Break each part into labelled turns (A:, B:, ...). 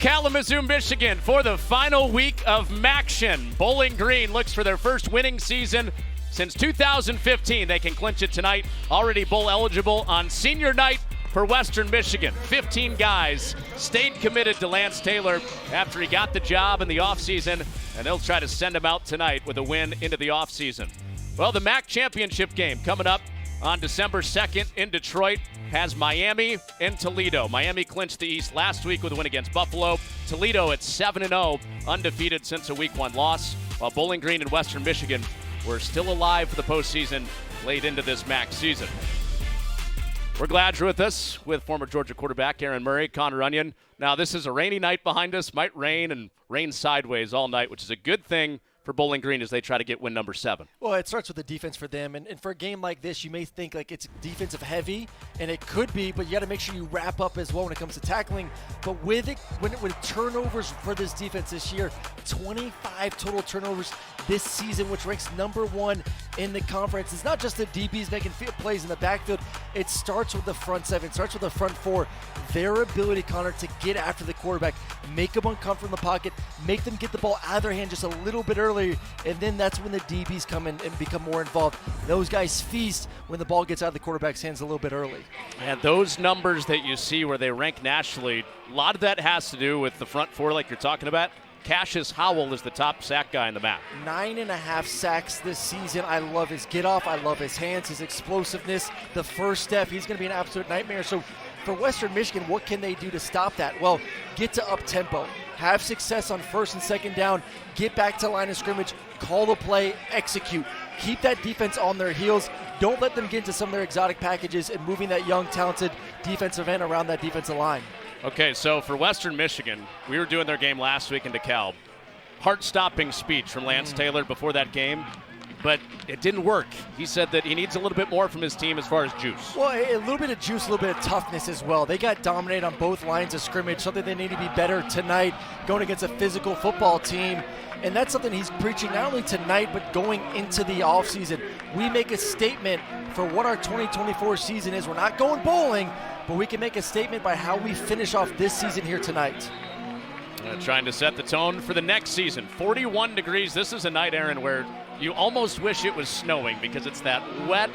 A: Kalamazoo, Michigan for the final week of MACtion. Bowling Green looks for their first winning season since 2015. They can clinch it tonight. Already bowl eligible on senior night for Western Michigan. 15 guys stayed committed to Lance Taylor after he got the job in the offseason, and they'll try to send him out tonight with a win into the offseason. Well, the MAC championship game coming up on December 2nd in Detroit has Miami and Toledo. Miami clinched the East last week with a win against Buffalo. Toledo at 7-0, undefeated since a Week 1 loss, while Bowling Green and Western Michigan were still alive for the postseason late into this MAC season. We're glad you're with us with former Georgia quarterback Aaron Murray, Connor Onion. Now, this is a rainy night behind us. Might rain and rain sideways all night, which is a good thing for Bowling Green as they try to get win number 7.
B: Well, it starts with the defense for them, and for a game like this, you may think like it's defensive heavy, and it could be, but you got to make sure you wrap up as well when it comes to tackling. But with turnovers for this defense this year, 25 total turnovers this season, which ranks number 1 in the conference. It's not just the DBs making plays in the backfield. It starts with the front 7, it starts with the front 4. Their ability, Connor, to get after the quarterback, make them uncomfortable in the pocket, make them get the ball out of their hand just a little bit earlier, and then that's when the DBs come in and become more involved. Those guys feast when the ball gets out of the quarterback's hands a little bit early.
A: And those numbers that you see where they rank nationally, a lot of that has to do with the front 4 like you're talking about. Cassius Howell is the top sack guy in the MAC.
B: 9.5 sacks this season. I love his get off. I love his hands, his explosiveness, the first step. He's going to be an absolute nightmare. So for Western Michigan, what can they do to stop that? Well, get to up tempo, have success on first and second down, get back to line of scrimmage, call the play, execute. Keep that defense on their heels. Don't let them get into some of their exotic packages and moving that young, talented defensive end around that defensive line.
A: Okay, so for Western Michigan, we were doing their game last week in DeKalb. Heart-stopping speech from Lance Taylor before that game, but it didn't work. He said that he needs a little bit more from his team as far as juice.
B: Well, a little bit of juice, a little bit of toughness as well. They got dominated on both lines of scrimmage, something they need to be better tonight, going against a physical football team. And that's something he's preaching not only tonight, but going into the offseason. We make a statement for what our 2024 season is. We're not going bowling, but we can make a statement by how we finish off this season here tonight.
A: Trying to set the tone for the next season. 41 degrees. This is a night, Aaron, where you almost wish it was snowing because it's that wet,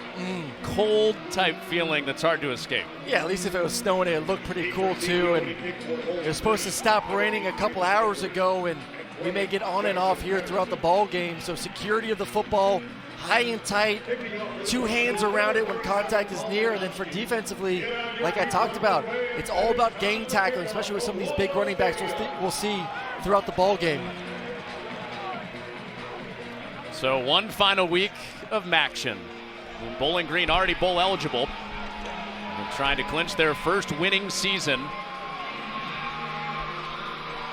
A: cold type feeling that's hard to escape.
B: Yeah, at least if it was snowing, it looked pretty cool too. And it was supposed to stop raining a couple hours ago, and we may get on and off here throughout the ball game. So security of the football, high and tight, 2 hands around it when contact is near. And then for defensively, like I talked about, it's all about gang tackling, especially with some of these big running backs we'll see throughout the ball game.
A: So one final week of MACtion. Bowling Green already bowl eligible and trying to clinch their first winning season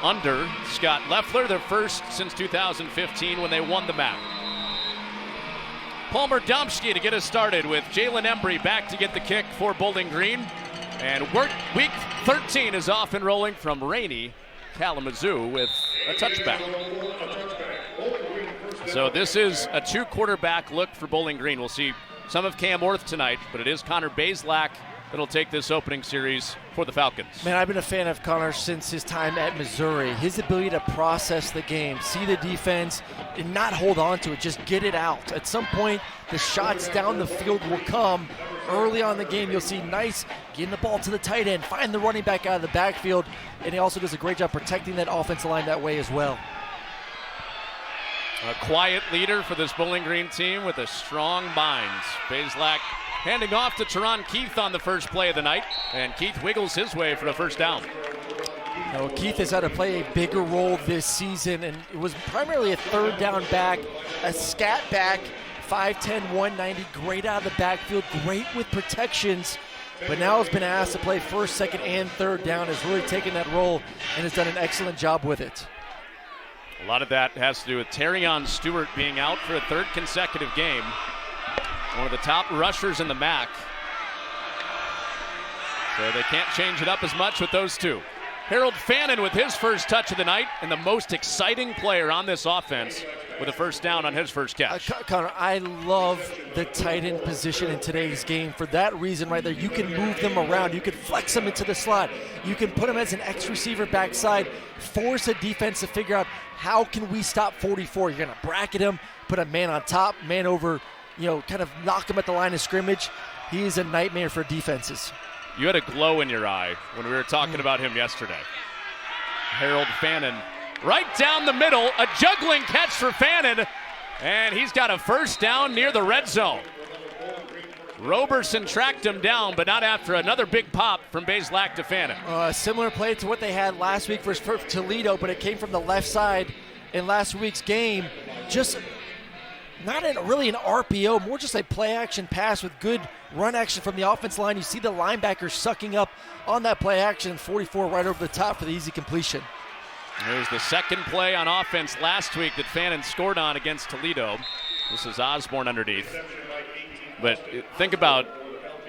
A: under Scott Loeffler, their first since 2015 when they won the MAC. Palmer Domschke to get us started with Jalen Embry back to get the kick for Bowling Green. And week 13 is off and rolling from rainy Kalamazoo with a touchback. So this is a 2-quarterback look for Bowling Green. We'll see some of Cam Orth tonight, but it is Connor Bazelak that'll take this opening series for the Falcons.
B: Man, I've been a fan of Connor since his time at Missouri. His ability to process the game, see the defense, and not hold on to it, just get it out. At some point, the shots down the field will come. Early on in the game, you'll see Nice getting the ball to the tight end, find the running back out of the backfield, and he also does a great job protecting that offensive line that way as well.
A: A quiet leader for this Bowling Green team with a strong mind. Bazelak handing off to Teron Keith on the first play of the night, and Keith wiggles his way for the first down.
B: Now, Keith has had to play a bigger role this season, and it was primarily a third down back, a scat back, 5'10", 190, great out of the backfield, great with protections, but now has been asked to play first, second, and third down, has really taken that role and has done an excellent job with it.
A: A lot of that has to do with Terrion Stewart being out for a 3rd consecutive game. One of the top rushers in the MAC. So they can't change it up as much with those two. Harold Fannin with his first touch of the night and the most exciting player on this offense with a first down on his first catch.
B: Connor, I love the tight end position in today's game for that reason right there. You can move them around. You can flex them into the slot. You can put them as an X receiver backside, force a defense to figure out how can we stop 44. You're going to bracket him, put a man on top, man over, kind of knock him at the line of scrimmage. He is a nightmare for defenses.
A: You had a glow in your eye when we were talking about him yesterday. Harold Fannin, right down the middle, a juggling catch for Fannin, and he's got a first down near the red zone. Roberson tracked him down, but not after another big pop from Bazelak to Fannin.
B: A similar play to what they had last week versus Toledo, but it came from the left side in last week's game. Just not really an RPO, more just a play-action pass with good run action from the offense line. You see the linebacker sucking up on that play action, 44 right over the top for the easy completion.
A: It was the second play on offense last week that Fannin scored on against Toledo. This is Osborne underneath. But think about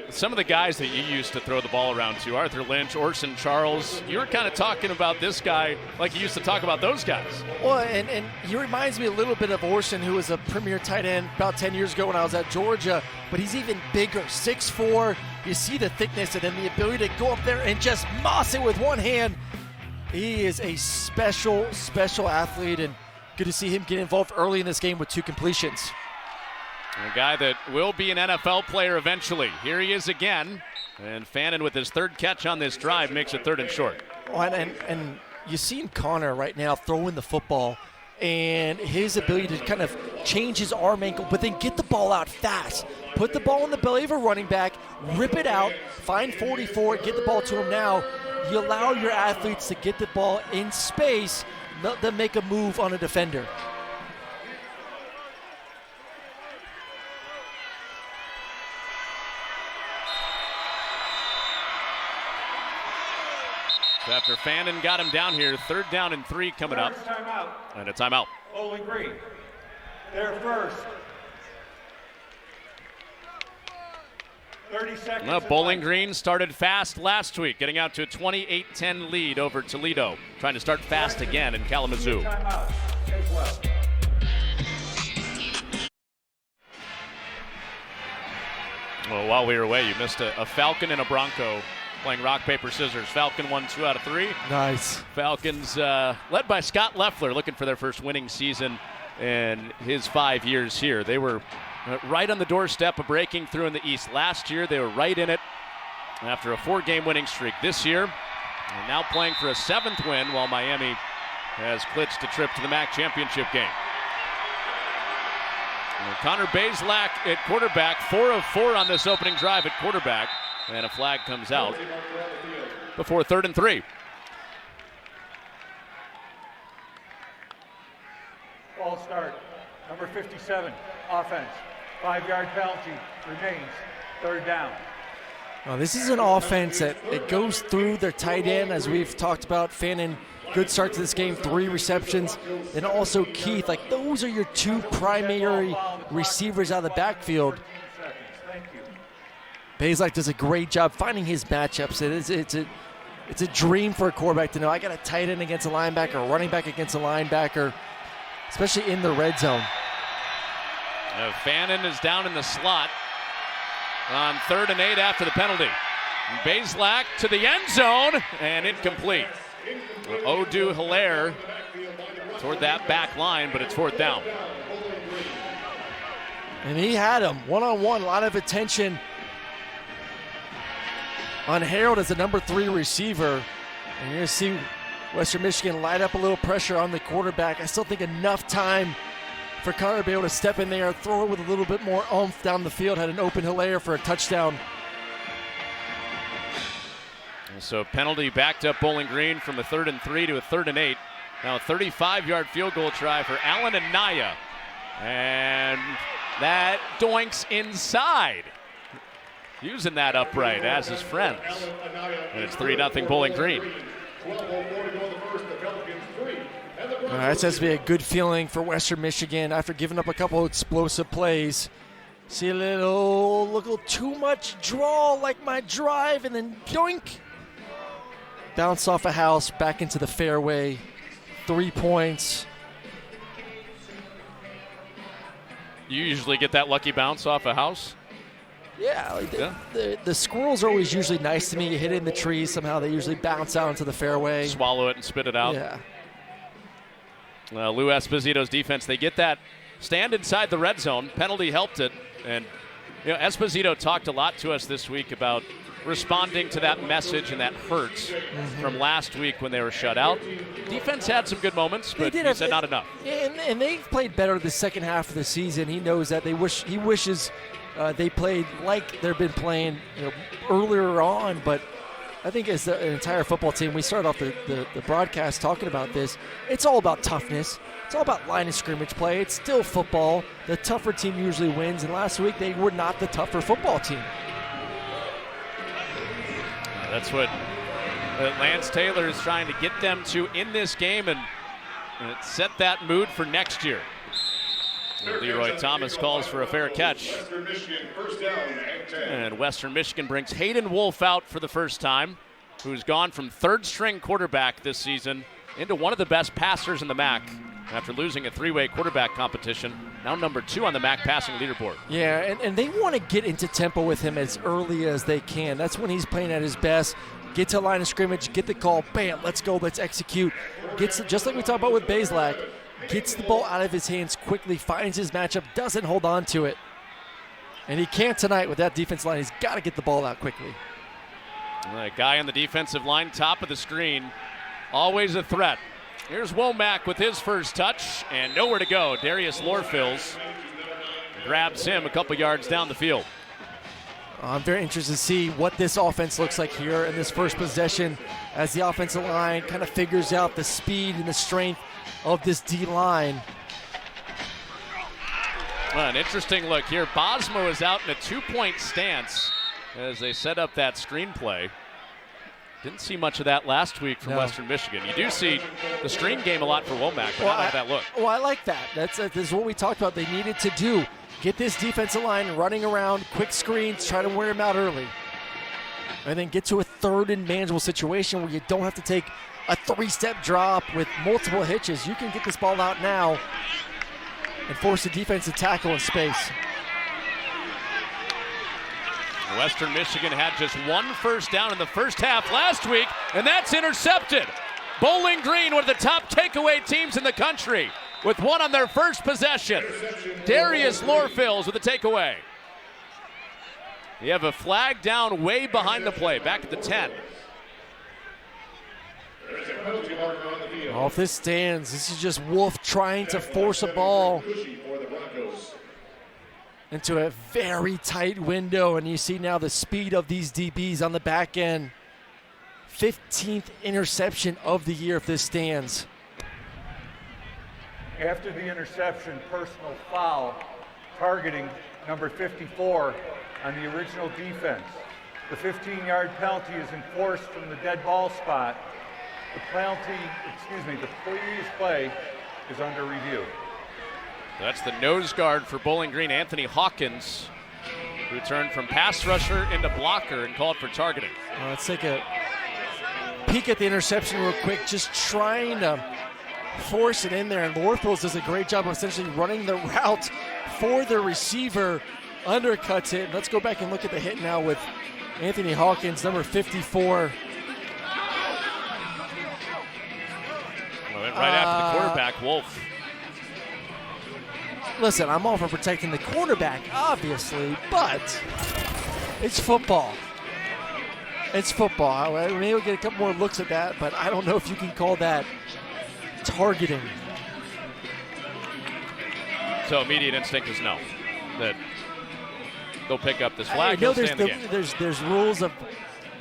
A: some of the guys that you used to throw the ball around to, Arthur Lynch, Orson Charles. You were kind of talking about this guy like you used to talk about those guys.
B: Well, and he reminds me a little bit of Orson, who was a premier tight end about 10 years ago when I was at Georgia, but he's even bigger, 6'4". You see the thickness and then the ability to go up there and just moss it with one hand. He is a special athlete, and good to see him get involved early in this game with 2 completions.
A: A guy that will be an NFL player eventually. Here he is again. And Fannin with his third catch on this drive makes it 3rd and short.
B: Oh, and you see Connor right now throwing the football and his ability to kind of change his arm angle, but then get the ball out fast. Put the ball in the belly of a running back, rip it out, find 44, get the ball to him now. You allow your athletes to get the ball in space, let them make a move on a defender.
A: So after Fannin got him down here, 3rd down and 3 coming up.
C: Timeout.
A: And a timeout.
C: Bowling Green. They're first. 30 seconds.
A: Well, Bowling Green started fast last week, getting out to a 28-10 lead over Toledo. Trying to start fast again in Kalamazoo.
C: Timeout as well.
A: Well, while we were away, you missed a Falcon and a Bronco playing rock, paper, scissors. Falcon won 2 out of 3.
B: Nice.
A: Falcons led by Scott Leffler, looking for their first winning season in his 5 years here. They were right on the doorstep of breaking through in the East. Last year, they were right in it after a 4-game winning streak. This year, they're now playing for a 7th win while Miami has clinched a trip to the MAC championship game. And Connor Bazelak at quarterback, 4 of 4 on this opening drive at quarterback. And a flag comes out before 3rd and 3.
C: Ball start. Number 57, offense. 5-yard penalty remains. 3rd down.
B: Now, this is an offense that it goes through their tight end, as we've talked about. Fannin, good start to this game, 3 receptions. And also Keith, like those are your 2 primary receivers out of the backfield. Bazelak does a great job finding his matchups. It's a dream for a quarterback to know I got a tight end against a linebacker, a running back against a linebacker, especially in the red zone.
A: Fannin is down in the slot on 3rd and 8 after the penalty. Bazelak to the end zone and incomplete. Odu Hilaire toward that back line, but it's 4th down.
B: And he had him one-on-one, a lot of attention on Harold as the number 3 receiver. And you're going to see Western Michigan light up a little pressure on the quarterback. I still think enough time for Connor to be able to step in there, throw it with a little bit more oomph down the field, had an open Hilaire for a touchdown.
A: So penalty backed up Bowling Green from a 3rd and 3 to a 3rd and 8. Now a 35-yard field goal try for Allen Anaya. And that doinks inside. Using that upright as his friends. And it's 3-0 Bowling Green.
B: That has to be a good feeling for Western Michigan after giving up a couple explosive plays. See a little too much draw like my drive, and then doink. bounce off a house, back into the fairway, 3 points.
A: You usually get that lucky bounce off a house?
B: Yeah, the squirrels are always usually nice to me. You hit it in the trees, somehow they usually bounce out into the fairway.
A: Swallow it and spit it out.
B: Yeah.
A: Lou Esposito's defense, they get that stand inside the red zone. Penalty helped it. And Esposito talked a lot to us this week about responding to that message and that hurts from last week when they were shut out. Defense had some good moments, but he said not enough.
B: And they've played better the second half of the season. He knows that. He wishes they played like they've been playing earlier on, but I think as an entire football team, we started off the broadcast talking about this. It's all about toughness. It's all about line of scrimmage play. It's still football. The tougher team usually wins, and last week they were not the tougher football team.
A: That's what Lance Taylor is trying to get them to in this game and set that mood for next year. Leroy Thomas calls for a fair catch. And Western Michigan brings Hayden Wolf out for the first time, who's gone from third-string quarterback this season into one of the best passers in the MAC after losing a three-way quarterback competition. Now number 2 on the MAC passing leaderboard.
B: Yeah, and they want to get into tempo with him as early as they can. That's when he's playing at his best. Get to the line of scrimmage, get the call, bam, let's go, let's execute. Just like we talked about with Bazelak, gets the ball out of his hands quickly, finds his matchup, doesn't hold on to it. And he can't tonight with that defense line. He's got to get the ball out quickly.
A: The guy on the defensive line, top of the screen, always a threat. Here's Womack with his first touch, and nowhere to go. Darius Lorfils grabs him a couple yards down the field.
B: I'm very interested to see what this offense looks like here in this first possession as the offensive line kind of figures out the speed and the strength of this D-line.
A: Well, an interesting look here. Bosmo is out in a 2-point stance as they set up that screenplay. Didn't see much of that last week from Western Michigan. You do see the screen game a lot for Womack, but not like that look.
B: Well, I like that. This is what we talked about. They needed to do. Get this defensive line running around, quick screens, try to wear him out early. And then get to a third and manageable situation where you don't have to take a 3-step drop with multiple hitches. You can get this ball out now and force the defense to tackle in space.
A: Western Michigan had just 1 first down in the first half last week, and that's intercepted. Bowling Green, one of the top takeaway teams in the country, with 1 on their first possession. Darius Lorfils with a takeaway. You have a flag down way behind the play, back at the 10.
B: Off this stands, this is just Wolf trying to force a ball into a very tight window, and you see now the speed of these DBs on the back end. 15th interception of the year if this stands.
C: After the interception, personal foul, targeting number 54 on the original defense. The 15-yard penalty is enforced from the dead ball spot. The previous play is under review.
A: That's the nose guard for Bowling Green, Anthony Hawkins, who turned from pass rusher into blocker and called for targeting.
B: Let's take a peek at the interception real quick, just trying to force it in there. And Lorfils does a great job of essentially running the route for the receiver, undercuts it. Let's go back and look at the hit now with Anthony Hawkins, number 54.
A: Right after the quarterback, Wolf.
B: Listen, I'm all for protecting the quarterback, obviously, but it's football. It's football. Maybe we'll get a couple more looks at that, but I don't know if you can call that targeting.
A: So immediate instinct is no, that they'll pick up this flag.
B: I know there's rules of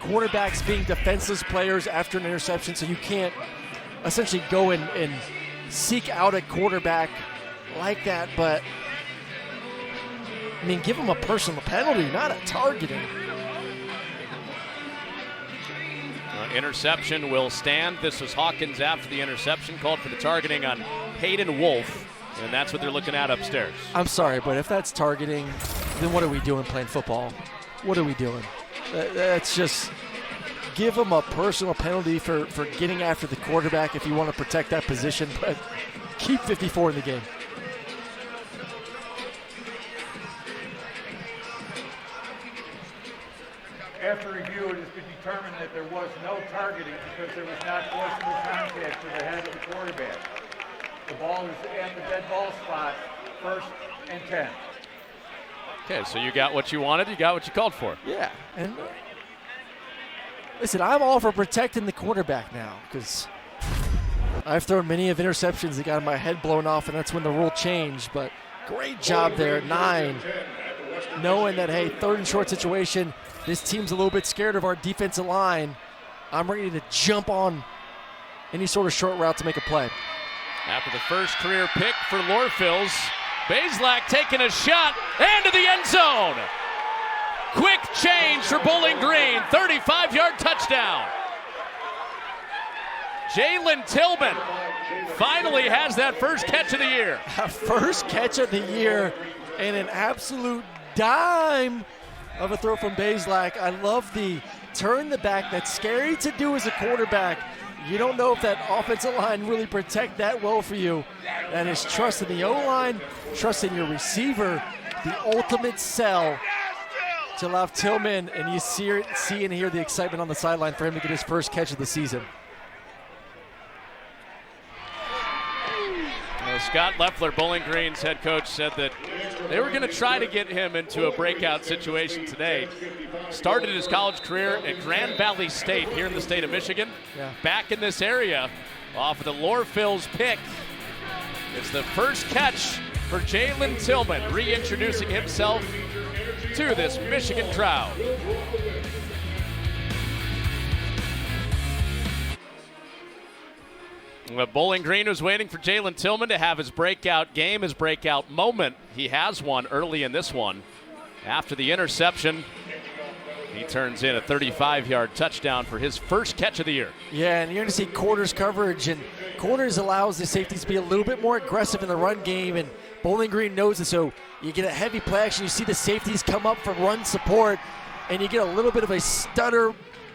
B: quarterbacks being defenseless players after an interception, so you can't essentially go and seek out a quarterback like that, but I mean, give him a personal penalty, not a targeting.
A: Interception will stand. This was Hawkins after the interception, called for the targeting on Hayden Wolf, and that's what they're looking at upstairs.
B: I'm sorry, but if that's targeting, then what are we doing playing football? What are we doing? That's just give them a personal penalty for getting after the quarterback if you want to protect that position, but keep 54 in the game.
C: After review, it has been determined that there was no targeting because there was not forcible contact to the head of the quarterback. The ball is at the dead ball spot, 1st and 10.
A: Okay, so you got what you wanted, you got what you called for.
B: Yeah, and listen, I'm all for protecting the quarterback now because I've thrown many of interceptions that got my head blown off, and that's when the rule changed, but great job there at 9. Knowing that, hey, 3rd and short situation, this team's a little bit scared of our defensive line. I'm ready to jump on any sort of short route to make a play.
A: After the first career pick for Lorphils, Bazelak taking a shot and to the end zone. Quick change for Bowling Green, 35-yard touchdown. Jalen Tillman finally has that first catch of the year.
B: First catch of the year and an absolute dime of a throw from Bazelak. I love the turn the back. That's scary to do as a quarterback. You don't know if that offensive line really protect that well for you. That is trust in the O-line, trust in your receiver, the ultimate sell to allow Tillman, and you see and hear the excitement on the sideline for him to get his first catch of the season.
A: Scott Leffler, Bowling Green's head coach, said that they were going to try to get him into a breakout situation today. Started his college career at Grand Valley State here in the state of Michigan.
B: Yeah.
A: Back in this area off of the Lorphils pick. It's the first catch for Jalen Tillman, reintroducing himself to this Michigan crowd. Bowling Green was waiting for Jalen Tillman to have his breakout game, his breakout moment. He has one early in this one. After the interception, he turns in a 35-yard touchdown for his first catch of the year.
B: Yeah, and you're going to see quarters coverage, and quarters allows the safeties to be a little bit more aggressive in the run game, and Bowling Green knows it. So you get a heavy play action, you see the safeties come up for run support, and you get a little bit of a stutter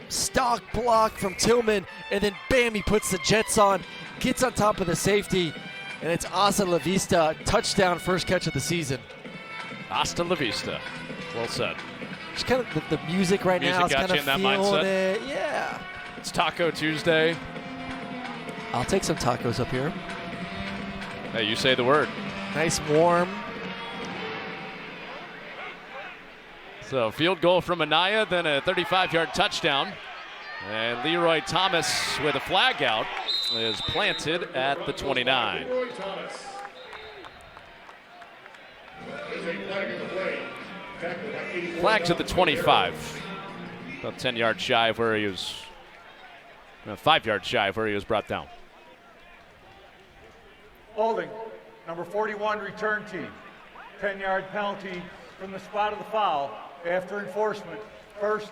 B: stock block from Tillman, and then bam, he puts the Jets on, gets on top of the safety, and it's Hasta La Vista, touchdown, first catch of the season.
A: Hasta La Vista. Well said.
B: It's kind of the music right now. It's
A: got
B: kind
A: you
B: of
A: in that
B: feeling
A: mindset?
B: it. Yeah.
A: It's Taco Tuesday.
B: I'll take some tacos up here.
A: Hey, you say the word.
B: Nice, warm.
A: So field goal from Anaya, then a 35-yard touchdown. And Leroy Thomas with a flag out is planted at the 29. Flag's at the 25. About 10 yards shy of where he was, 5 yards shy of where he was brought down.
C: Holding, number 41 return team. 10-yard penalty from the spot of the foul after enforcement, 1st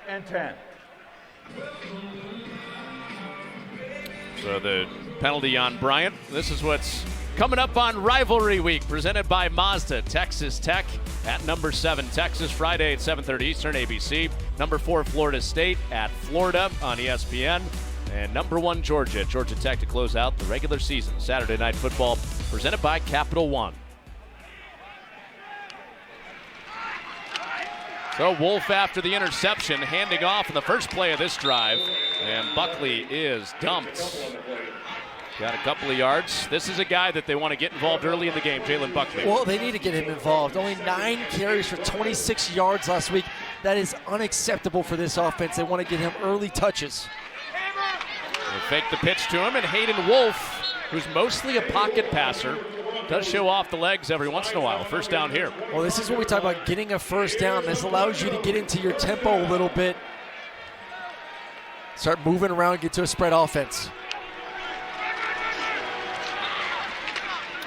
C: and 10.
A: So the penalty on Bryant. This is what's coming up on Rivalry Week, presented by Mazda. Texas Tech at number 7 Texas, Friday at 7:30 Eastern, ABC. Number 4 Florida State at Florida on ESPN. And number 1 Georgia Tech to close out the regular season. Saturday Night Football, presented by Capital One. So Wolf, after the interception, handing off in the first play of this drive, and Buckley is dumped. Got a couple of yards. This is a guy that they want to get involved early in the game, Jalen Buckley.
B: Well, they need to get him involved. Only 9 carries for 26 yards last week. That is unacceptable for this offense. They want to get him early touches.
A: They fake the pitch to him, and Hayden Wolf, who's mostly a pocket passer, does show off the legs every once in a while. First down here.
B: Well, this is what we talk about, getting a first down. This allows you to get into your tempo a little bit. Start moving around, get to a spread offense.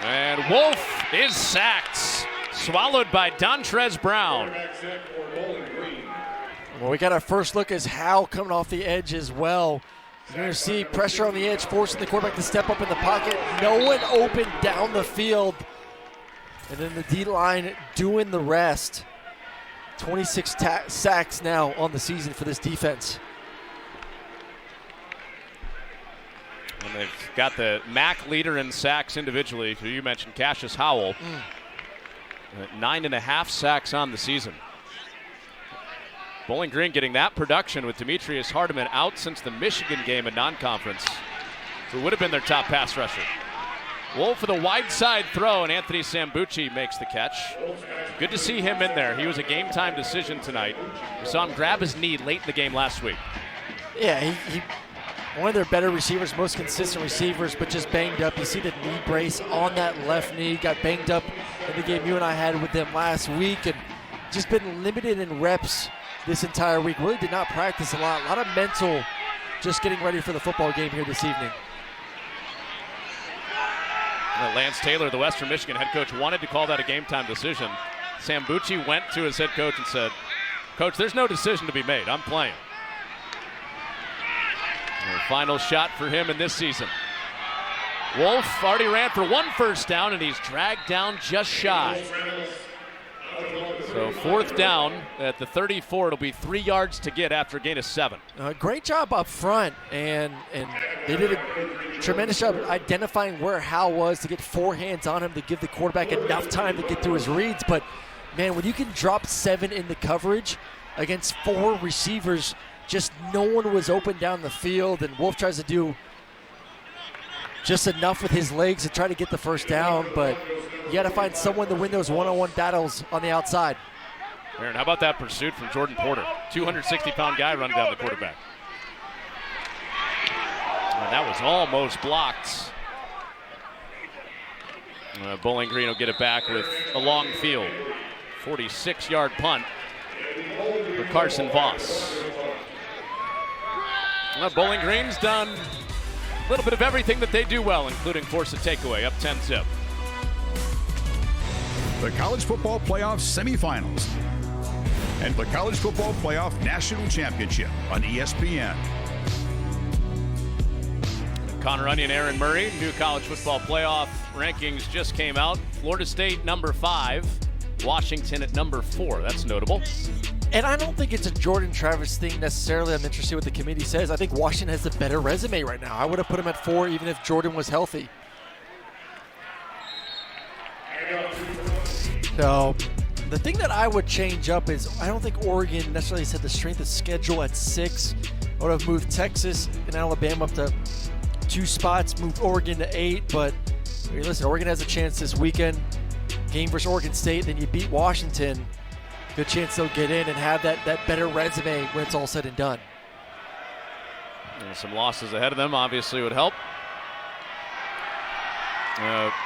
A: And Wolf is sacked. Swallowed by Dontrez Brown.
B: Well, we got our first look as Howe coming off the edge as well. You're going to see pressure on the edge, forcing the quarterback to step up in the pocket. No one open down the field. And then the D-line doing the rest. 26 sacks now on the season for this defense.
A: And they've got the MAC leader in sacks individually, who you mentioned, Cassius Howell. 9.5 sacks on the season. Bowling Green getting that production with Demetrius Hardiman out since the Michigan game in non-conference, who would have been their top pass rusher. Wolf with a wide side throw, and Anthony Sambucci makes the catch. Good to see him in there. He was a game-time decision tonight. We saw him grab his knee late in the game last week.
B: Yeah, he one of their better receivers, most consistent receivers, but just banged up. You see the knee brace on that left knee. Got banged up in the game you and I had with them last week, and just been limited in reps this entire week. Really did not practice a lot of mental, just getting ready for the football game here this evening.
A: Lance Taylor, the Western Michigan head coach, wanted to call that a game-time decision. Sambucci went to his head coach and said, "Coach, there's no decision to be made. I'm playing." The final shot for him in this season. Wolf already ran for 1 first down, and he's dragged down just shy. So 4th down at the 34. It'll be 3 yards to get after a gain of 7.
B: Great job up front, and they did a tremendous job identifying where Hal was to get 4 hands on him to give the quarterback enough time to get through his reads. But, man, when you can drop 7 in the coverage against 4 receivers, just no one was open down the field, and Wolf tries to do just enough with his legs to try to get the first down, but you got to find someone to win those one-on-one battles on the outside.
A: Aaron, how about that pursuit from Jordan Porter? 260-pound guy running down the quarterback. And that was almost blocked. Bowling Green will get it back with a long field. 46-yard punt for Carson Voss. Bowling Green's done a little bit of everything that they do well, including force a takeaway, up 10-zip.
D: The College Football Playoff Semifinals and the College Football Playoff National Championship on ESPN.
A: Connor Onion, Aaron Murray, new College Football Playoff rankings just came out. Florida State number 5, Washington at number 4. That's notable.
B: And I don't think it's a Jordan Travis thing necessarily. I'm interested in what the committee says. I think Washington has the better resume right now. I would have put him at 4 even if Jordan was healthy. So the thing that I would change up is I don't think Oregon necessarily set the strength of schedule at 6. I would have moved Texas and Alabama up to 2 spots, moved Oregon to 8. But I mean, listen, Oregon has a chance this weekend. Game versus Oregon State, then you beat Washington. Good chance they'll get in and have that better resume when it's all said and done.
A: And some losses ahead of them obviously would help.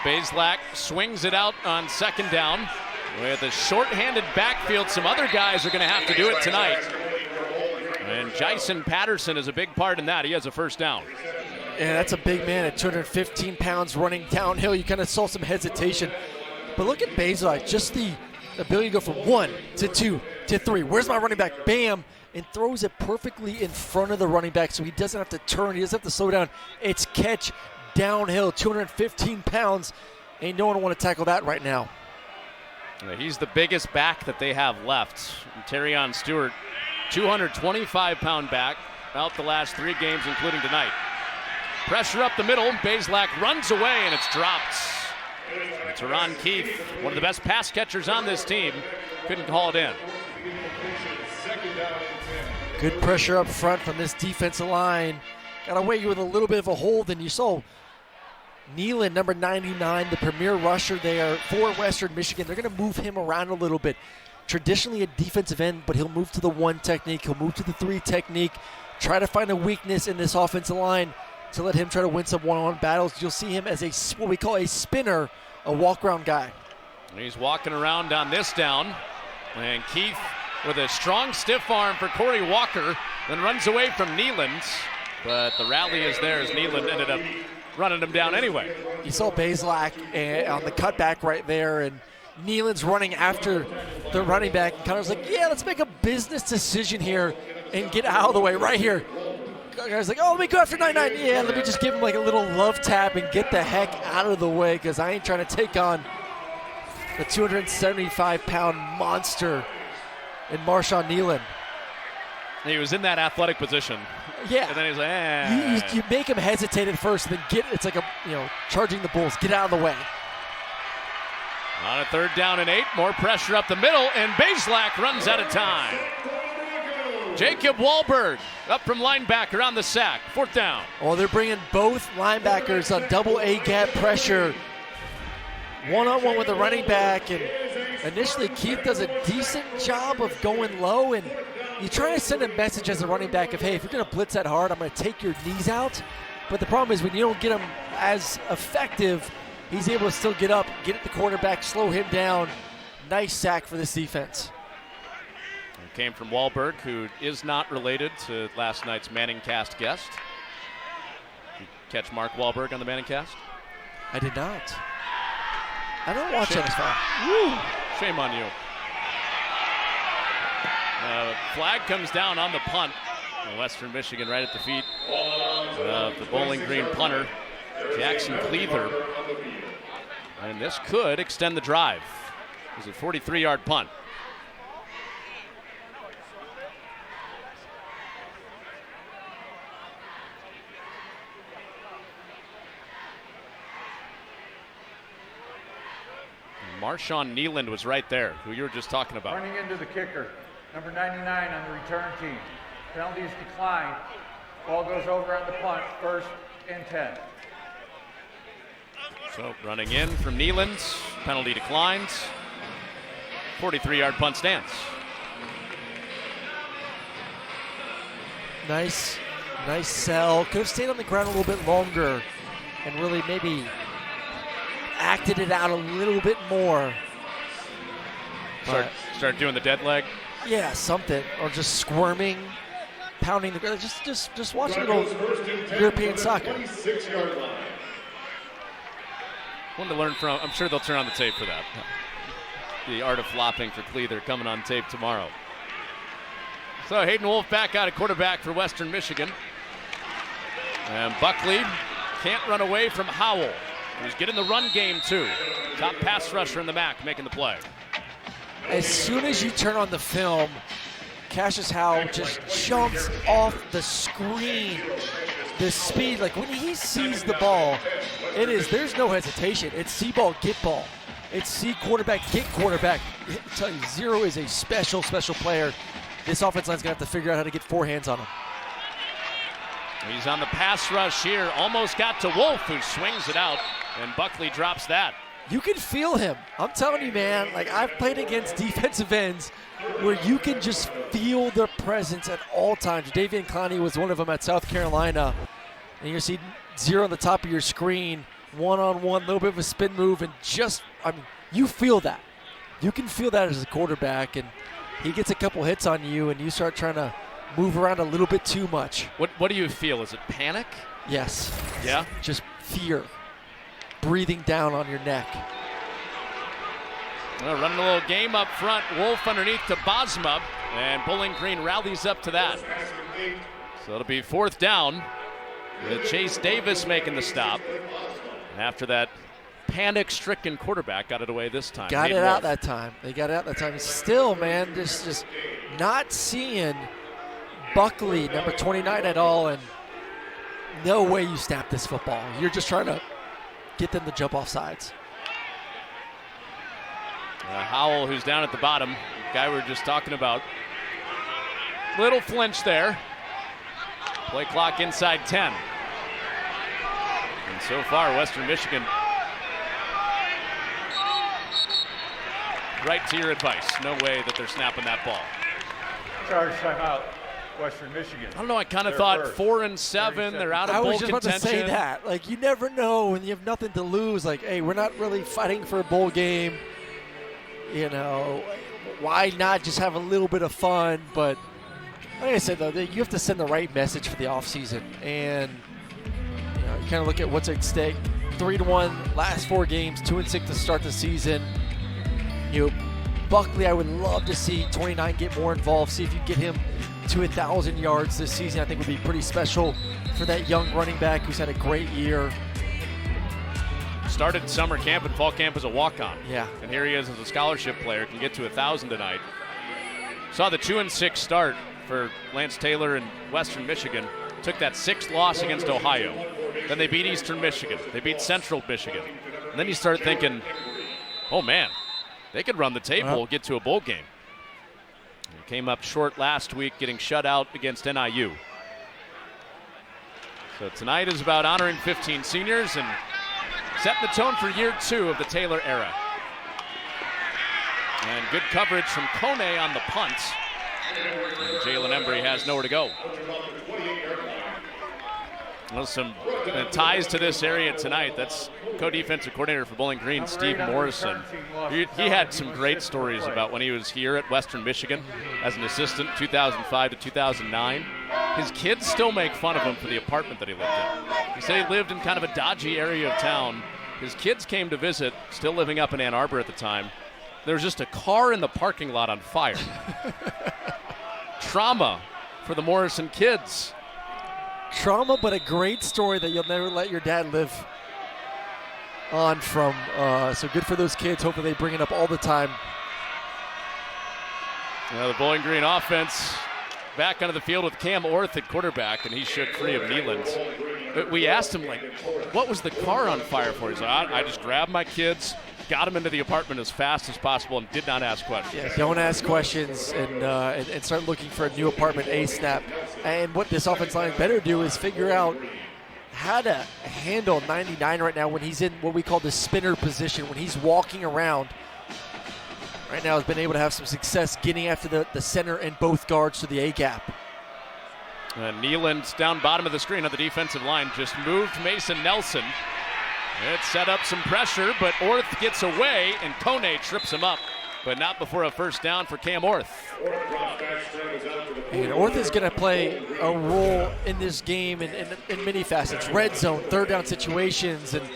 A: Bazelak swings it out on 2nd down. With a short-handed backfield, some other guys are going to have to do it tonight. And Jason Patterson is a big part in that. He has a first down.
B: And that's a big man at 215 pounds running downhill. You kind of saw some hesitation. But look at Bazelak, just the ability to go from 1 to 2 to 3. Where's my running back? Bam! And throws it perfectly in front of the running back so he doesn't have to turn. He doesn't have to slow down. It's catch downhill, 215 pounds. Ain't no one want to tackle that right now.
A: He's the biggest back that they have left. Terrion Stewart, 225-pound back, out the last 3 games, including tonight. Pressure up the middle. Bazelak runs away, and it's dropped. Teron Keith, one of the best pass catchers on this team, couldn't call it in.
B: Good pressure up front from this defensive line. Got away with a little bit of a hold, and you saw Nealon, number 99, the premier rusher there for Western Michigan. They're going to move him around a little bit. Traditionally a defensive end, but he'll move to the 1 technique. He'll move to the 3 technique. Try to find a weakness in this offensive line to let him try to win some one-on-one battles. You'll see him as what we call a spinner, a walk-around guy.
A: He's walking around on this down. And Keith with a strong stiff arm for Corey Walker, then runs away from Nealon. But the rally is there as Nealon ended up running him down anyway.
B: You saw Bazelak on the cutback right there, and Nealon's running after the running back. Connor's like, yeah, let's make a business decision here and get out of the way right here. Guy's like, oh, let me go after 99. Yeah, let me just give him like a little love tap and get the heck out of the way because I ain't trying to take on the 275-pound monster in Marshawn Nealon.
A: He was in that athletic position
B: Yeah.
A: And then he's like,
B: You make him hesitate at first, and then it's like charging the Bulls. Get out of the way.
A: On a 3rd down and 8, more pressure up the middle, and Bazelak runs out of time. Jacob Wahlberg up from linebacker on the sack. 4th down.
B: Oh, they're bringing both linebackers on double A gap pressure. One-on-one with the running back, and initially Keith does a decent job of going low, and you try to send a message as a running back of, hey, if you're going to blitz that hard, I'm going to take your knees out. But the problem is when you don't get him as effective, he's able to still get up, get at the quarterback, slow him down. Nice sack for this defense.
A: It came from Wahlberg, who is not related to last night's Manning Cast guest. Did you catch Mark Wahlberg on the Manning Cast?
B: I did not. I don't watch NFL.
A: Shame on you. Flag comes down on the punt. Western Michigan right at the feet of the Bowling Green punter, Jackson Cleather. And this could extend the drive. It was a 43-yard punt. Marshawn Nealand was right there, who you were just talking about.
C: Running into the kicker, number 99 on the return team. Penalties decline. Ball goes over on the punt, 1st and 10.
A: So running in from Nealand, penalty declines. 43-yard punt stands.
B: Nice sell. Could have stayed on the ground a little bit longer and really maybe acted it out a little bit more.
A: Start doing the dead leg.
B: Yeah, something, or just squirming, pounding the ground. Just watch a little European soccer.
A: One to learn from. I'm sure they'll turn on the tape for that. The art of flopping for Cleather coming on tape tomorrow. So Hayden Wolf back out at quarterback for Western Michigan. And Buckley can't run away from Howell, who's getting the run game too. Top pass rusher in the MAC making the play.
B: As soon as you turn on the film, Cassius Howell just jumps off the screen. The speed, like when he sees the ball, there's no hesitation. It's see ball, get ball. It's see quarterback, get quarterback. I tell you, Zero is a special player. This offense line's gonna have to figure out how to get 4 hands on him.
A: He's on the pass rush here. Almost got to Wolf, who swings it out, and Buckley drops that.
B: You can feel him. I'm telling you, man, like I've played against defensive ends where you can just feel their presence at all times. Davian Clowney was one of them at South Carolina. And you see Zero on the top of your screen, one-on-one, little bit of a spin move, and you feel that. You can feel that as a quarterback, and he gets a couple hits on you, and you start trying to move around a little bit too much.
A: What do you feel? Is it panic?
B: Yes.
A: Yeah?
B: Just fear. Breathing down on your neck.
A: Well, running a little game up front. Wolf underneath to Bosma, and Bowling Green rallies up to that. So it'll be 4th down with Chase Davis making the stop. And after that panic-stricken quarterback got it away this time.
B: Got it out that time. They got it out that time. Still, man, just not seeing Buckley, number 29 at all, and no way you snap this football. You're just trying to get them to jump off sides.
A: Howell, who's down at the bottom, guy we were just talking about. Little flinch there. Play clock inside 10. And so far, Western Michigan, right to your advice. No way that they're snapping that ball.
C: Charge timeout, Western Michigan.
A: I don't know, I kind of thought 4 and 7, they're out of bowl contention.
B: I was just about to say that. Like, you never know when you have nothing to lose. Like, hey, we're not really fighting for a bowl game. You know, why not just have a little bit of fun? But like I said, though, you have to send the right message for the offseason. And, you know, you kind of look at what's at stake. 3-1 last 4 games, 2-6 to start the season. You know, Buckley, I would love to see 29 get more involved, see if you get him to 1,000 yards this season. I think would be pretty special for that young running back who's had a great year.
A: Started summer camp and fall camp as a walk-on.
B: Yeah.
A: And here he is as a scholarship player, can get to 1,000 tonight. Saw the 2-6 start for Lance Taylor and Western Michigan. took that 6th loss against Ohio. Then they beat Eastern Michigan. They beat Central Michigan. And then you start thinking, oh man, they could run the table, get to a bowl game. They came up short last week, getting shut out against NIU. So tonight is about honoring 15 seniors and setting the tone for year 2 of the Taylor era. And good coverage from Kone on the punt. And Jalen Embry has nowhere to go. Well, some ties to this area tonight. That's co-defensive coordinator for Bowling Green, Steve Morrison. He had some great stories about when he was here at Western Michigan as an assistant, 2005 to 2009. His kids still make fun of him for the apartment that he lived in. He said he lived in kind of a dodgy area of town. His kids came to visit, still living up in Ann Arbor at the time. There was just a car in the parking lot on fire. Trauma for the Morrison kids.
B: Trauma, but a great story that you'll never let your dad live on from. So good for those kids. Hopefully they bring it up all the time.
A: The Bowling Green offense back onto the field with Cam Orth at quarterback, and he shook free of Nealand. We asked him, what was the car on fire for? He's like, I just grabbed my kids, got them into the apartment as fast as possible, and did not ask questions.
B: Yeah, don't ask questions and start looking for a new apartment ASAP. And what this offense line better do is figure out how to handle 99 right now when he's in what we call the spinner position, when he's walking around. Right now has been able to have some success getting after the center and both guards to the A-gap.
A: Nealand's down bottom of the screen on the defensive line, just moved Mason Nelson. It set up some pressure, but Orth gets away, and Kone trips him up, but not before a first down for Cam Orth.
B: And Orth is going to play a role in this game in many facets. Red zone, third down situations, and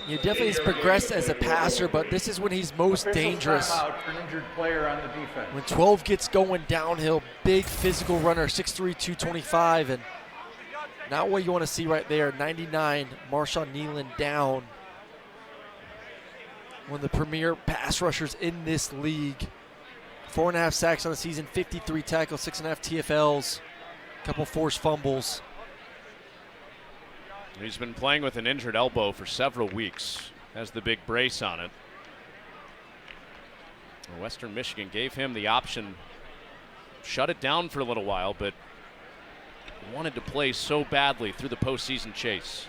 B: he definitely has progressed as a passer, but this is when he's most dangerous.
C: For an injured player on the defense.
B: When 12 gets going downhill, big physical runner, 6'3", 225, and not what you want to see right there. 99, Marshawn Nealand down. One of the premier pass rushers in this league. 4.5 sacks on the season, 53 tackles, 6.5 TFLs, a couple forced fumbles.
A: He's been playing with an injured elbow for several weeks. Has the big brace on it. Western Michigan gave him the option, shut it down for a little while, but wanted to play so badly through the postseason chase.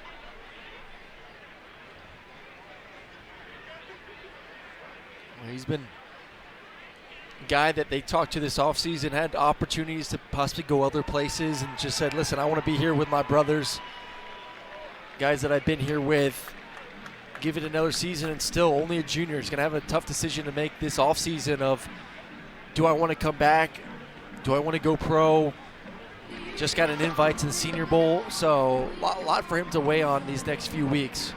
B: Well, he's been a guy that they talked to this offseason, had opportunities to possibly go other places, and just said, listen, I want to be here with my brothers, guys that I've been here with. Give it another season, and still only a junior. He's going to have a tough decision to make this offseason of, do I want to come back? Do I want to go pro? Just got an invite to the Senior Bowl, so a lot for him to weigh on these next few weeks.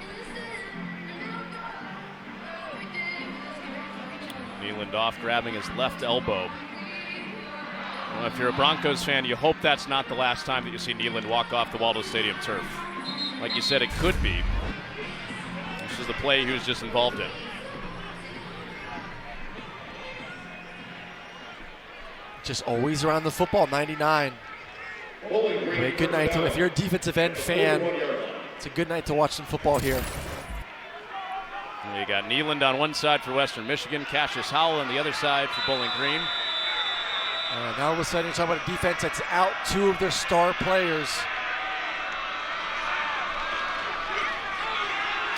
A: Nealand off, grabbing his left elbow. Well, if you're a Broncos fan, you hope that's not the last time that you see Nealand walk off the Waldo Stadium turf. Like you said, it could be. This is the play he was just involved in.
B: Just always around the football, 99. A good night if you're a defensive end fan. It's a good night to watch some football here.
A: You got Nealand on one side for Western Michigan, Cassius Howell on the other side for Bowling Green.
B: Now all of a sudden you're talking about a defense that's out 2 of their star players.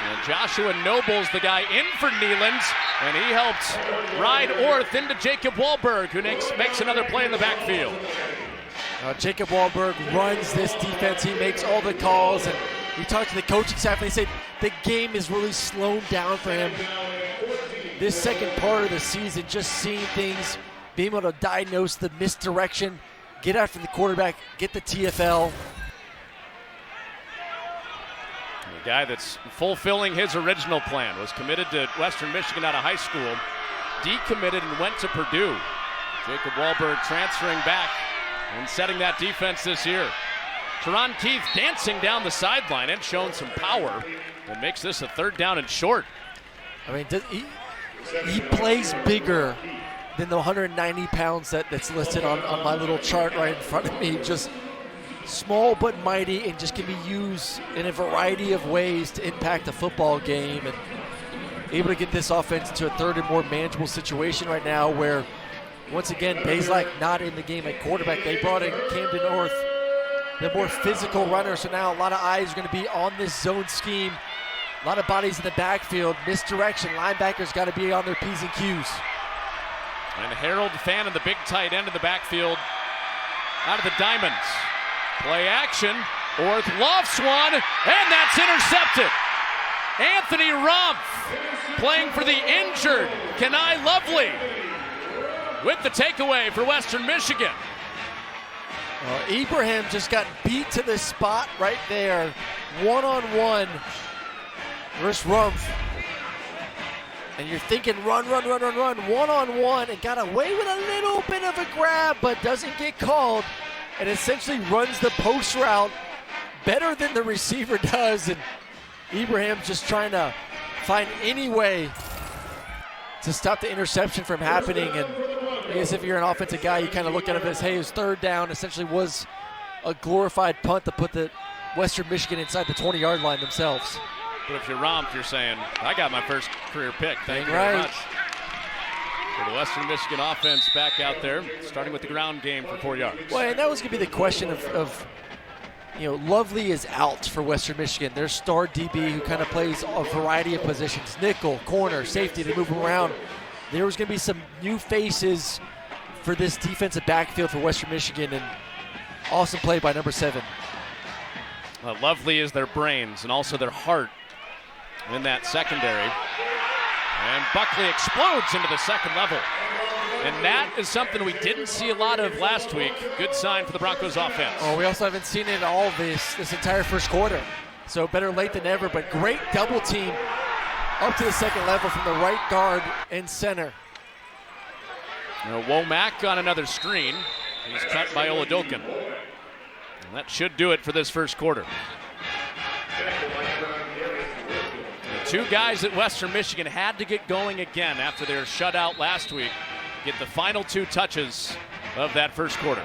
A: And Joshua Noble's the guy in for Nealand, and he helps ride Orth into Jacob Wahlberg, who makes another play in the backfield.
B: Jacob Wahlberg runs this defense. He makes all the calls, and we talked to the coaching staff, and they said the game is really slowed down for him. This second part of the season, just seeing things, being able to diagnose the misdirection, get after the quarterback, get the TFL.
A: A guy that's fulfilling his original plan, was committed to Western Michigan out of high school, decommitted and went to Purdue. Jacob Wahlberg transferring back and setting that defense this year. Teron Keith dancing down the sideline and showing some power and makes this a third down and short.
B: I mean, he plays bigger than the 190 pounds that's listed on my little chart right in front of me. Just small but mighty and just can be used in a variety of ways to impact a football game, and able to get this offense into a third and more manageable situation right now where, once again, Bazelak not in the game at quarterback. They brought in Camden North, the more physical runner, so now a lot of eyes are going to be on this zone scheme. A lot of bodies in the backfield. Misdirection. Linebackers got to be on their P's and Q's.
A: And Harold Fannin, the big tight end in the backfield, out of the diamonds. Play action. Orth lofts one, and that's intercepted. Anthony Rumpf playing for the injured Kenai Lovely with the takeaway for Western Michigan.
B: Ibrahim just got beat to the spot right there. One-on-one versus Rumpf. And you're thinking run. One-on-one, and got away with a little bit of a grab, but doesn't get called. And essentially runs the post route better than the receiver does. And Ibrahim's just trying to find any way to stop the interception from happening. And I guess if you're an offensive guy, you kind of look at it as, hey, his third down essentially was a glorified punt to put the Western Michigan inside the 20-yard line themselves.
A: But if you're Rumpf, you're saying, I got my first career pick. Thank you very much. So the Western Michigan offense back out there, starting with the ground game for 4 yards.
B: Well, and that was going to be the question of Lovely is out for Western Michigan. Their star DB who kind of plays a variety of positions, nickel, corner, safety, they move him around. There was going to be some new faces for this defensive backfield for Western Michigan, and awesome play by number 7.
A: Lovely is their brains and also their heart in that secondary. And Buckley explodes into the second level. And that is something we didn't see a lot of last week. Good sign for the Broncos offense.
B: Oh, we also haven't seen it all this entire first quarter. So better late than never, but great double team up to the second level from the right guard and center.
A: Womack on another screen. He's cut by Oladokin. And that should do it for this first quarter. The two guys at Western Michigan had to get going again after their shutout last week. Get the final 2 touches of that first quarter.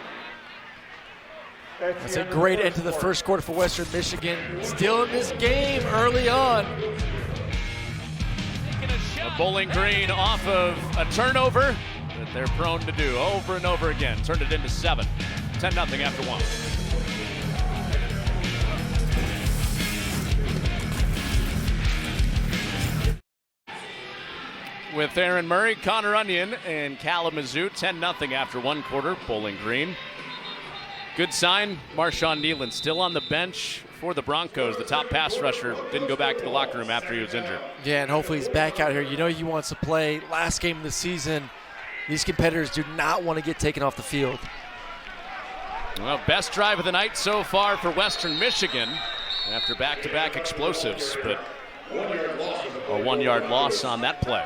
B: That's a great end to the first quarter for Western Michigan. Still in this game early on.
A: Bowling Green off of a turnover that they're prone to do over and over again. Turned it into 7. 10-0 after 1. With Aaron Murray, Connor Onion, and Kalamazoo, 10-0 after 1 quarter. Bowling Green. Good sign, Marshawn Nealon still on the bench for the Broncos. The top pass rusher didn't go back to the locker room after he was injured.
B: Yeah, and hopefully he's back out here. You know he wants to play. Last game of the season, these competitors do not want to get taken off the field.
A: Well, best drive of the night so far for Western Michigan after back-to-back explosives, but a 1-yard loss on that play.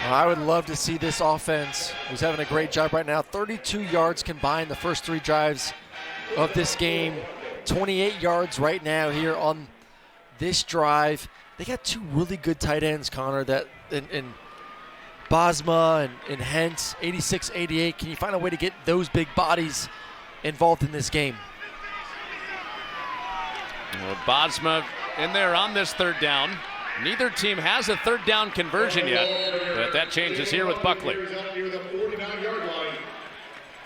B: Well, I would love to see this offense, who's having a great job right now. 32 yards combined the first 3 drives of this game. 28 yards right now here on this drive. They got 2 really good tight ends, Connor, that in Bosma and Hentz, 86-88. Can you find a way to get those big bodies involved in this game?
A: Well, Bosma in there on this third down. Neither team has a third down conversion yet, but that changes here with Buckley.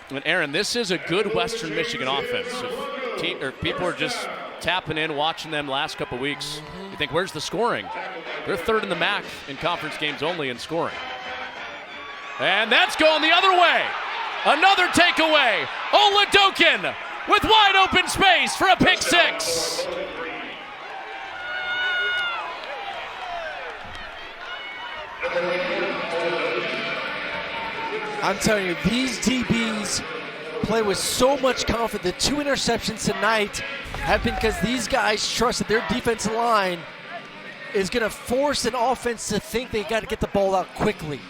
A: And Aaron, this is a good Western Michigan offense. If people are just tapping in, watching them last couple weeks, you think, where's the scoring? They're third in the MAC in conference games only in scoring. And that's going the other way. Another takeaway. Oladokin with wide open space for a pick 6.
B: I'm telling you, these DBs play with so much confidence. The 2 interceptions tonight have been because these guys trust that their defensive line is going to force an offense to think they got to get the ball out quickly.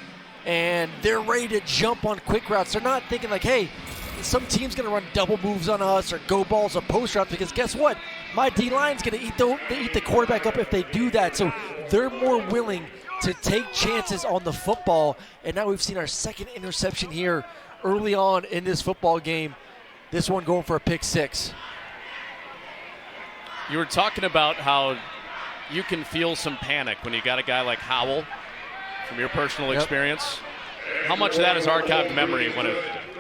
B: And they're ready to jump on quick routes. They're not thinking like, hey, some team's going to run double moves on us or go balls or post routes, because guess what? My D-line's going to eat the quarterback up if they do that. So they're more willing to take chances on the football. And now we've seen our second interception here early on in this football game. This one going for a pick six.
A: You were talking about how you can feel some panic when you got a guy like Howell from your personal experience. How much of that is archived memory when a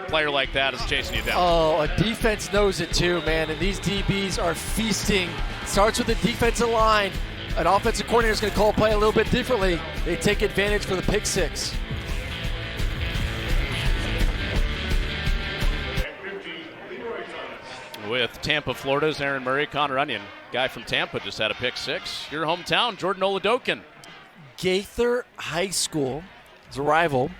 A: player like that is chasing you down?
B: Oh, a defense knows it too, man, and these DBs are feasting. Starts with the defensive line. An offensive coordinator is going to call play a little bit differently. They take advantage for the pick six.
A: With Tampa, Florida's Aaron Murray, Connor Onion. Guy from Tampa just had a pick six. Your hometown, Jordan Oladokin.
B: Gaither High School is a rival.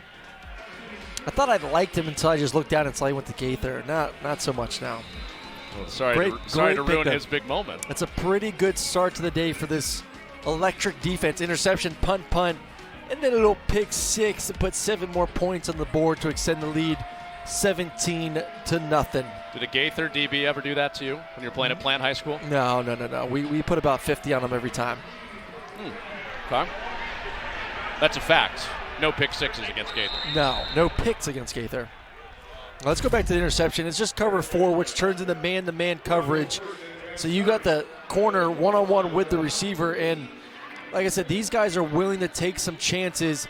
B: I thought I liked him until I just looked down and saw he went to Gaither. Not so much now.
A: Well, sorry
B: Great
A: to ruin
B: pickup.
A: his big moment.
B: That's a pretty good start to the day for this electric defense. Interception, punt, and then a little pick six to put 7 more points on the board to extend the lead 17-0.
A: Did a Gaither DB ever do that to you when you're playing at Plant High School?
B: No. We put about 50 on them every time.
A: Okay. That's a fact. No pick sixes against Gaither.
B: No picks against Gaither. Let's go back to the interception. It's just cover 4, which turns into man-to-man coverage. So you got the corner one-on-one with the receiver, and like I said, these guys are willing to take some chances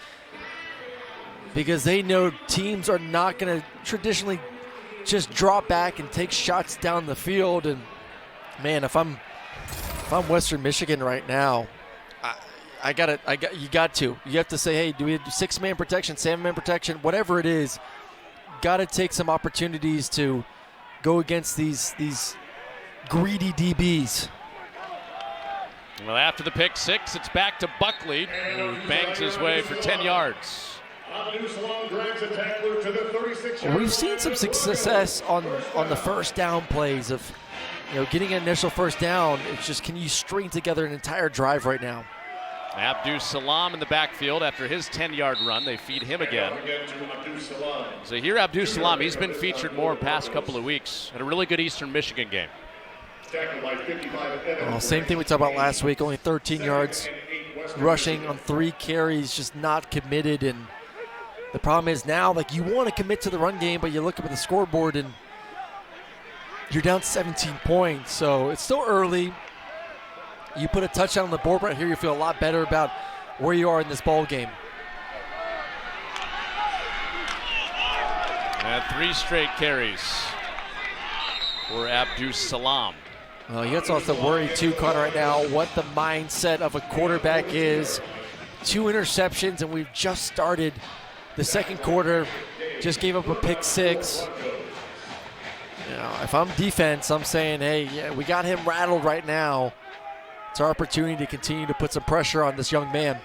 B: because they know teams are not going to traditionally just drop back and take shots down the field. And man, if I'm Western Michigan right now, you have to say, hey, do we do 6-man protection, 7-man protection, whatever it is. Got to take some opportunities to go against these greedy DBs.
A: Well, after the pick six, it's back to Buckley, who bangs his way for 10 yards.
B: We've seen some success on the first down plays of, getting an initial first down. It's just, can you string together an entire drive right now?
A: Abdus Salam in the backfield after his 10-yard run. They feed him again. So here Abdus Salam, he's been featured more in the past couple of weeks. Had a really good Eastern Michigan game.
B: Well, same thing we talked about last week, only 13 yards rushing on 3 carries, just not committed. And the problem is now, you want to commit to the run game, but you look up at the scoreboard and you're down 17 points. So it's still early. You put a touchdown on the board right here, you feel a lot better about where you are in this ball game.
A: And 3 straight carries for Abdus Salam.
B: Well, you have to also worry too, Connor, right now, what the mindset of a quarterback is. 2 interceptions, and we've just started the second quarter. Just gave up a pick six. If I'm defense, I'm saying, hey, we got him rattled right now. It's our opportunity to continue to put some pressure on this young man.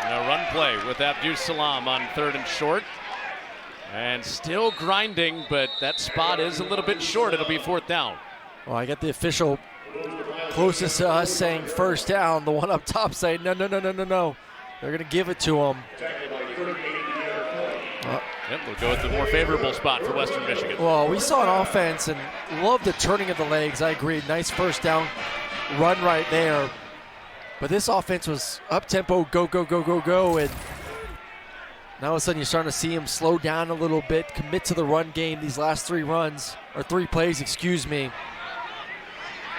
A: A run play with Abdus Salam on 3rd and short. And still grinding, but that spot is a little bit short. It'll be 4th down.
B: Well, I got the official closest to us saying first down. The one up top saying, no. They're going to give it to him.
A: Yep, we'll go with the more favorable spot for Western Michigan.
B: Well, we saw an offense and love the turning of the legs. I agree. Nice first down run right there. But this offense was up-tempo, go. And now all of a sudden you're starting to see him slow down a little bit, commit to the run game these last 3 plays.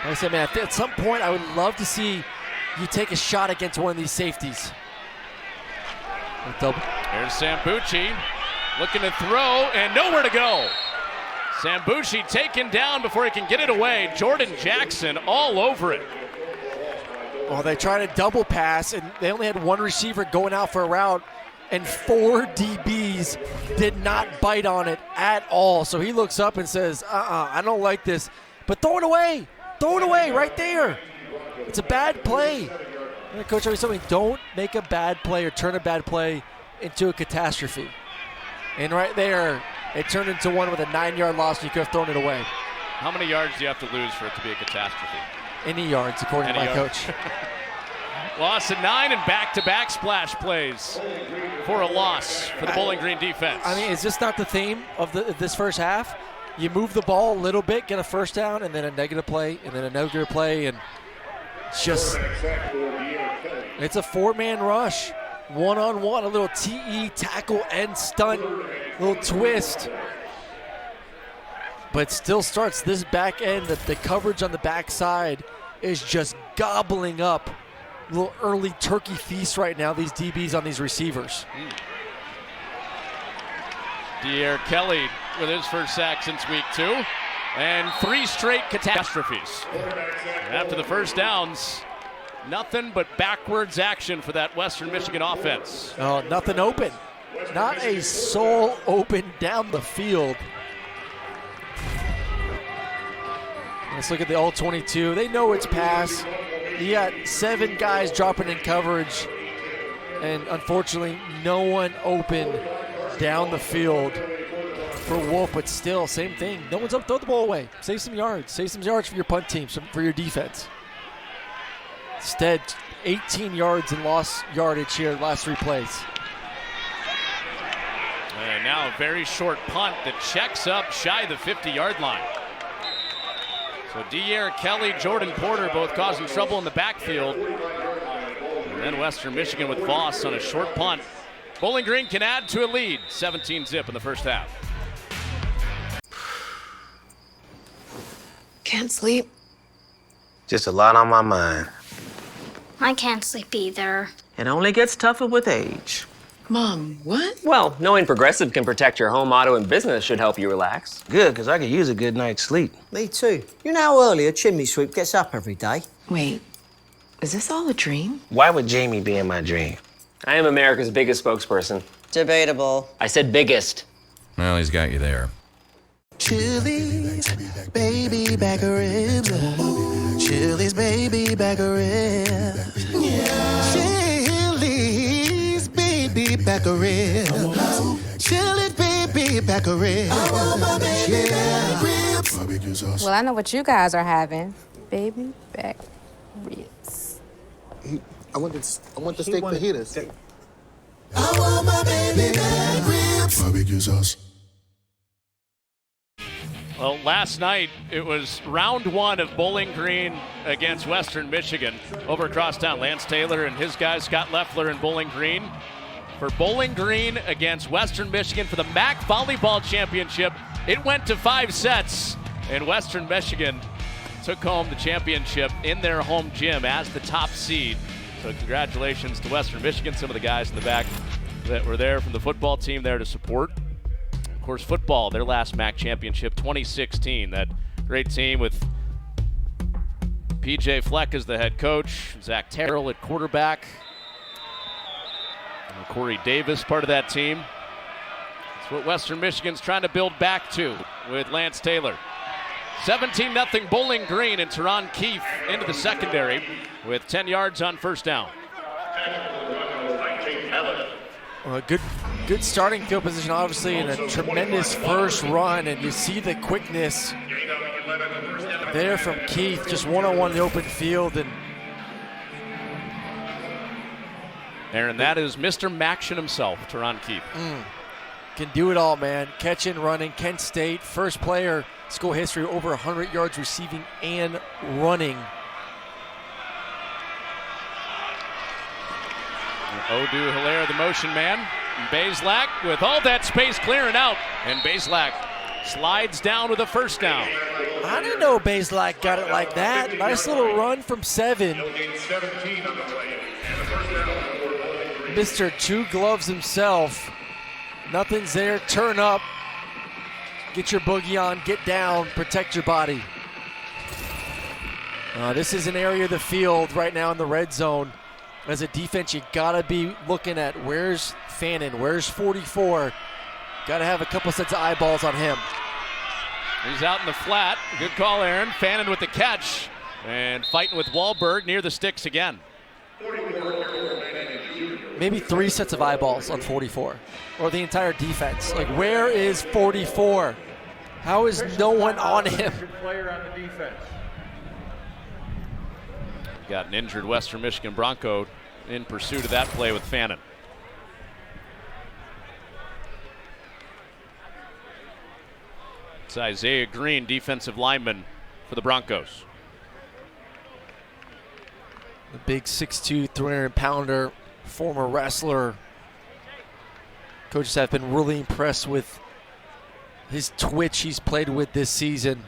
B: Like I said, man, at some point I would love to see you take a shot against one of these safeties.
A: Here's Sambucci looking to throw and nowhere to go. Sambucci taken down before he can get it away. Jordan Jackson all over it.
B: Well, they tried a double pass, and they only had 1 receiver going out for a route, and 4 DBs did not bite on it at all. So he looks up and says, I don't like this. But throw it away. Throw it away right there. It's a bad play. And Coach always told me, don't make a bad play or turn a bad play into a catastrophe. And right there, it turned into one with a 9-yard loss, and you could have thrown it away.
A: How many yards do you have to lose for it to be a catastrophe?
B: Any yards, according to my coach.
A: Loss of 9 and back-to-back splash plays for a loss for the Bowling Green defense.
B: I mean, is this not the theme of this first half? You move the ball a little bit, get a first down, and then a negative play, and then a negative play, and it's just It's a 4-man rush. One-on-one, a little TE, tackle and stunt, little twist. But still starts this back end. The coverage on the backside is just gobbling up. A little early turkey feast right now, these DBs on these receivers.
A: Dier Kelly with his first sack since week 2. And 3 straight catastrophes. After the first downs, nothing but backwards action for that Western Michigan offense.
B: Oh, nothing open. Not a soul open down the field. Let's look at the all-22. They know it's pass. You got 7 guys dropping in coverage. And unfortunately, no one open down the field for Wolf, but still, same thing. No one's up. Throw the ball away. Save some yards. Save some yards for your punt team, for your defense. Instead, 18 yards in lost yardage here, last 3 plays.
A: And now a very short punt that checks up shy of the 50-yard line. So Dier Kelly, Jordan Porter both causing trouble in the backfield. And then Western Michigan with Voss on a short punt. Bowling Green can add to a lead, 17-zip in the first half.
E: Can't sleep.
F: Just a lot on my mind.
G: I can't sleep either.
H: It only gets tougher with age.
E: Mom, what?
H: Well, knowing Progressive can protect your home, auto, and business should help you relax.
F: Good, because I could use a good night's sleep.
I: Me too. You know how early a chimney sweep gets up every day?
E: Wait, is this all a dream?
F: Why would Jamie be in my dream?
H: I am America's biggest spokesperson.
I: Debatable.
H: I said biggest.
J: Well, he's got you there.
K: Chili's baby back ribs. Chili's baby back ribs. Yeah. Chili's baby back ribs. Chili's baby back ribs. I want my baby back ribs. Barbecue sauce.
L: Well, I know what you guys are having. Baby back ribs.
K: I want the steak fajitas. I want my baby back ribs. Barbecue sauce.
A: Well, last night it was round 1 of Bowling Green against Western Michigan over across town. Lance Taylor and his guys, Scott Leffler and Bowling Green. For Bowling Green against Western Michigan for the MAC Volleyball Championship, it went to 5 sets, and Western Michigan took home the championship in their home gym as the top seed. So congratulations to Western Michigan, some of the guys in the back that were there from the football team there to support. Of course, football, their last MAC championship, 2016. That great team with P.J. Fleck as the head coach, Zach Terrell at quarterback, and Corey Davis part of that team. That's what Western Michigan's trying to build back to with Lance Taylor. 17-0 Bowling Green, and Teron Keefe into the secondary with 10 yards on first down.
B: Well, good starting field position, obviously, and a tremendous first run, and you see the quickness there from Keith, just one-on-one in the open field.
A: And that is Mr. Maction himself, Teron Keefe.
B: Can do it all, man. Catching, running. Kent State, first player, school history, over 100 yards receiving and running.
A: Odu Hilaire, the motion man. And Bazelak with all that space clearing out. And Bazelak slides down with a first down.
B: I didn't know Bazelak got it like that. Nice little run from 7. Mr. Two Gloves himself. Nothing's there. Turn up. Get your boogie on. Get down. Protect your body. This is an area of the field right now in the red zone. As a defense, you gotta be looking at where's Fannin, where's 44. Gotta have a couple sets of eyeballs on him.
A: He's out in the flat. Good call, Aaron. Fannin with the catch. And fighting with Wahlberg near the sticks again.
B: Maybe 3 sets of eyeballs on 44. Or the entire defense. Like, where is 44? How is no one on him?
C: Player on the defense.
A: Got an injured Western Michigan Bronco in pursuit of that play with Fannin. It's Isaiah Green, defensive lineman for the Broncos.
B: The big 6'2", 300-pounder, former wrestler. Coaches have been really impressed with his twitch he's played with this season.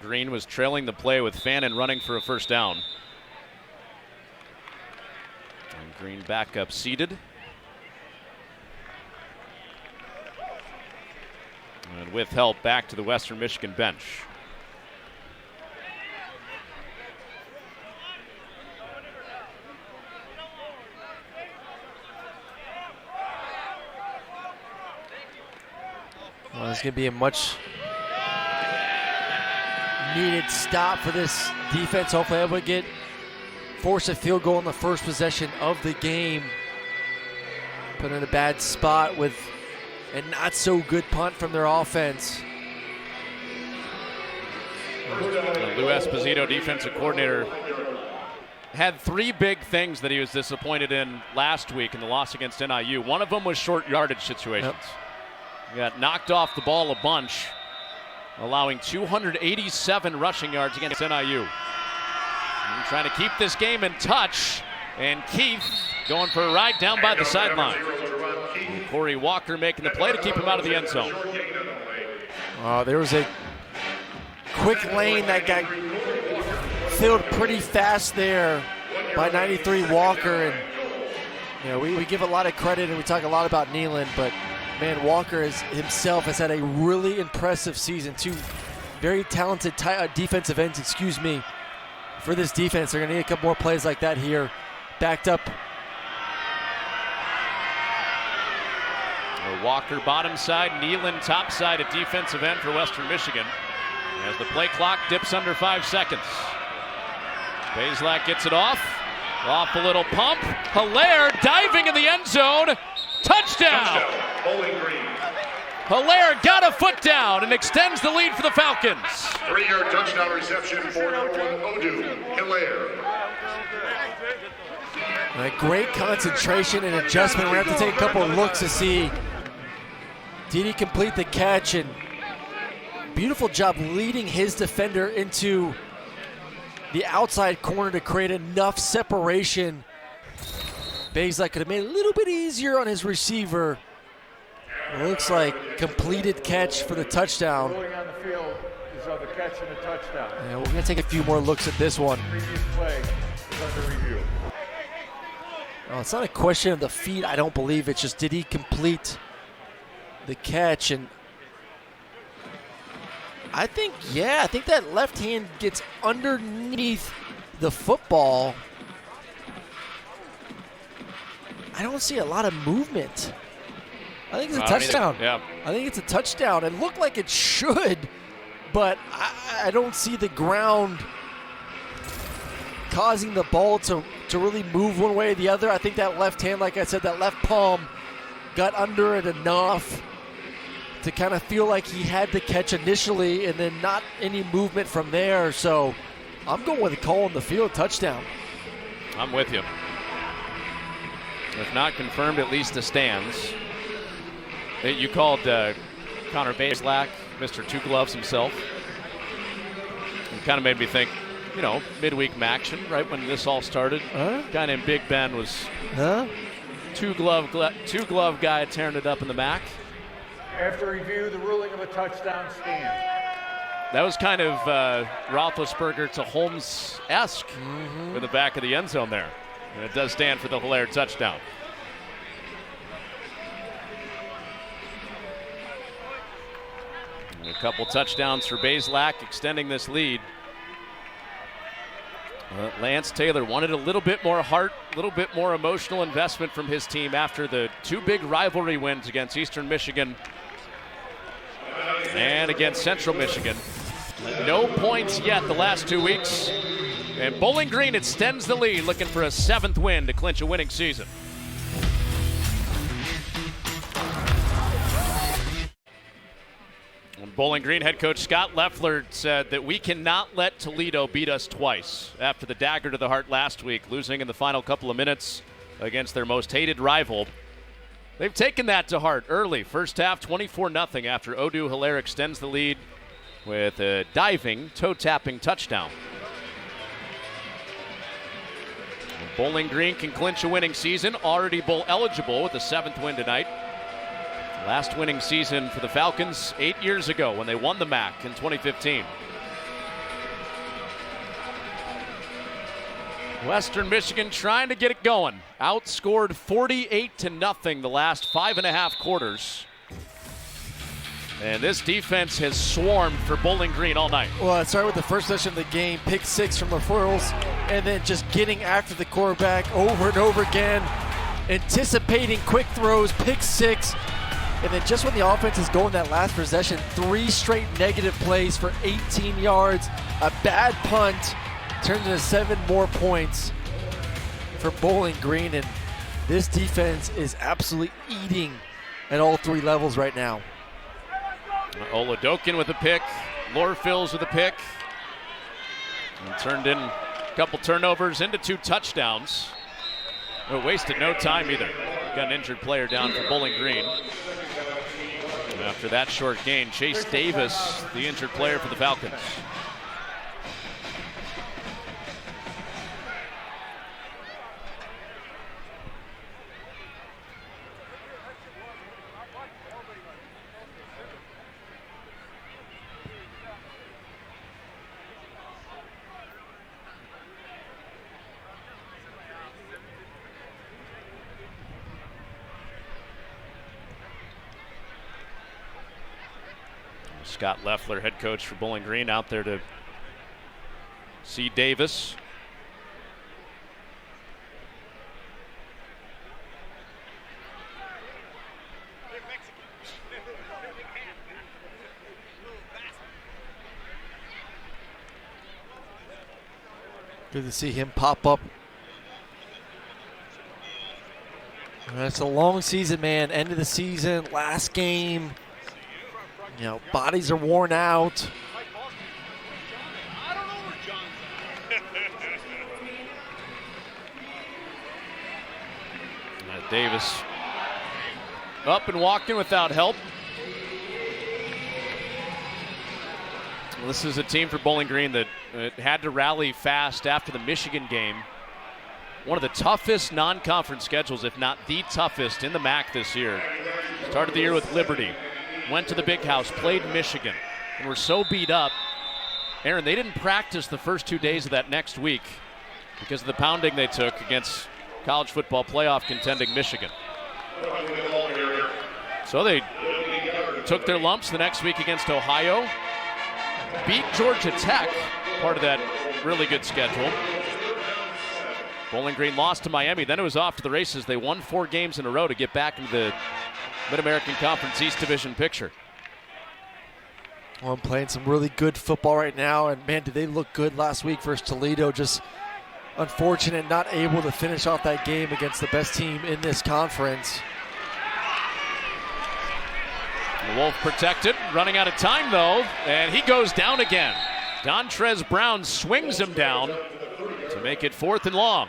A: Green was trailing the play with Fannin running for a first down. And Green back up seated. And with help back to the Western Michigan bench.
B: Well, it's going to be a much needed stop for this defense. Hopefully able to force a field goal in the first possession of the game. Put in a bad spot with a not so good punt from their offense.
A: Lou Esposito, defensive coordinator, had 3 big things that he was disappointed in last week in the loss against NIU. One of them was short yardage situations. He got knocked off the ball a bunch, allowing 287 rushing yards against NIU. And trying to keep this game in touch, and Keith going for a ride down by the sideline. Corey Walker making the play to keep him out of the end zone.
B: There was a quick lane that got filled pretty fast there by 93 Walker, and you know, we give a lot of credit and we talk a lot about Neyland, but man, Walker himself has had a really impressive season. 2 very talented defensive ends, for this defense. They're going to need a couple more plays like that here. Backed up.
A: Walker bottom side, Neyland top side at defensive end for Western Michigan. As the play clock dips under 5 seconds. Bazelak gets it off. Off a little pump. Hilaire diving in the end zone. Touchdown!
J: Bowling Green.
A: Hilaire got a foot down and extends the lead for the Falcons.
J: 3-yard touchdown reception for number 1, Odu Hilaire.
B: A great concentration and adjustment. We have to take a couple of looks to see, did he complete the catch? And beautiful job leading his defender into the outside corner to create enough separation. Bazelak could have made it a little bit easier on his receiver. It looks like completed catch for the touchdown.
C: Ruling on the field is of the catch and the touchdown.
B: Yeah, we're going to take a few more looks at this one.
C: Previous play is under review.
B: Oh, it's not a question of the feet, I don't believe. It's just, did he complete the catch? And I think that left hand gets underneath the football. I don't see a lot of movement. I think it's a touchdown.
A: Yeah.
B: I think it's a touchdown. It looked like it should, but I don't see the ground causing the ball to really move one way or the other. I think that left hand, like I said, that left palm got under it enough to kind of feel like he had the catch initially and then not any movement from there. So I'm going with a call on the field, touchdown.
A: I'm with you. If not confirmed, at least the stands. You called Connor Bazelak Mr. Two Gloves himself. It kind of made me think, you know, midweek action, right when this all started. Guy named Big Ben was two glove guy tearing it up in the MAC.
C: After review, the ruling of a touchdown stands.
A: That was kind of Roethlisberger to Holmes-esque in the back of the end zone there. And it does stand for the Hilaire touchdown. And a couple touchdowns for Bazelak, extending this lead. Lance Taylor wanted a little bit more heart, a little bit more emotional investment from his team after the two big rivalry wins against Eastern Michigan and against Central Michigan. No points yet the last 2 weeks. And Bowling Green extends the lead, looking for a 7th win to clinch a winning season. Bowling Green head coach Scott Loeffler said that we cannot let Toledo beat us twice after the dagger to the heart last week, losing in the final couple of minutes against their most hated rival. They've taken that to heart early. First half, 24-0 after Odu Hilaire extends the lead with a diving, toe-tapping touchdown. Bowling Green can clinch a winning season, already bowl eligible with a 7th win tonight. Last winning season for the Falcons 8 years ago when they won the MAC in 2015. Western Michigan trying to get it going. Outscored 48-0 the last 5.5 quarters. And this defense has swarmed for Bowling Green all night.
B: Well, it started with the first possession of the game, pick 6 from LaFurls, and then just getting after the quarterback over and over again, anticipating quick throws, pick 6. And then just when the offense is going that last possession, 3 straight negative plays for 18 yards. A bad punt turns into 7 more points for Bowling Green. And this defense is absolutely eating at all 3 levels right now.
A: Oladokin with a pick. Lorfills with a pick. And turned in a couple turnovers into 2 touchdowns. It wasted no time either. Got an injured player down for Bowling Green. After that short gain, Chase Davis, the injured player for the Falcons. Scott Loeffler, head coach for Bowling Green, out there to see Davis.
B: Good to see him pop up. It's a long season, man. End of the season, last game. You know, bodies are worn out.
A: Davis up and walking without help. Well, this is a team for Bowling Green that had to rally fast after the Michigan game. One of the toughest non-conference schedules, if not the toughest in the MAC this year. Started the year with Liberty. Went to the Big House, played Michigan, and were so beat up. Aaron, they didn't practice the first 2 days of that next week because of the pounding they took against college football playoff contending Michigan. So they took their lumps the next week against Ohio, beat Georgia Tech, part of that really good schedule. Bowling Green lost to Miami, then it was off to the races. They won 4 games in a row to get back into the Mid-American Conference East Division picture.
B: Well, I'm playing some really good football right now, and man, did they look good last week versus Toledo. Just unfortunate not able to finish off that game against the best team in this conference.
A: The Wolf protected, running out of time though, and he goes down again. Dontrez Brown swings him down to make it 4th and long.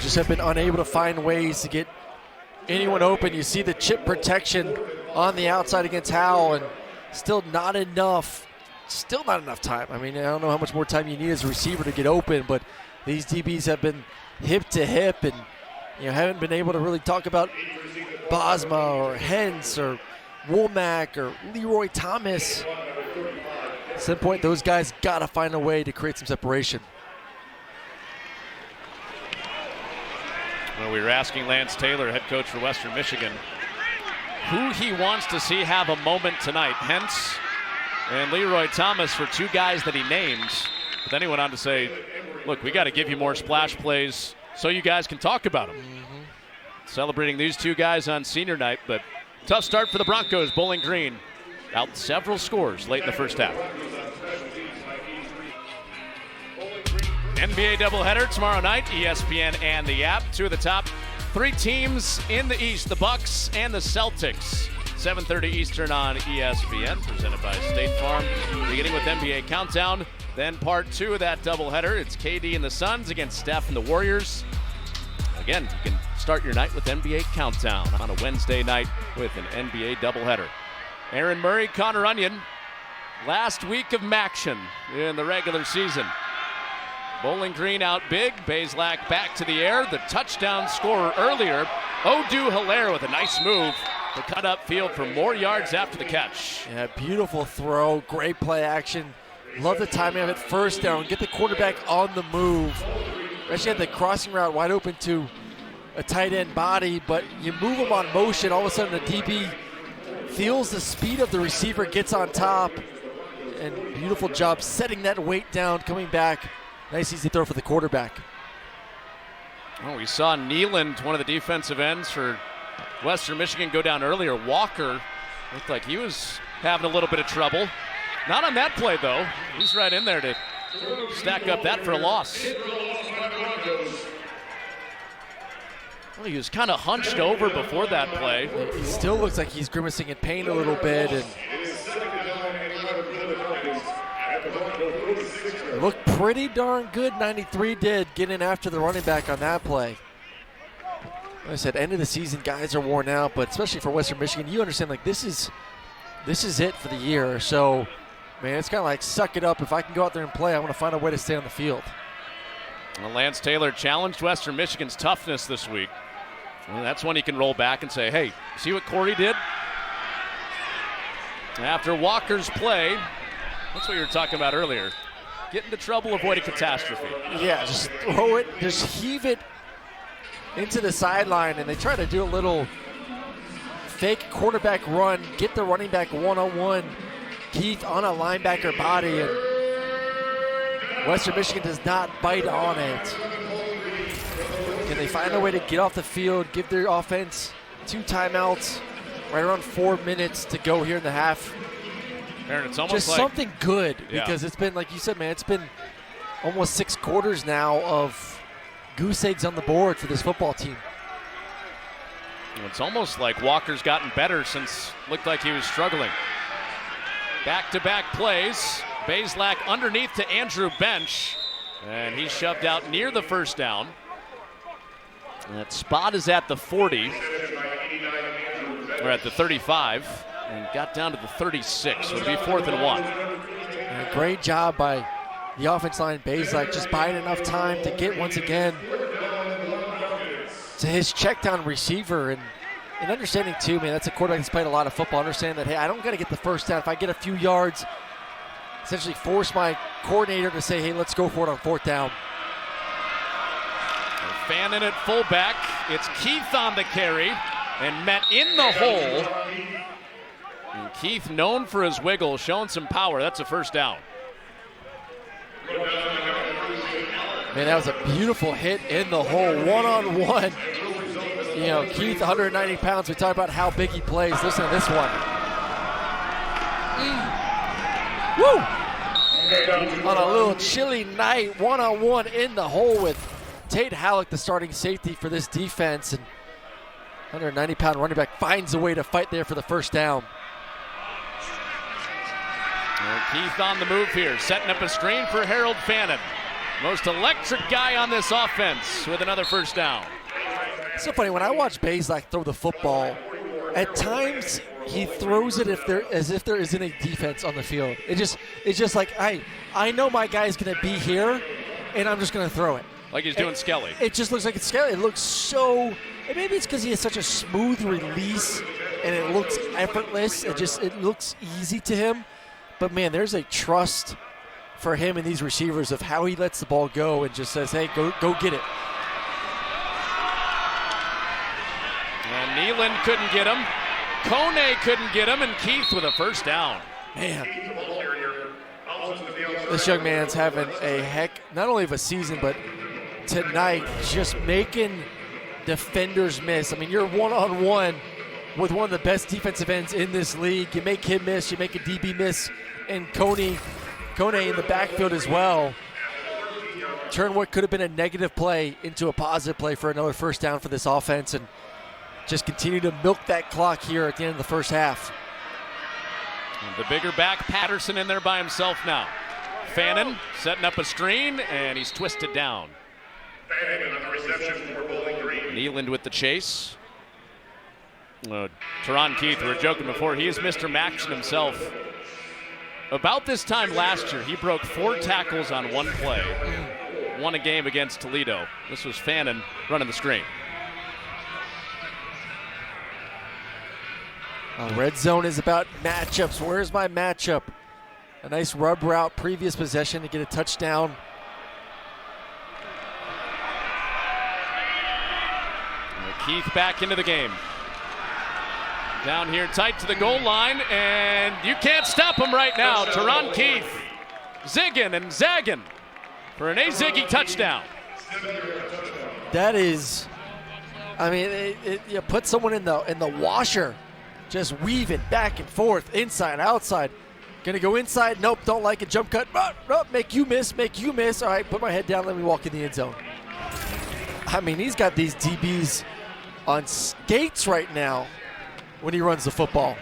B: Just have been unable to find ways to get anyone open. You see the chip protection on the outside against Howell, and still not enough time. I mean, I don't know how much more time you need as a receiver to get open, but these DBs have been hip to hip, and haven't been able to really talk about Bosma or Hentz or Womack or Leroy Thomas. At some point, those guys got to find a way to create some separation.
A: Well, we were asking Lance Taylor, head coach for Western Michigan, who he wants to see have a moment tonight. Hentz and Leroy Thomas for 2 guys that he names. But then he went on to say, look, we got to give you more splash plays so you guys can talk about them. Celebrating these 2 guys on senior night, but tough start for the Broncos. Bowling Green out several scores late in the first half. NBA doubleheader tomorrow night, ESPN and the app. 2 of the top 3 teams in the East, the Bucks and the Celtics. 7:30 Eastern on ESPN, presented by State Farm. Beginning with NBA Countdown, then part 2 of that doubleheader. It's KD and the Suns against Steph and the Warriors. Again, you can start your night with NBA Countdown on a Wednesday night with an NBA doubleheader. Aaron Murray, Connor Onion, last week of Maction in the regular season. Bowling Green out big. Bazelak back to the air. The touchdown scorer earlier, Odoo Hilaire, with a nice move to cut up field for more yards after the catch.
B: Yeah, beautiful throw. Great play action. Love the timing of it. First down. Get the quarterback on the move. Actually had the crossing route wide open to a tight end body, but you move him on motion. All of a sudden the DB feels the speed of the receiver, gets on top, and beautiful job setting that weight down, coming back. Nice easy throw for the quarterback.
A: Oh, we saw Nealand, one of the defensive ends for Western Michigan, go down earlier. Walker looked like he was having a little bit of trouble. Not on that play, though. He's right in there to stack up that for a loss. Well, he was kind of hunched over before that play.
B: He still looks like he's grimacing in pain a little bit, and it looked pretty darn good. 93 did, getting after the running back on that play. Like I said, end of the season, guys are worn out, but especially for Western Michigan, you understand, like, this is it for the year. So, man, it's kind of like suck it up. If I can go out there and play, I want to find a way to stay on the field.
A: Well, Lance Taylor challenged Western Michigan's toughness this week. Well, that's when you can roll back and say, hey, see what Corey did? After Walker's play, that's what you were talking about earlier. Get into trouble, avoid a catastrophe.
B: Yeah, just throw it, just heave it into the sideline, and they try to do a little fake quarterback run, get the running back one-on-one, Keith on a linebacker body, and Western Michigan does not bite on it. Can they find a way to get off the field, give their offense 2 timeouts, right around 4 minutes to go here in the half?
A: Aaron, it's almost
B: just
A: like
B: something good,
A: yeah,
B: because it's been, like you said, man, it's been almost 6 quarters now of goose eggs on the board for this football team.
A: It's almost like Walker's gotten better since looked like he was struggling. Back-to-back plays. Bazelak underneath to Andrew Bench, and he's shoved out near the first down. That spot is at the 40, or at the 35, and got down to the 36, so it'll be 4th and 1.
B: And a great job by the offense line, Bazelak, just buying enough time to get, once again, to his check down receiver, and understanding too, man, that's a quarterback that's played a lot of football, understanding that, hey, I don't got to get the first down. If I get a few yards, essentially force my coordinator to say, hey, let's go for it on 4th down.
A: Fannin at fullback. It's Keith on the carry and met in the hole. And Keith, known for his wiggle, showing some power. That's a first down.
B: Man, that was a beautiful hit in the hole, one-on-one. You know, Keith, 190 pounds. We talk about how big he plays. Listen to this one. Woo! On a little chilly night, one-on-one in the hole with Tate Halleck, the starting safety for this defense, and 190-pound running back finds a way to fight there for the first down.
A: And Keith on the move here, setting up a screen for Harold Fannin. Most electric guy on this offense with another first down.
B: It's so funny, when I watch Bazelak throw the football, at times he throws it as if there isn't a defense on the field. It's just like, I know my guy's going to be here, and I'm just going to throw it.
A: Like he's doing Skelly.
B: It just looks like it's Skelly. It looks so, and maybe it's because he has such a smooth release and it looks effortless. It looks easy to him. But man, there's a trust for him and these receivers of how he lets the ball go and just says, hey, go get it.
A: And Nealand couldn't get him. Kone couldn't get him, and Keith with a first down.
B: Man, this young man's having a heck, not only of a season, but tonight, just making defenders miss. I mean, you're one-on-one with one of the best defensive ends in this league. You make him miss, you make a DB miss, and Kone in the backfield as well. Turn what could have been a negative play into a positive play for another first down for this offense. And just continue to milk that clock here at the end of the first half.
A: And the bigger back, Patterson in there by himself now. Fannin setting up a screen, and he's twisted down.
J: Fannin on the reception for Bowling Green.
A: Nealand with the chase. Teron Keith, we were joking before, he is Mr. Maction himself. About this time last year, he broke 4 tackles on one play. Won a game against Toledo. This was Fannin running the screen.
B: Red zone is about matchups. Where's my matchup? A nice rub route, previous possession to get a touchdown.
A: Keith back into the game. Down here tight to the goal line, and you can't stop him right now. Teron Keith zigging and zagging for an A-Ziggy touchdown.
B: That is, I mean, you put someone in the washer, just weaving back and forth, inside, outside. Gonna go inside, nope, don't like it, jump cut, make you miss. All right, put my head down, let me walk in the end zone. I mean, he's got these DBs on skates right now when he runs the football.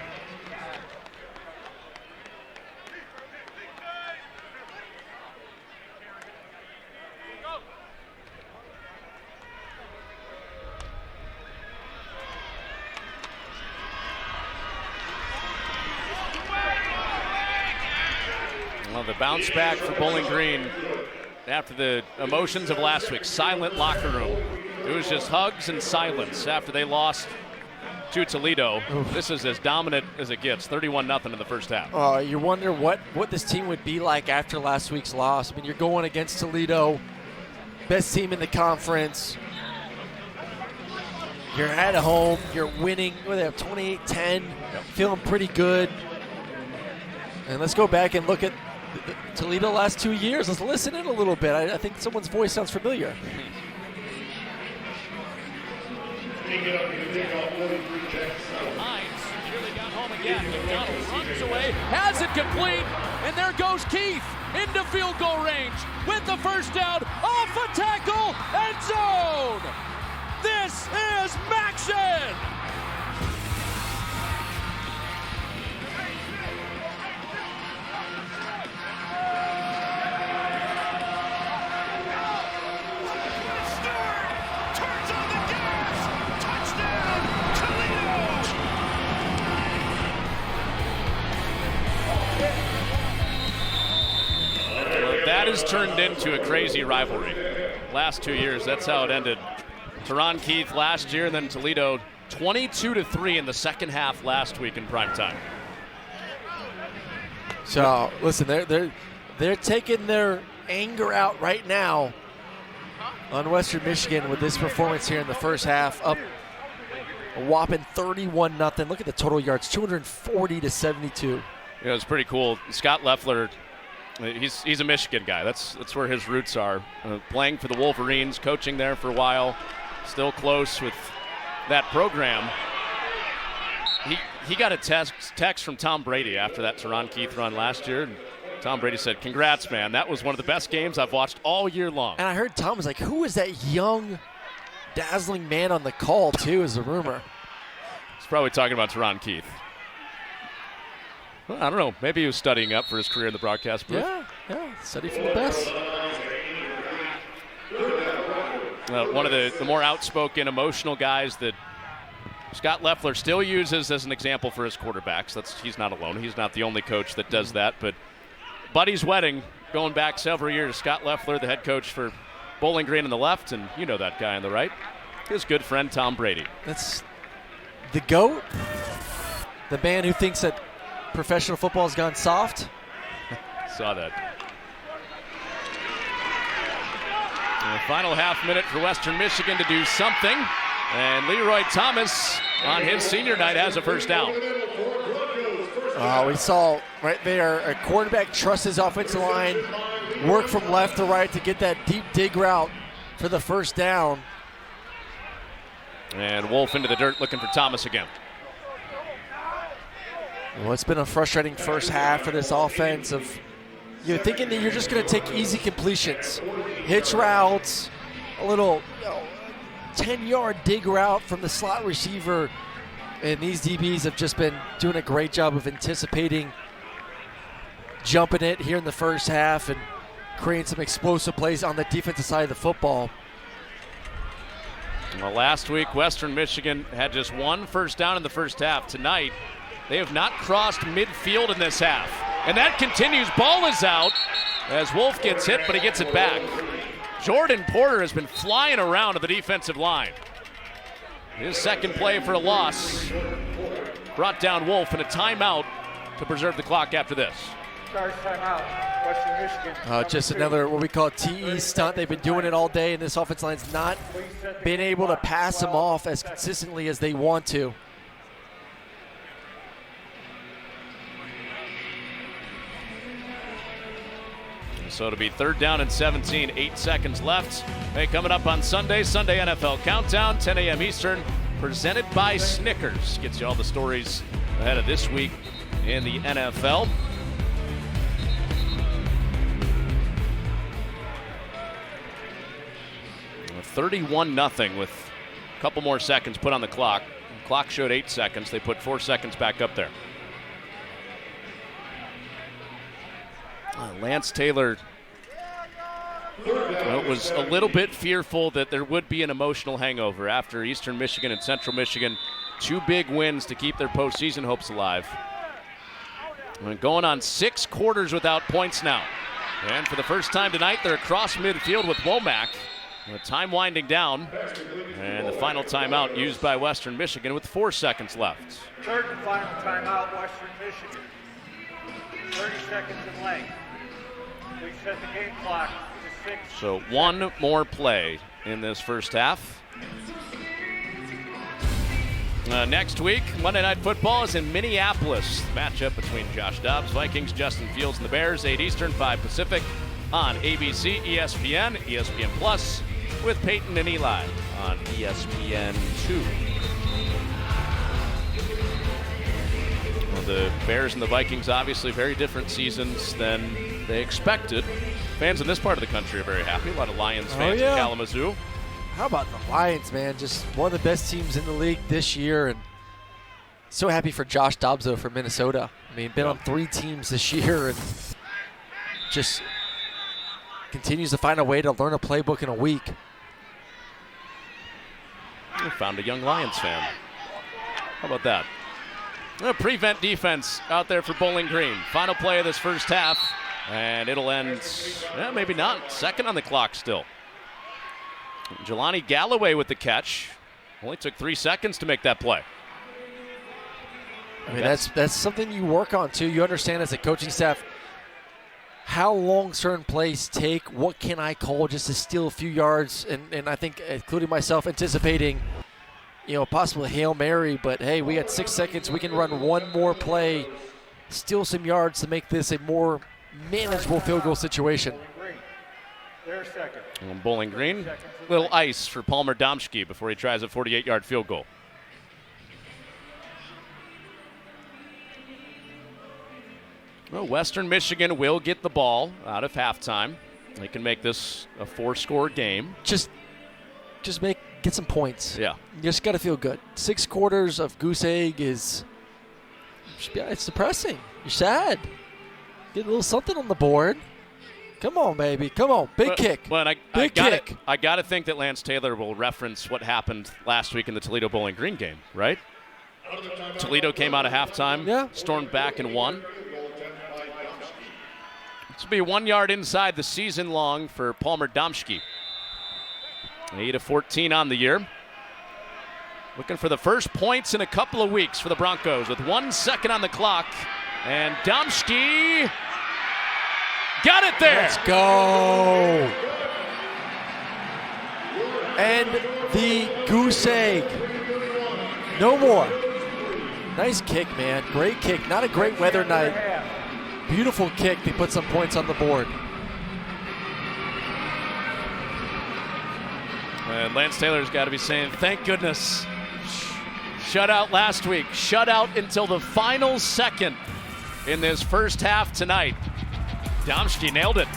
A: Well, the bounce back for Bowling Green after the emotions of last week. Silent locker room. It was just hugs and silence after they lost to Toledo.
B: Oof.
A: This is as dominant as it gets. 31-0 in the first half.
B: You wonder what this team would be like after last week's loss. I mean, you're going against Toledo, best team in the conference. You're at home. You're winning. They have 28-10. Feeling pretty good. And let's go back and look at Toledo last 2 years. Let's listen in a little bit. I think someone's voice sounds familiar.
A: Hines nearly got home again. McDonald runs away, has it complete, and there goes Keith into field goal range with the first down, off a tackle, end zone. This is Maction. That has turned into a crazy rivalry. Last 2 years, that's how it ended. Teron Keith last year, and then Toledo 22-3 in the second half last week in primetime.
B: So listen, they're taking their anger out right now on Western Michigan with this performance here in the first half, up a whopping 31-0. Look at the total yards, 240-72.
A: Yeah, it's pretty cool. Scott Loeffler, he's a Michigan guy. That's where his roots are. Playing for the Wolverines, coaching there for a while, still close with that program. He got a text from Tom Brady after that Teron Keith run last year, and Tom Brady said, "Congrats, man. That was one of the best games I've watched all year long."
B: And I heard Tom was like, "Who is that young, dazzling man on the call?" Too, is a rumor.
A: He's probably talking about Teron Keith. Well, I don't know. Maybe he was studying up for his career in the broadcast booth.
B: Yeah. Study for the best.
A: One of the more outspoken, emotional guys that Scott Loeffler still uses as an example for his quarterbacks. He's not alone. He's not the only coach that does that. But Buddy's wedding, going back several years, Scott Loeffler, the head coach for Bowling Green on the left, and you know that guy on the right, his good friend Tom Brady.
B: That's the GOAT, the man who thinks that professional football has gone soft.
A: Saw that. And the final half minute for Western Michigan to do something. And Leroy Thomas on his senior night has a first down.
B: We saw right there a quarterback trust his offensive line, work from left to right to get that deep dig route for the first down.
A: And Wolf into the dirt looking for Thomas again.
B: Well, it's been a frustrating first half for this offense of you're thinking that you're just going to take easy completions, hitch routes, a little 10-yard dig route from the slot receiver. And these DBs have just been doing a great job of anticipating, jumping it here in the first half and creating some explosive plays on the defensive side of the football.
A: Well, last week, Western Michigan had just one first down in the first half. Tonight, they have not crossed midfield in this half. And that continues. Ball is out as Wolf gets hit, but he gets it back. Jordan Porter has been flying around to the defensive line. His second play for a loss brought down Wolf, and a timeout to preserve the clock after this.
C: Start timeout, Western Michigan.
B: Just another what we call TE stunt. They've been doing it all day, and this offensive line's not been able to pass them off as consistently as they want to.
A: So it'll be 3rd down and 17, 8 seconds left. Hey, coming up on Sunday NFL Countdown, 10 a.m. Eastern, presented by Snickers. Gets you all the stories ahead of this week in the NFL. Well, 31-0 with a couple more seconds put on the clock. The clock showed 8 seconds. They put 4 seconds back up there. Lance Taylor was a little bit fearful that there would be an emotional hangover after Eastern Michigan and Central Michigan, 2 big wins to keep their postseason hopes alive. And going on 6 quarters without points now. And for the first time tonight, they're across midfield with Womack. With time winding down. And the final timeout used by Western Michigan with 4 seconds left.
C: Third and final timeout, Western Michigan. 30 seconds in length. We set the game clock to 6.
A: So 1 more play in this first half. Next week, Monday Night Football is in Minneapolis. Matchup between Josh Dobbs, Vikings, Justin Fields, and the Bears. 8 Eastern, 5 Pacific on ABC, ESPN, ESPN Plus, with Peyton and Eli on ESPN2. Well, the Bears and the Vikings, obviously very different seasons than they expected. Fans in this part of the country are very happy. A lot of Lions fans in Kalamazoo.
B: How about the Lions, man? Just one of the best teams in the league this year, and so happy for Josh Dobbs, though, for Minnesota. I mean, been on 3 teams this year and just continues to find a way to learn a playbook in a week.
A: We found a young Lions fan. How about that? A prevent defense out there for Bowling Green. Final play of this first half, and it'll end, maybe not, 2nd on the clock still. Jelani Galloway with the catch. Only took 3 seconds to make that play.
B: I mean, that's something you work on, too. You understand as a coaching staff how long certain plays take. What can I call just to steal a few yards? And I think, including myself, anticipating, possible Hail Mary. But, hey, we got 6 seconds. We can run 1 more play, steal some yards to make this a more manageable field goal situation.
C: Their second.
A: And Bowling Green, little ice for Palmer Domschke before he tries a 48-yard field goal. Well, Western Michigan will get the ball out of halftime. They can make this a 4-score game.
B: Just get some points.
A: Yeah.
B: You just got to feel good. 6 quarters of goose egg it's depressing. You're sad. Get a little something on the board. Come on, baby. Come on. Big kick.
A: Big kick. I got to think that Lance Taylor will reference what happened last week in the Toledo Bowling Green game, right? Toledo came out of halftime, stormed back and won. This will be 1 yard inside the season long for Palmer Domschke. 8 of 14 on the year. Looking for the first points in a couple of weeks for the Broncos with 1 second on the clock. And Domschke got it there.
B: Let's go. And the goose egg. No more. Nice kick, man. Great kick. Not a great weather night. Beautiful kick. They put some points on the board.
A: And Lance Taylor's got to be saying, thank goodness. Shut out last week. Shut out until the final second in this first half tonight. Domschke nailed it.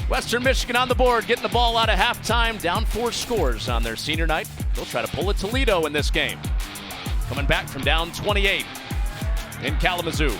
A: Western Michigan on the board, getting the ball out of halftime, down 4 scores on their senior night. They'll try to pull a Toledo in this game. Coming back from down 28 in Kalamazoo.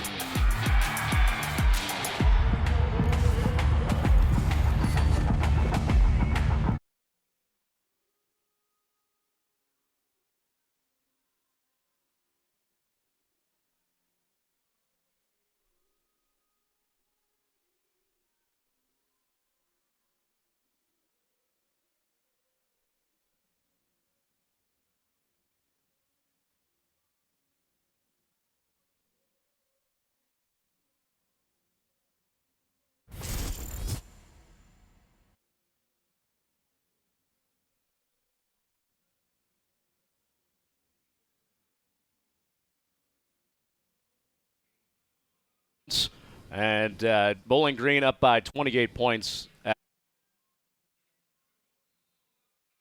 A: And Bowling Green up by 28 points.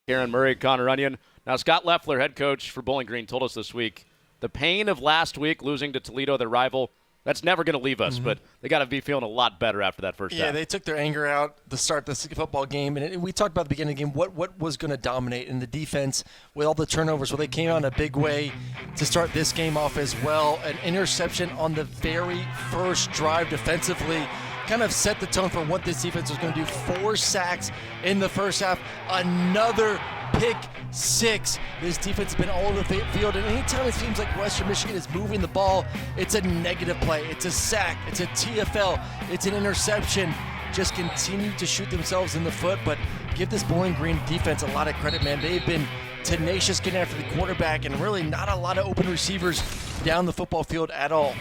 A: Karen Murray, Connor Onion. Now, Scott Leffler, head coach for Bowling Green, told us this week, the pain of last week losing to Toledo, their rival, that's never going to leave us, but they got to be feeling a lot better after that first half.
B: Yeah, they took their anger out to start this football game, and we talked about at the beginning of the game what was going to dominate in the defense with all the turnovers. Well, they came out in a big way to start this game off as well. An interception on the very first drive defensively kind of set the tone for what this defense was going to do. 4 sacks in the first half, another pick 6. This defense has been all over the field, and anytime it seems like Western Michigan is moving the ball, it's a negative play, it's a sack, it's a TFL, it's an interception. Just continue to shoot themselves in the foot, but give this Bowling Green defense a lot of credit, man. They've been tenacious getting after the quarterback, and really not a lot of open receivers down the football field at all.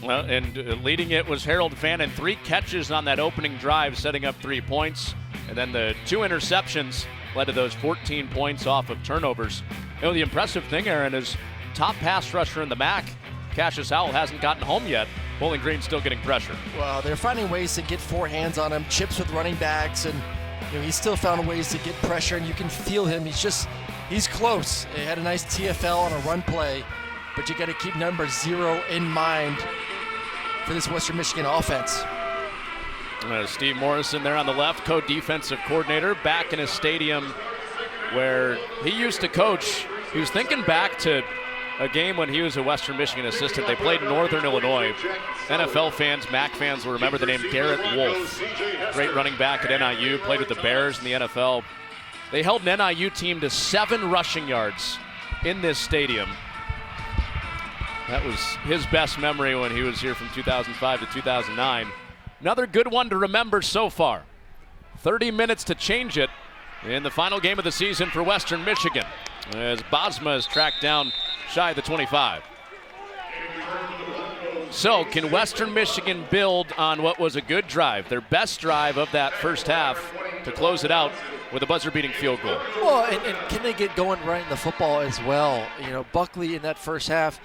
A: Well, and leading it was Harold Fannin. 3 catches on that opening drive, setting up 3 points. And then the 2 interceptions led to those 14 points off of turnovers. You know, the impressive thing, Aaron, is top pass rusher in the MAC, Cassius Howell, hasn't gotten home yet. Bowling Green still getting pressure.
B: Well, they're finding ways to get 4 hands on him, chips with running backs, and he's still found ways to get pressure, and you can feel him. He's close. He had a nice TFL on a run play, but you got to keep number 0 in mind for this Western Michigan offense.
A: Steve Morrison there on the left, co-defensive coordinator, back in a stadium where he used to coach. He was thinking back to a game when he was a Western Michigan assistant. They played Northern Illinois. NFL fans, MAC fans will remember the name Garrett Wolf. Great running back at NIU, played with the Bears in the NFL. They held an NIU team to 7 rushing yards in this stadium. That was his best memory when he was here from 2005 to 2009. Another good one to remember so far. 30 minutes to change it in the final game of the season for Western Michigan, as Bosma is tracked down shy of the 25. So can Western Michigan build on what was a good drive, their best drive of that first half, to close it out with a buzzer-beating field goal?
B: Well, and can they get going right in the football as well? You know, Buckley in that first half,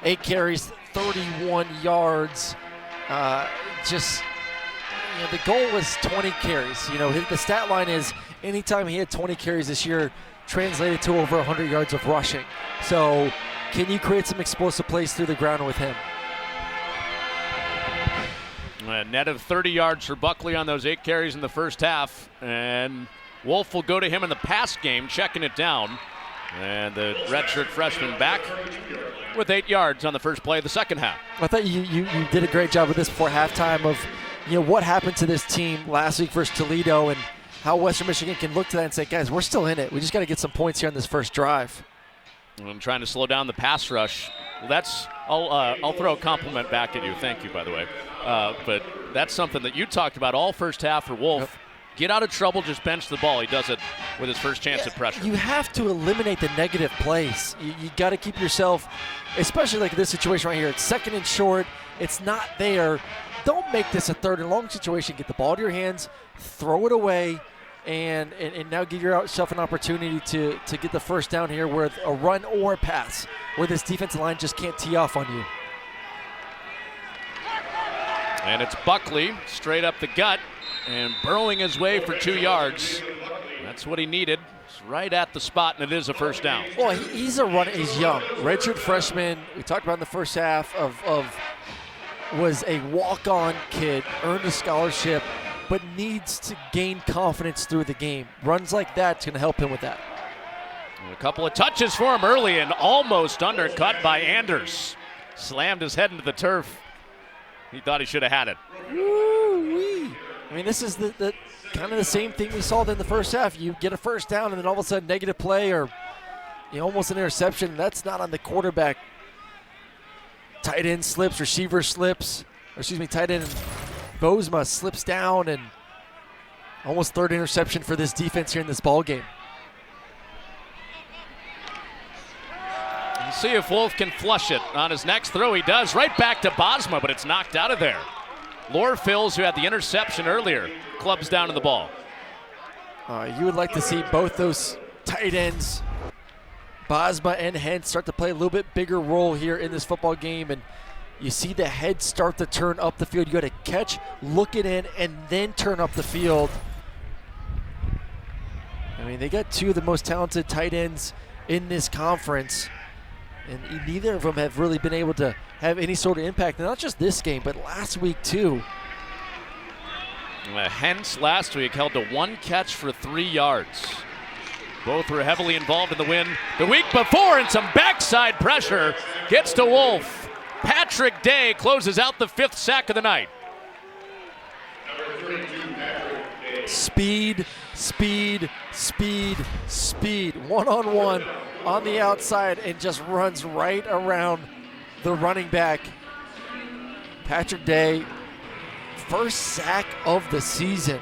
B: 8 carries, 31 yards. The goal was 20 carries. You know, the stat line is anytime he had 20 carries this year, translated to over 100 yards of rushing. So can you create some explosive plays through the ground with him?
A: A net of 30 yards for Buckley on those 8 carries in the first half. And Wolf will go to him in the pass game, checking it down. And the redshirt freshman back with 8 yards on the first play of the second half.
B: I thought you did a great job with this before halftime of, what happened to this team last week versus Toledo and how Western Michigan can look to that and say, guys, we're still in it. We just got to get some points here on this first drive.
A: I'm trying to slow down the pass rush. Well, I'll throw a compliment back at you. Thank you, by the way. But that's something that you talked about all first half for Wolf. Yep. Get out of trouble, just bench the ball. He does it with his first chance at pressure.
B: You have to eliminate the negative plays. You got to keep yourself, especially like this situation right here. It's 2nd and short. It's not there. Don't make this a 3rd and long situation. Get the ball to your hands, throw it away, and now give yourself an opportunity to get the first down here with a run or a pass where this defensive line just can't tee off on you.
A: And it's Buckley straight up the gut and burrowing his way for 2 yards. That's what he needed. It's right at the spot, and it is a first down.
B: Well, he's young. Redshirt freshman. We talked about in the first half was a walk-on kid, earned a scholarship. but needs to gain confidence through the game. Runs like that's going to help him with that.
A: And a couple of touches for him early and almost undercut by Anders. Slammed his head into the turf. He thought he should have had it.
B: Woo-wee. I mean, this is the kind of the same thing we saw in the first half. You get a first down and then all of a sudden negative play or almost an interception. That's not on the quarterback. Tight end slips, receiver slips. Tight end Bozma slips down, and almost third interception for this defense here in this ball game.
A: We'll see if Wolf can flush it on his next throw. He does, right back to Bozma, but it's knocked out of there. Lorfils, who had the interception earlier, clubs down to the ball.
B: You would like to see both those tight ends, Bozma and Hentz, start to play a little bit bigger role here in this football game, and you see the head start to turn up the field. You got to catch, look it in, and then turn up the field. I mean, they got two of the most talented tight ends in this conference, and neither of them have really been able to have any sort of impact. And not just this game, but last week too.
A: Hentz last week held to 1 catch for 3 yards. Both were heavily involved in the win the week before, and some backside pressure gets to Wolf. Patrick Day closes out the 5th sack of the night.
B: Speed, speed, speed, speed. One-on-one on the outside and just runs right around the running back. Patrick Day, first sack of the season.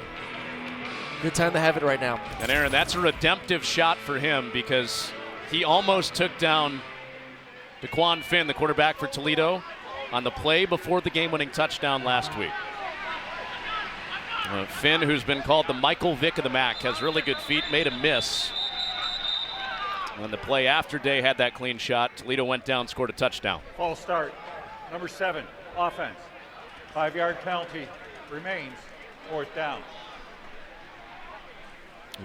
B: Good time to have it right now.
A: And Aaron, that's a redemptive shot for him because he almost took down DeQuan Finn, the quarterback for Toledo, on the play before the game-winning touchdown last week. Finn, who's been called the Michael Vick of the MAC, has really good feet, made a miss. On the play after Day had that clean shot, Toledo went down, scored a touchdown.
C: False start. Number 7, offense. 5-yard penalty remains, 4th down.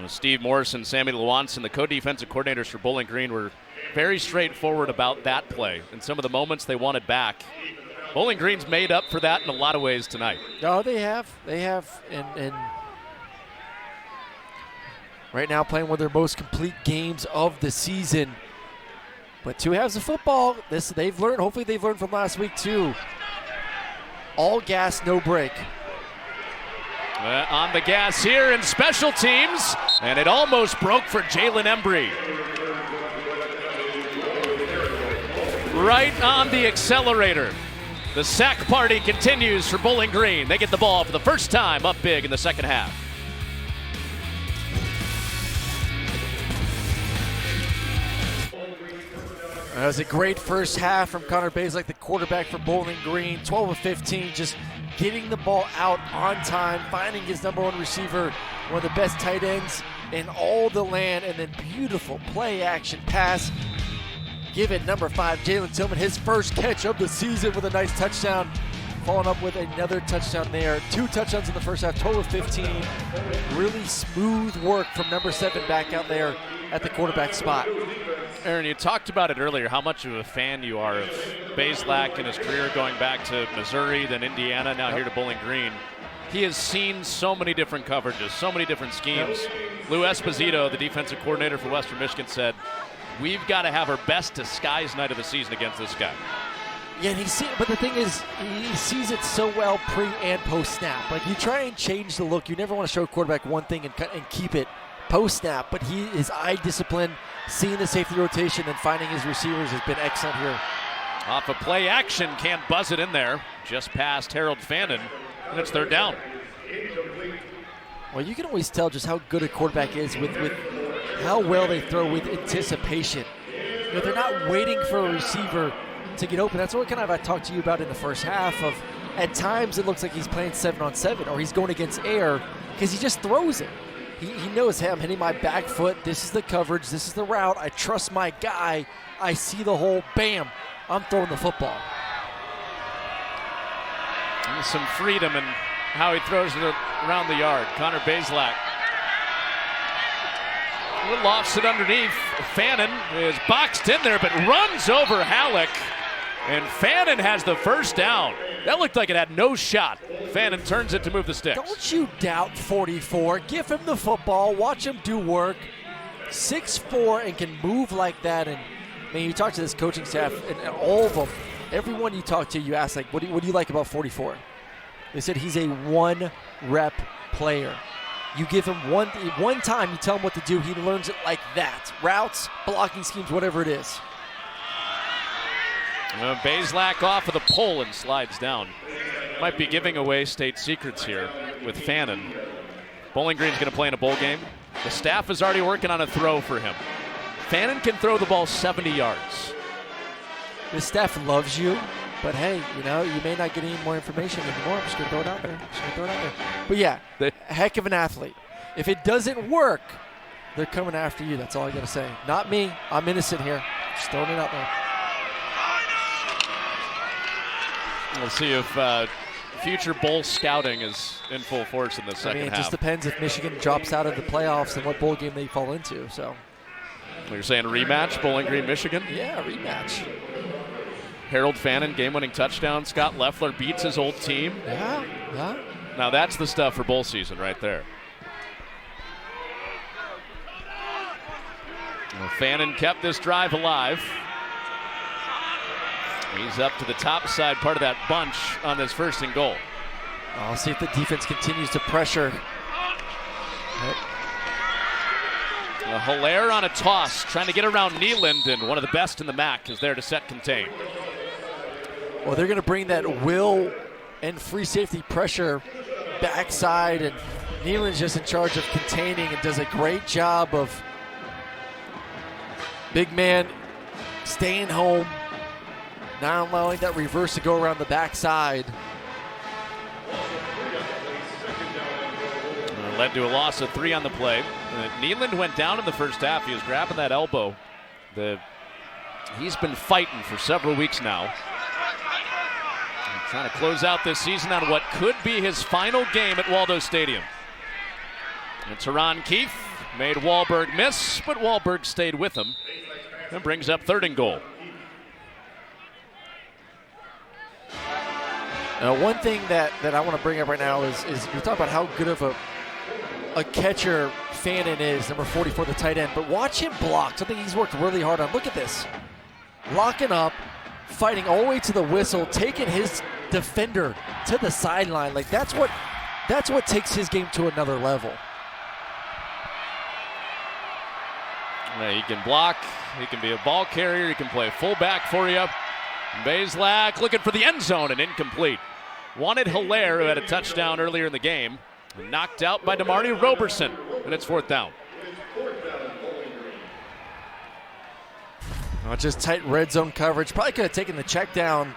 A: Steve Morrison, Sammy Lewanson, the co-defensive coordinators for Bowling Green, were very straightforward about that play and some of the moments they wanted back. Bowling Green's made up for that in a lot of ways tonight.
B: Oh, they have. And right now playing one of their most complete games of the season. But 2 halves of football, they've learned. Hopefully they've learned from last week too. All gas, no break.
A: On the gas here in special teams, and it almost broke for Jalen Embry. Right on the accelerator. The sack party continues for Bowling Green. They get the ball for the first time up big in the second half.
B: That was a great first half from Connor Bazelak, the quarterback for Bowling Green. 12 of 15, just getting the ball out on time, finding his number 1 receiver, one of the best tight ends in all the land, and then beautiful play action pass. Give it number 5, Jalen Tillman, his first catch of the season with a nice touchdown. Following up with another touchdown there. 2 touchdowns in the first half, total of 15. Really smooth work from number 7 back out there at the quarterback spot.
A: Aaron, you talked about it earlier, how much of a fan you are of Bazelak and his career going back to Missouri, then Indiana, now here to Bowling Green. He has seen so many different coverages, so many different schemes. Lou Esposito, the defensive coordinator for Western Michigan, said, we've got to have our best disguise night of the season against this guy.
B: Yeah, but the thing is, he sees it so well pre and post snap. Like, you try and change the look. You never want to show a quarterback one thing and keep it post snap, but his eye discipline, seeing the safety rotation and finding his receivers has been excellent here.
A: Off a play action, can't buzz it in there. Just past Harold Fannin, and it's 3rd down.
B: Well, you can always tell just how good a quarterback is with how well they throw with anticipation. They're not waiting for a receiver to get open. That's what kind of I talked to you about in the first half of, at times it looks like he's playing 7-on-7 or he's going against air because he just throws it. He knows, hey, I'm hitting my back foot. This is the coverage. This is the route. I trust my guy. I see the hole. Bam. I'm throwing the football.
A: And some freedom in how he throws it around the yard. Connor Bazelak. Lofts it underneath. Fannin is boxed in there, but runs over Halleck And Fannin has the first down. That looked like it had no shot. Fannin turns it to move the sticks.
B: Don't you doubt 44. Give him the football. Watch him do work. 6'4" and can move like that. And I mean, you talk to this coaching staff, and all of them, everyone you talk to, you ask, like, what do you like about 44? They said he's a one-rep player. You give him one time, you tell him what to do, he learns it like that. Routes, blocking schemes, whatever it is.
A: Bazelak off of the pole and slides down. Might be giving away state secrets here with Fannin. Bowling Green's going to play in a bowl game. The staff is already working on a throw for him. Fannin can throw the ball 70 yards.
B: The staff loves you, but hey, you may not get any more information anymore. I'm just going to throw it out there. But yeah, heck of an athlete. If it doesn't work, they're coming after you. That's all I got to say. Not me. I'm innocent here. Just throwing it out there.
A: We'll see if future bowl scouting is in full force in the second half.
B: It just depends if Michigan drops out of the playoffs and what bowl game they fall into. So,
A: you're saying rematch, Bowling Green, Michigan?
B: Yeah, rematch.
A: Harold Fannin, game-winning touchdown. Scott Loeffler beats his old team.
B: Yeah.
A: Now that's the stuff for bowl season right there. Well, Fannin kept this drive alive. He's up to the top side part of that bunch on this 1st and goal.
B: I'll see if the defense continues to pressure.
A: Hilaire on a toss, trying to get around Nealand, and one of the best in the MAC is there to set contain.
B: Well, they're going to bring that will and free safety pressure backside, and Nealand's just in charge of containing and does a great job of big man staying home, not allowing that reverse to go around the backside.
A: Led to a loss of 3 on the play. Nealand went down in the first half. He was grabbing that elbow. He's been fighting for several weeks now. And trying to close out this season on what could be his final game at Waldo Stadium. And Teron Keefe made Wahlberg miss, but Wahlberg stayed with him and brings up 3rd and goal.
B: Now, one thing that I want to bring up right now is we talk about how good of a catcher Fannin is, number 44, the tight end. But watch him block. Something he's worked really hard on. Look at this. Locking up, fighting all the way to the whistle, taking his defender to the sideline. Like, that's what takes his game to another level.
A: Yeah, he can block. He can be a ball carrier. He can play fullback for you. Bazelak looking for the end zone and incomplete. Wanted Hilaire, who had a touchdown earlier in the game. Knocked out by DeMarty Roberson, and it's 4th down.
B: Just tight red zone coverage. Probably could have taken the check down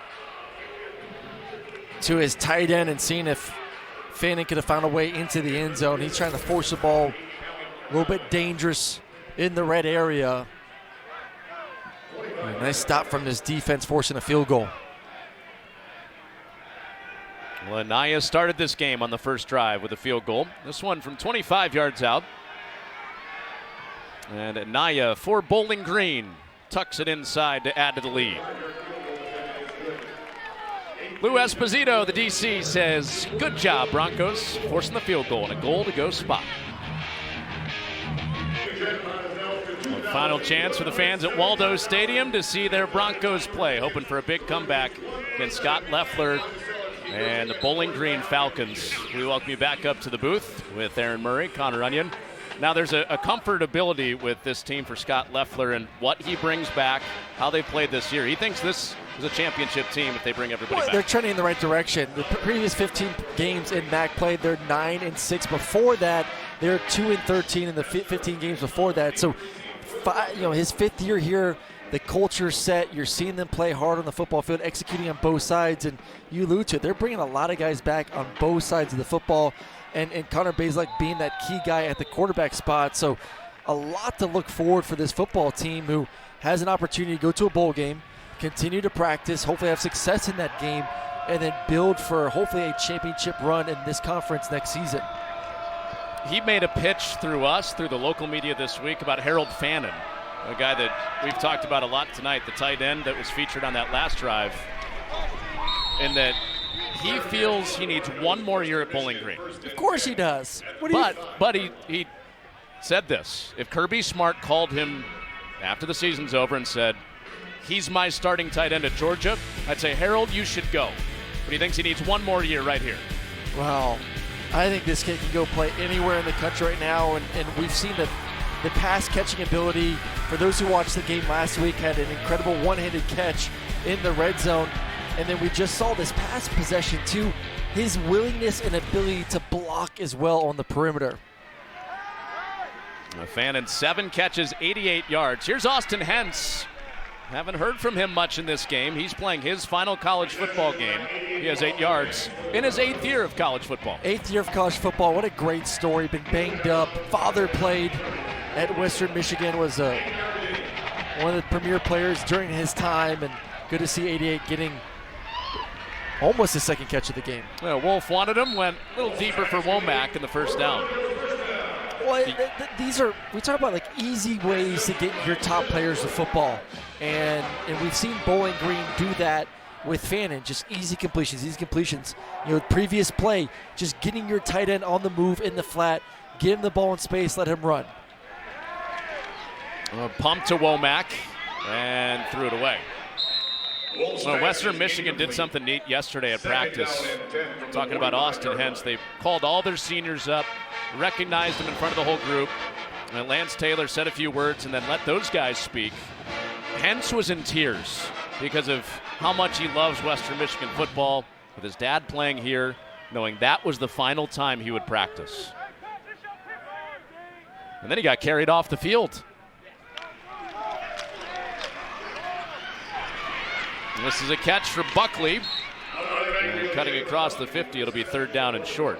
B: to his tight end and seen if Fannin could have found a way into the end zone. He's trying to force the ball a little bit dangerous in the red area. Nice stop from this defense, forcing a field goal.
A: Well, Anaya started this game on the first drive with a field goal. This one from 25 yards out. And Anaya for Bowling Green tucks it inside to add to the lead. Lou Esposito, the DC, says, good job, Broncos, forcing the field goal and a goal-to-go spot. A final chance for the fans at Waldo Stadium to see their Broncos play, hoping for a big comeback against Scott Loeffler and the Bowling Green Falcons. We welcome you back up to the booth with Aaron Murray, Connor Onion. Now there's a comfortability with this team for Scott Loeffler and what he brings back, how they played this year. He thinks this is a championship team if they bring everybody back.
B: They're trending in the right direction. The previous 15 games in MAC play, they're 9-6. Before that, they're 2-13 in the 15 games before that. So, his 5th year here, the culture set. You're seeing them play hard on the football field, executing on both sides, and you allude to it. They're bringing a lot of guys back on both sides of the football, and Connor Bazelak being that key guy at the quarterback spot. So a lot to look forward for this football team who has an opportunity to go to a bowl game, continue to practice, hopefully have success in that game, and then build for hopefully a championship run in this conference next season.
A: He made a pitch through us, through the local media this week, about Harold Fannin. A guy that we've talked about a lot tonight, the tight end that was featured on that last drive, in that he feels he needs one more year at Bowling Green.
B: Of course he does.
A: But he said this. If Kirby Smart called him after the season's over and said, he's my starting tight end at Georgia, I'd say, Harold, you should go. But he thinks he needs one more year right here.
B: Well, I think this kid can go play anywhere in the country right now, and we've seen the pass catching ability. For those who watched the game last week, had an incredible one-handed catch in the red zone. And then we just saw this pass possession too. His willingness and ability to block as well on the perimeter.
A: Fannin, 7 catches, 88 yards. Here's Austin Hentz. Haven't heard from him much in this game. He's playing his final college football game. He has 8 yards in his 8th year of college football.
B: 8th year of college football. What a great story. Been banged up. Father played at Western Michigan, was one of the premier players during his time, and good to see 88 getting almost his second catch of the game.
A: Well, Wolf wanted him, went a little deeper for Womack in the first down.
B: Well, these are, we talk about like easy ways to get your top players to football. And we've seen Bowling Green do that with Fannin, just easy completions. You know, previous play, just getting your tight end on the move in the flat, get him the ball in space, let him run.
A: Pump to Womack and threw it away. Well, Western Michigan did something neat yesterday at practice. Talking about Austin Hentz, they called all their seniors up, recognized them in front of the whole group, and Lance Taylor said a few words and then let those guys speak. Hentz was in tears because of how much he loves Western Michigan football, with his dad playing here, knowing that was the final time he would practice. And then he got carried off the field. And this is a catch for Buckley. And cutting across the 50, it'll be 3rd down and short.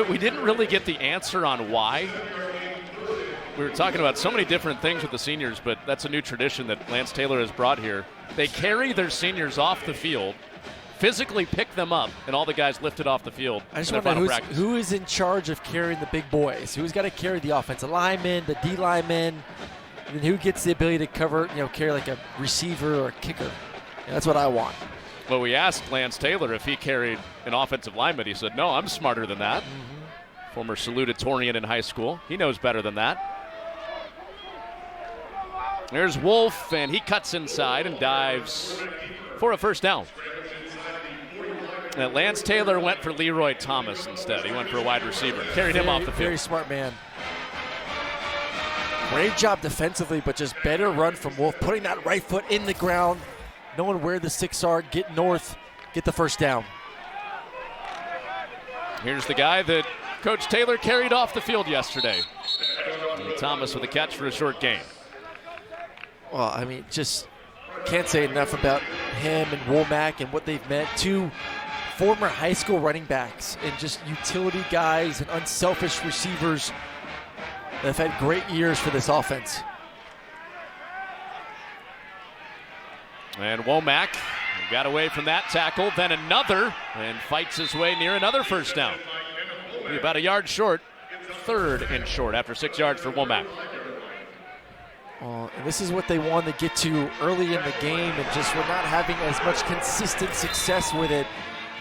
A: We didn't really get the answer on why. We were talking about so many different things with the seniors, but that's a new tradition that Lance Taylor has brought here. They carry their seniors off the field, physically pick them up, and all the guys lifted off the field.
B: I just want to know who is in charge of carrying the big boys? Who's got to carry the offensive linemen, the D linemen, and then who gets the ability to cover, carry like a receiver or a kicker? And that's what I want.
A: Well, we asked Lance Taylor if he carried an offensive lineman. He said, no, I'm smarter than that. Former salutatorian in high school. He knows better than that. There's Wolf, and he cuts inside and dives for a 1st down. And Lance Taylor went for Leroy Thomas instead. He went for a wide receiver. Carried him off the field.
B: Very smart man. Great job defensively, but just better run from Wolf, putting that right foot in the ground, knowing where the 6 are, get north, get the 1st down.
A: Here's the guy that Coach Taylor carried off the field yesterday. And Thomas with a catch for a short gain.
B: Well, I mean, just can't say enough about him and Womack and what they've meant. 2 former high school running backs and just utility guys and unselfish receivers that have had great years for this offense.
A: And Womack got away from that tackle, then another, and fights his way near another 1st down. About a yard short, 3rd and short after 6 yards for Womack.
B: And this is what they wanted to get to early in the game, and just were not having as much consistent success with it.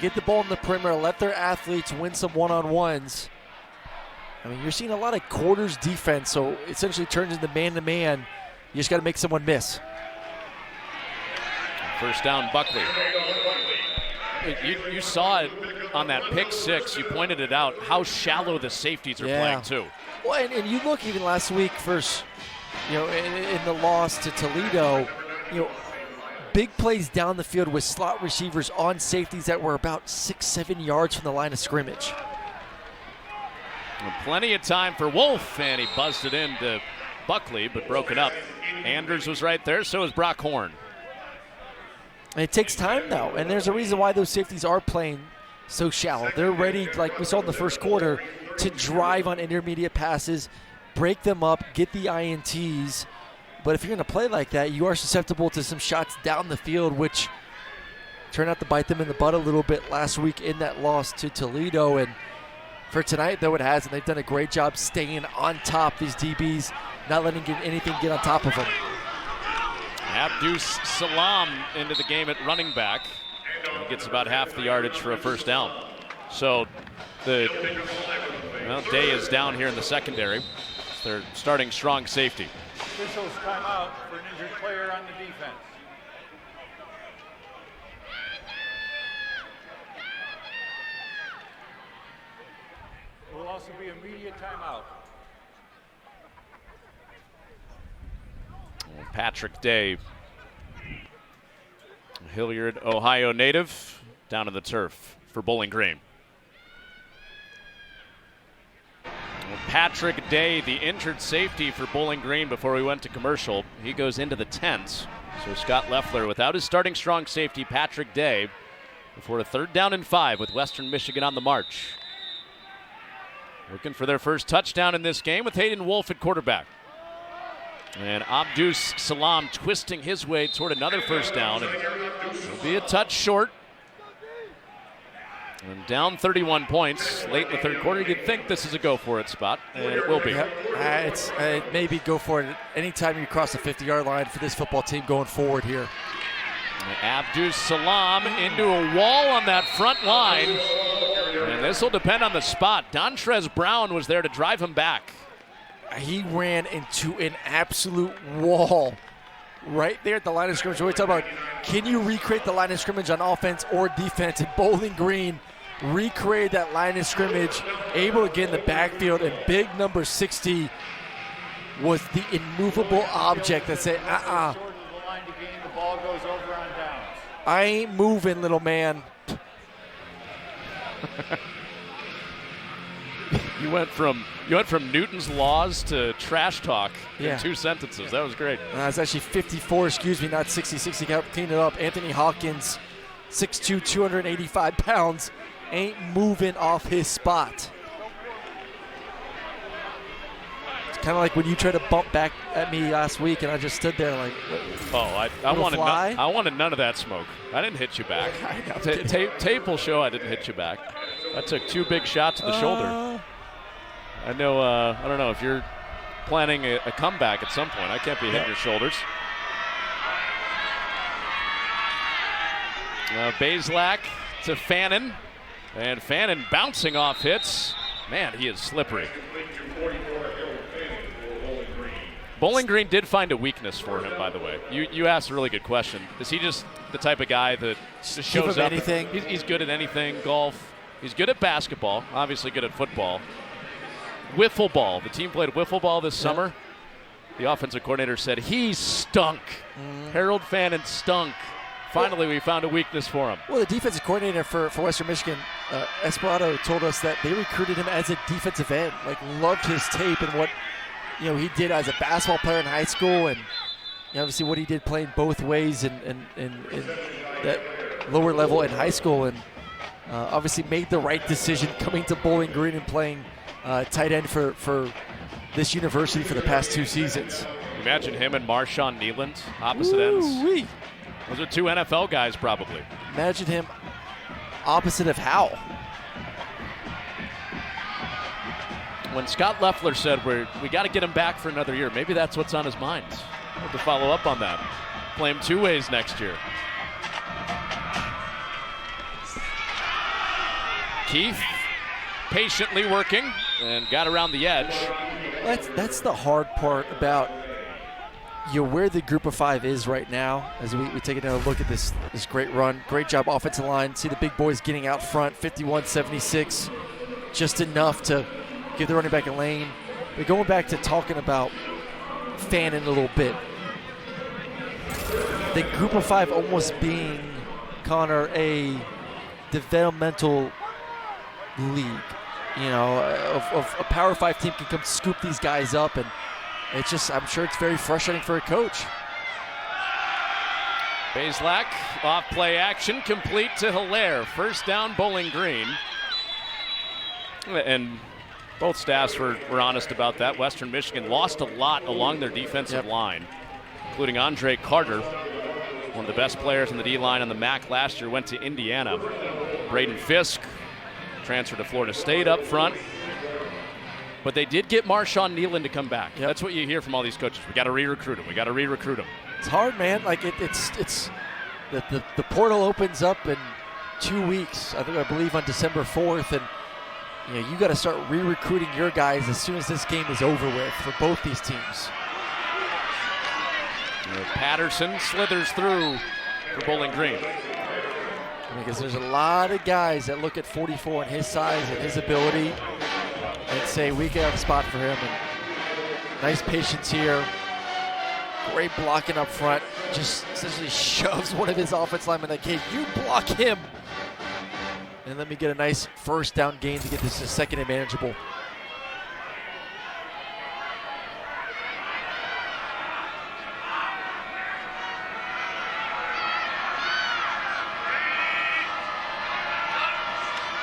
B: Get the ball in the perimeter, let their athletes win some one-on-ones. I mean, you're seeing a lot of quarters defense, so it essentially turns into man-to-man. You just got to make someone miss.
A: 1st down, Buckley. You saw it on that pick 6. You pointed it out, how shallow the safeties are playing, too.
B: Well, and you look even last week first, in the loss to Toledo, big plays down the field with slot receivers on safeties that were about 6-7 yards from the line of scrimmage.
A: And plenty of time for Wolf, and he buzzed it into Buckley, but broke it up. Anders was right there, so was Brock Horn.
B: And it takes time, though, and there's a reason why those safeties are playing so shallow. They're ready, like we saw in the first quarter, to drive on intermediate passes, break them up, get the INTs. But if you're going to play like that, you are susceptible to some shots down the field, which turned out to bite them in the butt a little bit last week in that loss to Toledo. And for tonight, though, it hasn't. They've done a great job staying on top. These DBs not letting anything get on top of him.
A: Abdus Salam into the game at running back. He gets about half the yardage for a first down. So Day is down here in the secondary. They're starting strong safety.
C: Officials timeout for an injured player on the defense. There will also be immediate timeout.
A: Patrick Day, Hilliard, Ohio native, down to the turf for Bowling Green. Patrick Day, the injured safety for Bowling Green before we went to commercial. He goes into the tents. So Scott Loeffler without his starting strong safety, Patrick Day, before a 3rd down and 5 with Western Michigan on the march. Looking for their first touchdown in this game with Hayden Wolf at quarterback. And Abdus Salam twisting his way toward another first down. And it'll be a touch short. And down 31 points late in the 3rd quarter. You'd think this is a go-for-it spot, and it will be.
B: Yep. It's maybe go for it anytime you cross the 50-yard line for this football team going forward here.
A: Abdus Salam into a wall on that front line. And this will depend on the spot. Dontrez Brown was there to drive him back.
B: He ran into an absolute wall right there at the line of scrimmage. We talk about, can you recreate the line of scrimmage on offense or defense? And Bowling Green recreated that line of scrimmage, able to get in the backfield, and big number 60 was the immovable object that said,
C: The ball goes over on downs.
B: I ain't moving, little man.
A: You went from Newton's laws to trash talk in 2 sentences. That was great.
B: It's actually 54, not 60. 60 cleaned it up. Anthony Hawkins, 6'2", 285 pounds, ain't moving off his spot. It's kind of like when you tried to bump back at me last week, and I just stood there like,
A: I wanted none of that smoke. I didn't hit you back. Tape will show I didn't hit you back. I took 2 big shots to the shoulder. I know. I don't know if you're planning a comeback at some point. I can't be hitting your shoulders. Bazelak to Fannin, and Fannin bouncing off hits. Man, he is slippery. Bowling Green did find a weakness for him, by the way. You asked a really good question. Is he just the type of guy that just shows up?
B: Anything.
A: He's good at anything. Golf. He's good at basketball. Obviously good at football. Wiffle ball. The team played wiffle ball this summer. The offensive coordinator said he stunk. Harold Fannin stunk. Finally, we found a weakness for him.
B: Well, the defensive coordinator for Western Michigan, Esperado, told us that they recruited him as a defensive end. Like, loved his tape and what he did as a basketball player in high school, and obviously what he did playing both ways in that lower level in high school, and obviously made the right decision coming to Bowling Green and playing tight end for this university for the past 2 seasons.
A: Imagine him and Marshawn Nealand, opposite ends. Those are 2 NFL guys probably.
B: Imagine him opposite of Howell.
A: When Scott Loeffler said we got to get him back for another year, maybe that's what's on his mind. We'll have to follow up on that. Play him 2 ways next year. Keith patiently working and got around the edge.
B: That's the hard part about where the group of 5 is right now as we take another look at this great run. Great job offensive line. See the big boys getting out front, 51-76. Just enough to give the running back a lane. But going back to talking about Fannin a little bit, the group of 5 almost being, Connor, a developmental league. A Power 5 team can come scoop these guys up, and it's just, I'm sure it's very frustrating for a coach.
A: Bazelak, off play action, complete to Hilaire. First down, Bowling Green. And both staffs were honest about that. Western Michigan lost a lot along their defensive line, including Andre Carter, one of the best players in the D-line on the MAC last year, went to Indiana. Braden Fisk transferred to Florida State up front. But they did get Marshawn Kneeland to come back. Yep. That's what you hear from all these coaches. We got to re-recruit him. We got to re-recruit him.
B: It's hard, man. Like it's the portal opens up in 2 weeks. I believe on December 4th, and you got to start re-recruiting your guys as soon as this game is over with for both these teams.
A: Patterson slithers through for Bowling Green.
B: Because there's a lot of guys that look at 44 and his size and his ability and say we can have a spot for him. And nice patience here. Great blocking up front. Just essentially shoves one of his offense linemen like, hey, you block him. And let me get a nice first down gain to get this to second and manageable.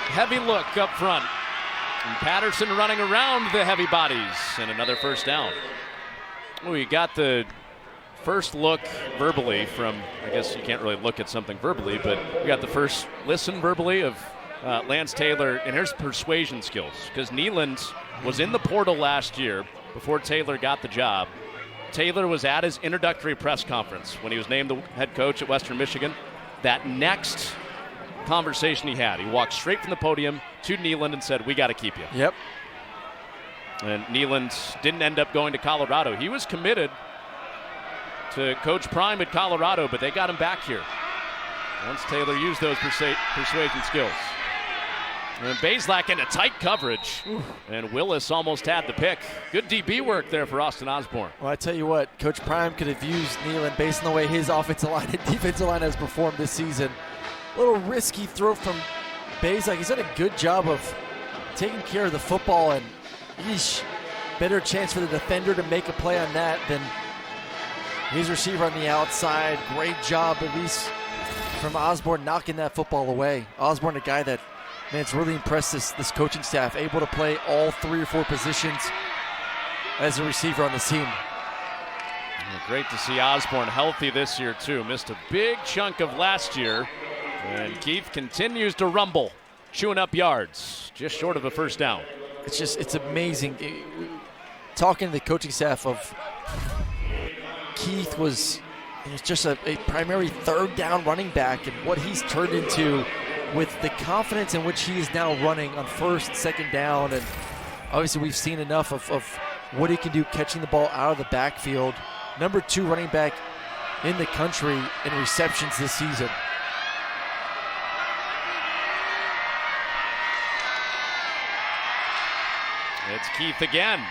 A: Heavy look up front. And Patterson running around the heavy bodies. And another first down. We got the first look verbally from, I guess you can't really look at something verbally, but we got the first listen verbally of Lance Taylor. And here's persuasion skills. Because Kneeland was in the portal last year before Taylor got the job. Taylor was at his introductory press conference when he was named the head coach at Western Michigan. That next conversation he had, he walked straight from the podium to Kneeland and said, we got to keep you.
B: Yep.
A: And Kneeland didn't end up going to Colorado. He was committed to Coach Prime at Colorado, but they got him back here once Taylor used those persuasion skills. And Bazelak into tight coverage. And Willis almost had the pick. Good DB work there for Austin Osborne.
B: Well, I tell you what, Coach Prime could have used Kneeland based on the way his offensive line and defensive line has performed this season. A little risky throw from Bazelak. He's done a good job of taking care of the football, and better chance for the defender to make a play on that than his receiver on the outside. Great job, at least from Osborne, knocking that football away. Osborne, a guy that, man, it's really impressed this coaching staff, able to play all 3 or 4 positions as a receiver on this team.
A: Great to see Osborne healthy this year, too. Missed a big chunk of last year. And Keith continues to rumble, chewing up yards, just short of a first down.
B: It's amazing. Talking to the coaching staff of Keith was just a primary third down running back, and what he's turned into with the confidence in which he is now running on first and second down. And obviously we've seen enough of what he can do catching the ball out of the backfield. Number 2 running back in the country in receptions this season.
A: It's Keith again,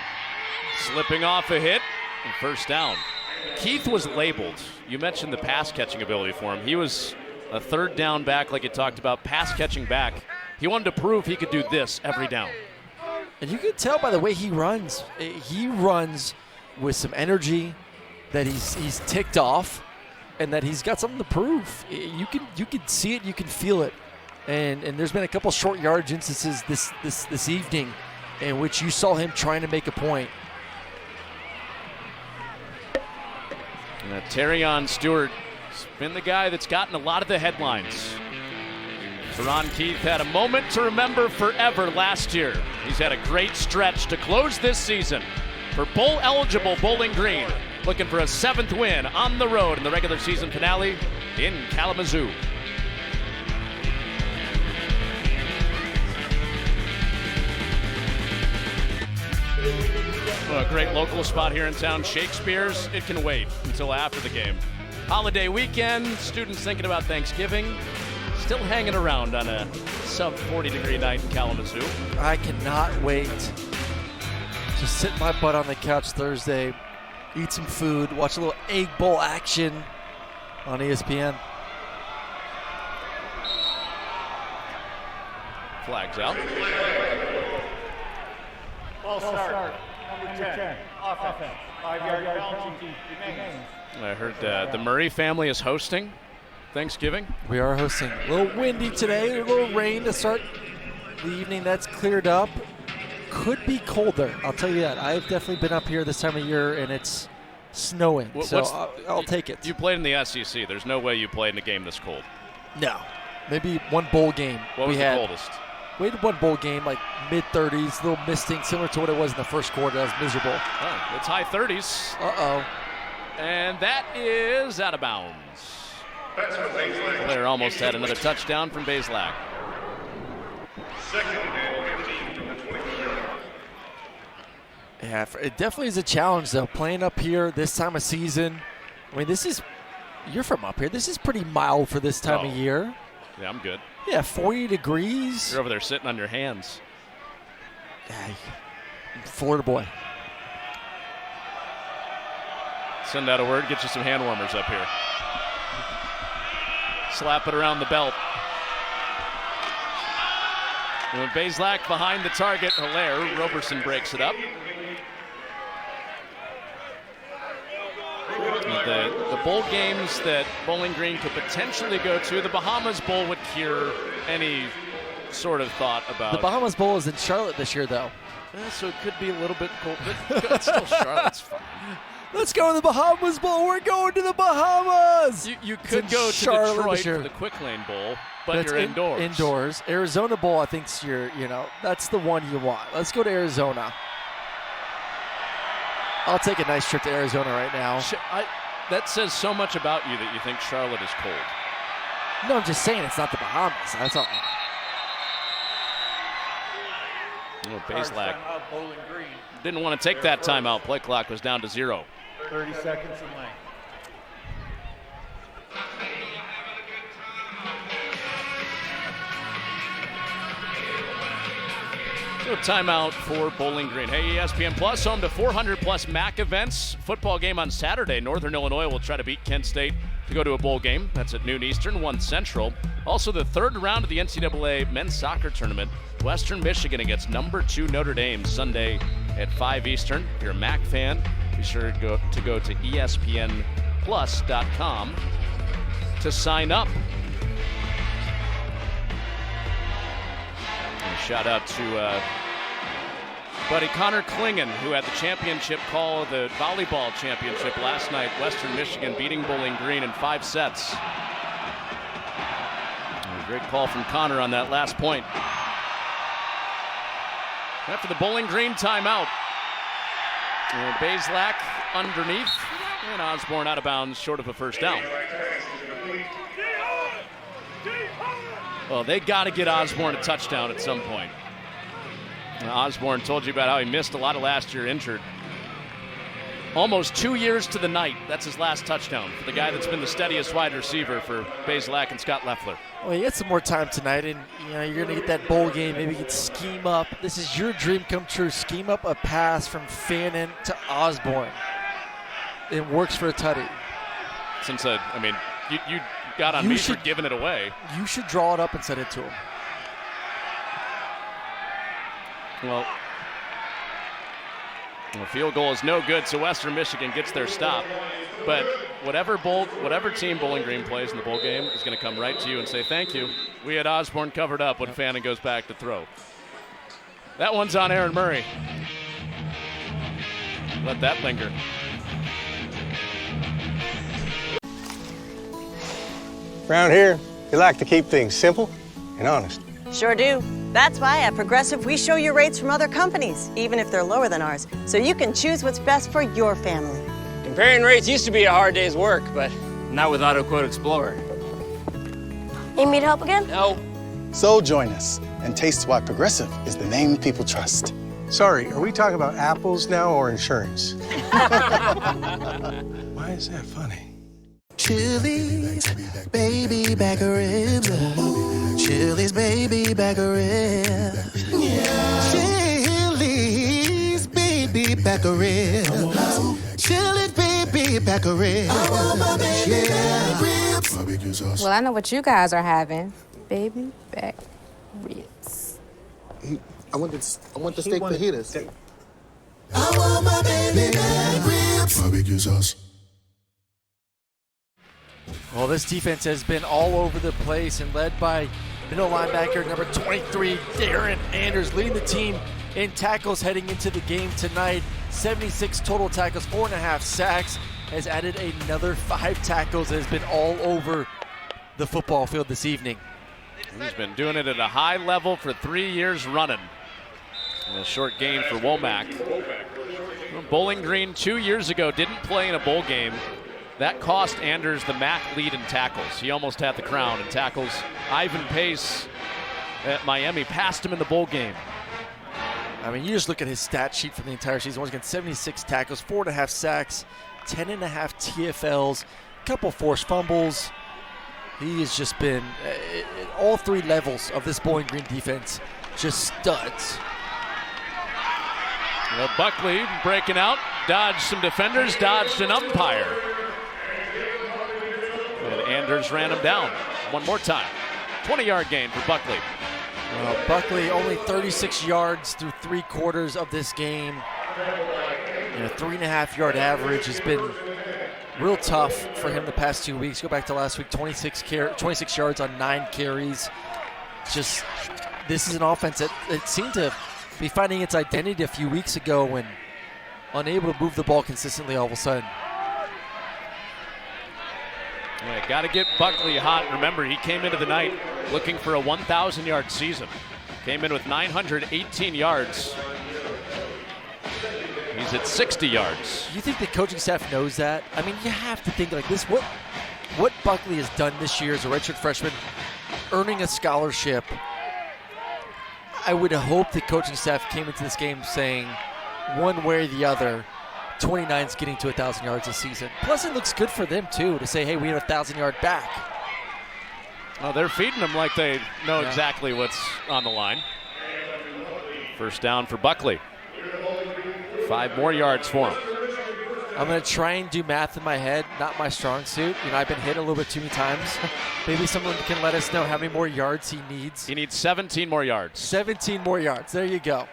A: slipping off a hit, and first down. Keith was labeled. You mentioned the pass catching ability for him. He was a third down back, like you talked about, pass catching back. He wanted to prove he could do this every down.
B: And you can tell by the way he runs. He runs with some energy, that he's ticked off, and that he's got something to prove. You can see it, you can feel it. And there's been a couple short yardage instances this evening in which you saw him trying to make a point.
A: Terrion Stewart has been the guy that's gotten a lot of the headlines. Teron Keith had a moment to remember forever last year. He's had a great stretch to close this season for bowl-eligible Bowling Green, looking for a 7th win on the road in the regular season finale in Kalamazoo. A great local spot here in town, Shakespeare's. It can wait until after the game. Holiday weekend, students thinking about Thanksgiving, still hanging around on a sub 40-degree night in Kalamazoo.
B: I cannot wait to sit my butt on the couch Thursday, eat some food, watch a little Egg Bowl action on ESPN.
A: Flags out.
C: Ball start. Number 10. Offense. 5-yard penalty remains.
A: I heard the Murray family is hosting Thanksgiving.
B: We are hosting. A little windy today, a little rain to start the evening. That's cleared up. Could be colder, I'll tell you that. I've definitely been up here this time of year, and it's snowing, so I'll take it.
A: You played in the SEC. There's no way you played in a game this cold.
B: No. Maybe one bowl game
A: What was the coldest?
B: Wade won bowl game like mid-30s, little misting, similar to what it was in the first quarter. That was miserable.
A: Oh, it's high 30s.
B: Uh-oh.
A: And that is out of bounds. Player almost had another touchdown from Bazelak.
J: Second and 15 from the 23-yard.
B: Yeah, it definitely is a challenge, though, playing up here this time of season. I mean, you're from up here. This is pretty mild for this time of year.
A: Yeah, I'm good.
B: Yeah, 40 degrees.
A: You're over there sitting on your hands.
B: Yeah, Florida boy.
A: Send out a word, get you some hand warmers up here. Slap it around the belt. And with Bazelak behind the target, Hilaire, Roberson breaks it up. The bowl games that Bowling Green could potentially go to, the Bahamas Bowl would cure any sort of thought about.
B: The Bahamas Bowl is in Charlotte this year, though.
A: So it could be a little bit cold, but it's still Charlotte's fine.
B: Let's go to the Bahamas Bowl. We're going to the Bahamas.
A: You could go to
B: Charlotte
A: Detroit
B: this year.
A: for the Quick Lane Bowl, but you're indoors.
B: Indoors. Arizona Bowl, I think, that's the one you want. Let's go to Arizona. I'll take a nice trip to Arizona right now.
A: That says so much about you that you think Charlotte is cold.
B: No, I'm just saying it's not the Bahamas. That's all.
A: Bazelak didn't want to take that timeout. Play clock was down to 0.
C: 30 seconds in length.
A: So timeout for Bowling Green. Hey, ESPN Plus, home to 400-plus MAC events. Football game on Saturday. Northern Illinois will try to beat Kent State to go to a bowl game. That's at noon Eastern, 1 Central. Also, the third round of the NCAA men's soccer tournament. Western Michigan against number 2 Notre Dame Sunday at 5 Eastern. If you're a MAC fan, be sure to go to ESPNplus.com to sign up. And a shout out to buddy Connor Klingen, who had the championship call of the volleyball championship last night. Western Michigan beating Bowling Green in 5 sets. And a great call from Connor on that last point. After the Bowling Green timeout. And Bazelak underneath. And Osborne out of bounds, short of a first down. Well, they got to get Osborne a touchdown at some point. Osborne told you about how he missed a lot of last year injured. Almost 2 years to the night. That's his last touchdown for the guy that's been the steadiest wide receiver for Bazelak and Scott Leffler.
B: Well, you get some more time tonight, and you're going to get that bowl game. Maybe you can scheme up. This is your dream come true. Scheme up a pass from Fannin to Osborne. It works for a tutty.
A: Since you got on me for giving it away.
B: You should draw it up and send it to him.
A: Well, the field goal is no good, so Western Michigan gets their stop. But whatever team Bowling Green plays in the bowl game is going to come right to you and say, thank you. We had Osborne covered up when Fannin goes back to throw. That one's on Aaron Murray. Let that linger.
M: Around here, we like to keep things simple and honest.
N: Sure do. That's why at Progressive, we show you rates from other companies, even if they're lower than ours, so you can choose what's best for your family.
H: Comparing rates used to be a hard day's work, but not with AutoQuote Explorer.
G: Need me to help again?
H: No.
K: So join us and taste why Progressive is the name people trust.
M: Sorry, are we talking about apples now or insurance? Why is that funny?
K: Chili's baby back ribs. Chili's baby back ribs. Yeah. Chili's baby back ribs. Chili's baby back ribs. I want my baby back ribs.
L: Well, I know what you guys are having. Baby back ribs.
K: I want the steak fajitas. I want my baby back ribs. Barbecue sauce.
B: Well, this defense has been all over the place and led by middle linebacker number 23, Darren Anders, leading the team in tackles heading into the game tonight. 76 total tackles, 4.5 sacks, has added another 5 tackles, has been all over the football field this evening.
A: He's been doing it at a high level for 3 years running. And a short gain for Womack. Bowling Green 2 years ago didn't play in a bowl game. That cost Anders the MAC lead in tackles. He almost had the crown in tackles. Ivan Pace at Miami passed him in the bowl game.
B: I mean, you just look at his stat sheet for the entire season. Once again, 76 tackles, 4.5 sacks, 10.5 TFLs, a couple forced fumbles. He has just been at all 3 levels of this Bowling Green defense, just studs.
A: Well, Buckley breaking out, dodged some defenders, dodged an umpire. And Anders ran him down one more time. 20-yard gain for Buckley.
B: Buckley only 36 yards through 3 quarters of this game. And a 3.5-yard average has been real tough for him the past 2 weeks. Go back to last week, 26 yards on 9 carries. Just, this is an offense that it seemed to be finding its identity a few weeks ago when unable to move the ball consistently all of a sudden.
A: Yeah, got to get Buckley hot. Remember, he came into the night looking for a 1,000-yard season. Came in with 918 yards. He's at 60 yards.
B: You think the coaching staff knows that? I mean, you have to think like this. What Buckley has done this year as a redshirt freshman, earning a scholarship, I would hope the coaching staff came into this game saying, one way or the other, 29's getting to 1,000 yards this season. Plus, it looks good for them, too, to say, hey, we have a 1,000-yard back.
A: Well, they're feeding them like they know exactly what's on the line. First down for Buckley. 5 more yards for him.
B: I'm going to try and do math in my head, not my strong suit. You know, I've been hit a little bit too many times. Maybe someone can let us know how many more yards he needs.
A: He needs 17 more yards.
B: 17 more yards. There you go.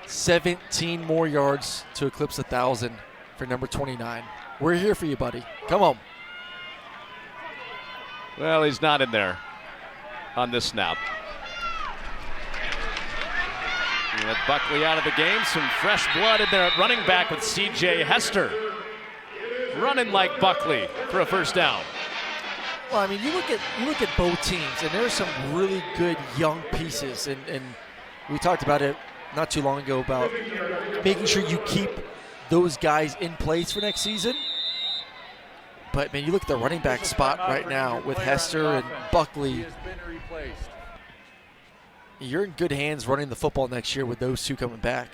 B: 17 more yards to eclipse 1,000 for number 29. We're here for you, buddy. Come on.
A: Well, he's not in there on this snap. With Buckley out of the game, some fresh blood in there at running back with C.J. Hester. Running like Buckley for a first down.
B: Well, I mean, you look at both teams, and there's some really good young pieces, and we talked about it not too long ago about making sure you keep those guys in place for next season. But, man, you look at the running back spot right now with Hester and Buckley. You're in good hands running the football next year with those two coming back.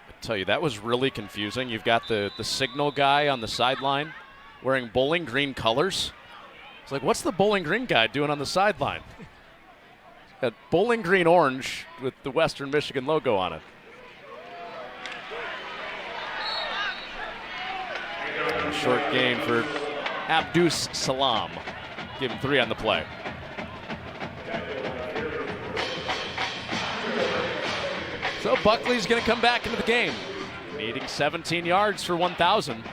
A: I tell you, that was really confusing. You've got the signal guy on the sideline wearing Bowling Green colors. It's like, what's the Bowling Green guy doing on the sideline? Got Bowling Green orange with the Western Michigan logo on it. And a short gain for Abdus Salam. Give him 3 on the play. So Buckley's going to come back into the game, needing 17 yards for 1,000.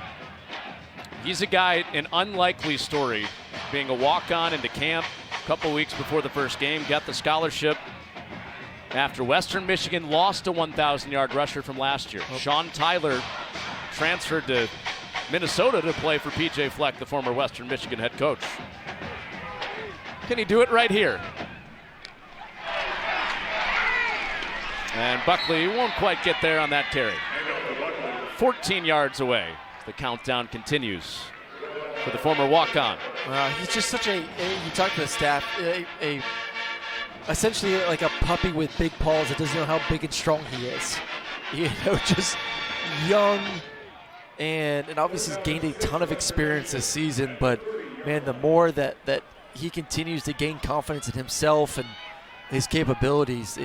A: He's a guy, an unlikely story, being a walk-on into camp a couple weeks before the first game, got the scholarship after Western Michigan lost a 1,000-yard rusher from last year. Sean Tyler transferred to Minnesota to play for P.J. Fleck, the former Western Michigan head coach. Can he do it right here? And Buckley won't quite get there on that carry. 14 yards away. The countdown continues for the former walk-on.
B: He's just such you talk to the staff, essentially like a puppy with big paws that doesn't know how big and strong he is. You know, just young and obviously he's gained a ton of experience this season, but man, the more that he continues to gain confidence in himself and his capabilities,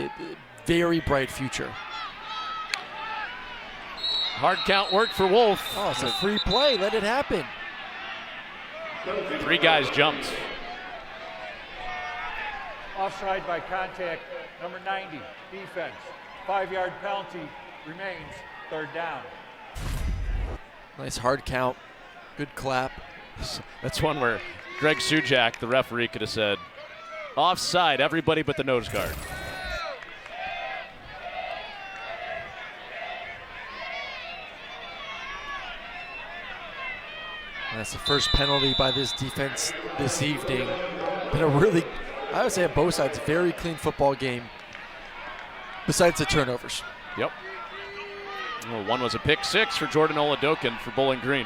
B: very bright future.
A: Hard count work for Wolf.
B: Oh, it's a free play. Let it happen.
A: 3 guys jumped.
C: Offside by contact, number 90, defense. 5-yard penalty remains, 3rd down.
B: Nice hard count. Good clap.
A: That's one where Greg Sujak, the referee, could have said, offside, everybody but the nose guard.
B: And that's the first penalty by this defense this evening. Been a really, I would say on both sides, very clean football game, besides the turnovers.
A: Yep. Well, one was a pick six for Jordan Oladokin for Bowling Green.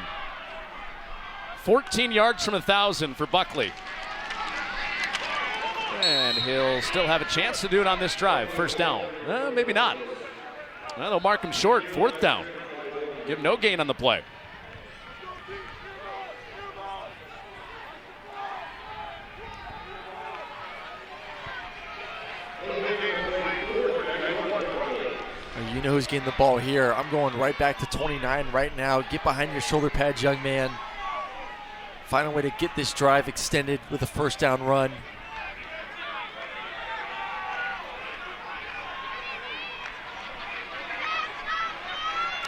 A: 14 yards from 1,000 for Buckley. And he'll still have a chance to do it on this drive. First down. Maybe not. Well, they'll mark him short. 4th down. Give no gain on the play.
B: You know who's getting the ball here. I'm going right back to 29 right now. Get behind your shoulder pads, young man. Find a way to get this drive extended with a first down run.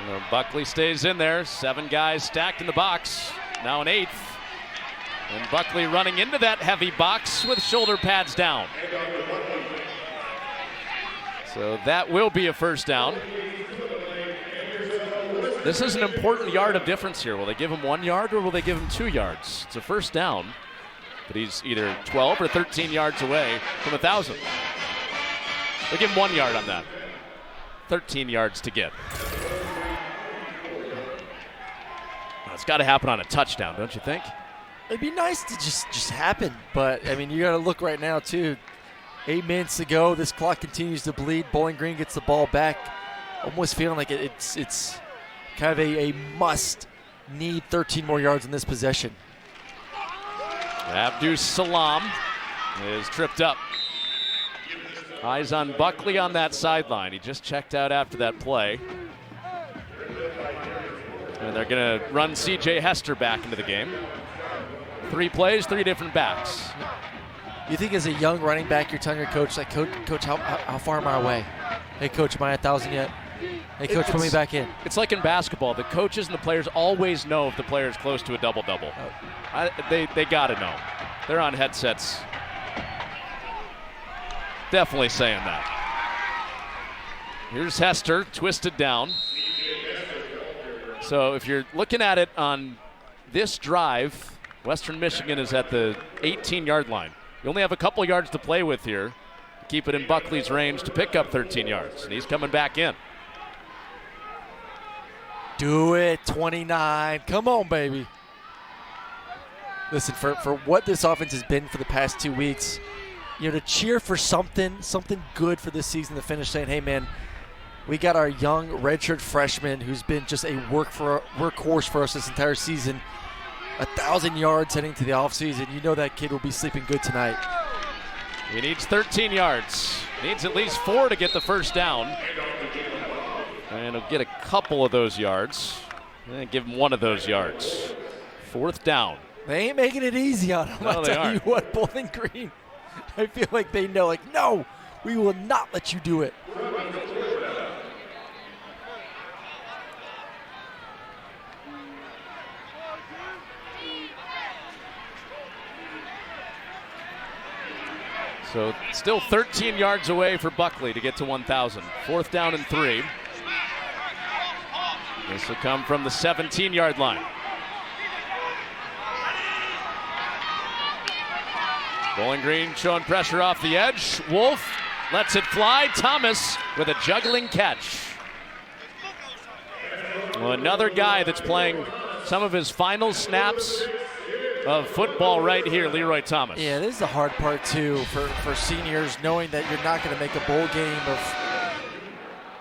A: Well, Buckley stays in there. 7 guys stacked in the box. Now an 8th. And Buckley running into that heavy box with shoulder pads down. So that will be a first down. This is an important yard of difference here. Will they give him 1 yard or will they give him 2 yards? It's a first down, but he's either 12 or 13 yards away from 1,000. They'll give him 1 yard on that. 13 yards to get. Well, it's got to happen on a touchdown, don't you think?
B: It'd be nice to just happen, but I mean, you got to look right now too. 8 minutes to go. This clock continues to bleed. Bowling Green gets the ball back. Almost feeling like it's kind of a must need 13 more yards in this possession.
A: Abdus Salam is tripped up. Eyes on Buckley on that sideline. He just checked out after that play. And they're going to run C.J. Hester back into the game. 3 plays, 3 different backs.
B: You think as a young running back, you're telling your coach, like, Coach, how far am I away? Hey, Coach, am I at 1,000 yet? Hey, Coach, put me back in.
A: It's like in basketball. The coaches and the players always know if the player is close to a double-double. They got to know. They're on headsets. Definitely saying that. Here's Hester, twisted down. So if you're looking at it on this drive, Western Michigan is at the 18-yard line. You only have a couple yards to play with here. Keep it in Buckley's range to pick up 13 yards, and he's coming back in.
B: Do it, 29. Come on, baby. Listen, for what this offense has been for the past 2 weeks, you know, to cheer for something good for this season to finish saying, hey, man, we got our young redshirt freshman who's been just a workhorse for us this entire season. 1,000 yards heading to the offseason. You know that kid will be sleeping good tonight.
A: He needs 13 yards. Needs at least 4 to get the first down. And he'll get a couple of those yards. And give him 1 of those yards. 4th down.
B: They ain't making it easy on him.
A: No,
B: I tell you what, Bowling Green, I feel like they know, like, no, we will not let you do it.
A: So still 13 yards away for Buckley to get to 1,000. 4th down and 3. This will come from the 17-yard line. Bowling Green showing pressure off the edge. Wolf lets it fly. Thomas with a juggling catch. Well, another guy that's playing some of his final snaps of football right here, Leroy Thomas.
B: Yeah, this is the hard part, too, for seniors, knowing that you're not going to make a bowl game, of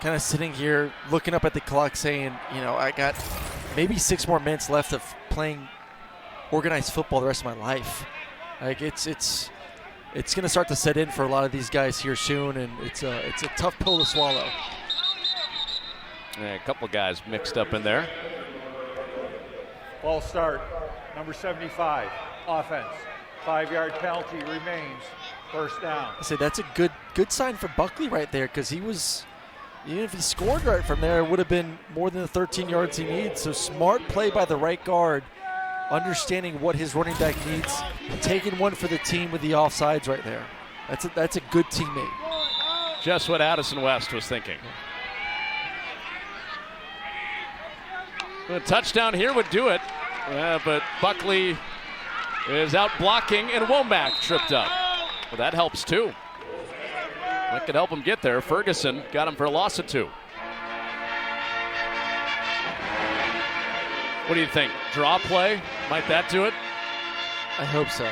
B: kind of sitting here looking up at the clock saying, you know, I got maybe 6 more minutes left of playing organized football the rest of my life. Like, it's going to start to set in for a lot of these guys here soon, and it's a tough pill to swallow.
A: Yeah, a couple guys mixed up in there.
C: Ball start. Number 75, offense. 5-yard penalty remains. First down.
B: I say that's a good sign for Buckley right there, because he was, even if he scored right from there, it would have been more than the 13 yards he needs. So smart play by the right guard, understanding what his running back needs, and taking one for the team with the offsides right there. That's a good teammate.
A: Just what Addison West was thinking. A touchdown here would do it. But Buckley is out blocking, and Womack tripped up. Well, that helps too. That could help him get there. Ferguson got him for a loss of 2. What do you think? Draw play? Might that do it?
B: I hope so.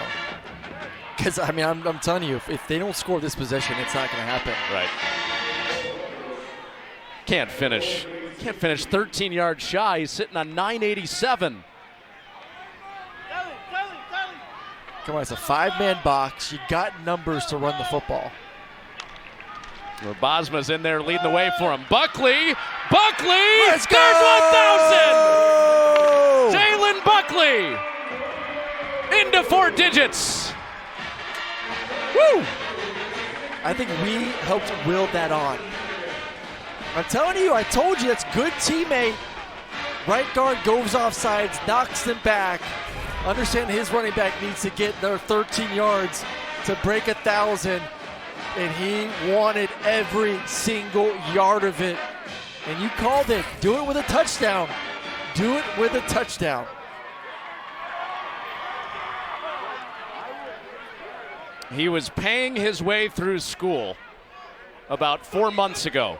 B: Because, I mean, I'm telling you, if they don't score this possession, it's not going to happen.
A: Right. Can't finish 13 yards shy. He's sitting on 987.
B: Come on, it's a 5-man box. You got numbers to run the football.
A: Well, Bosma's in there leading the way for him. Buckley!
B: Let's go!
A: There's 1,000! Jalen Buckley! Into 4 digits. Woo!
B: I think we helped will that on. I'm telling you, I told you, that's good teammate. Right guard goes off sides, knocks them back. Understand his running back needs to get their 13 yards to break 1,000. And he wanted every single yard of it. And you called it. Do it with a touchdown. Do it with a touchdown.
A: He was paying his way through school about 4 months ago.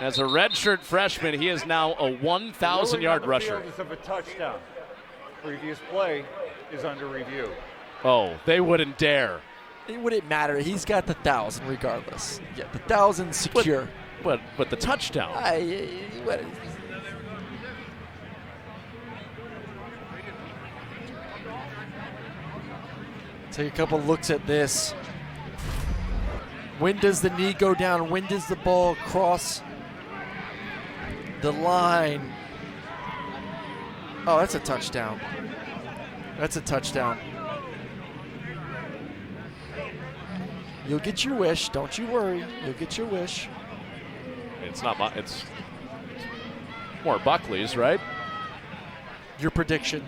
A: As a redshirt freshman, he is now a 1,000-yard rusher.
C: Of a touchdown. Previous play is under review.
A: Oh, they wouldn't dare.
B: It wouldn't matter. He's got the 1,000 regardless. Yeah, the 1,000 secure.
A: But the touchdown.
B: Take a couple looks at this. When does the knee go down? When does the ball cross the line? Oh, that's a touchdown. That's a touchdown. You'll get your wish. Don't you worry. You'll get your wish.
A: It's not my. It's more Buckley's, right?
B: Your prediction.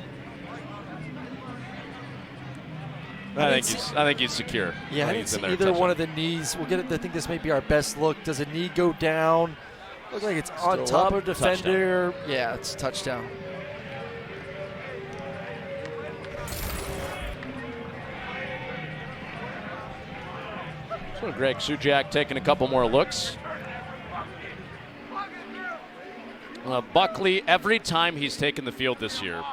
A: I think he's secure.
B: Yeah, I think either one of the knees. We'll get it. I think this may be our best look. Does a knee go down? Look like it's on top of defender. Touchdown. Yeah, it's a touchdown.
A: So Greg Sujak taking a couple more looks. Buckley, every time he's taken the field this year,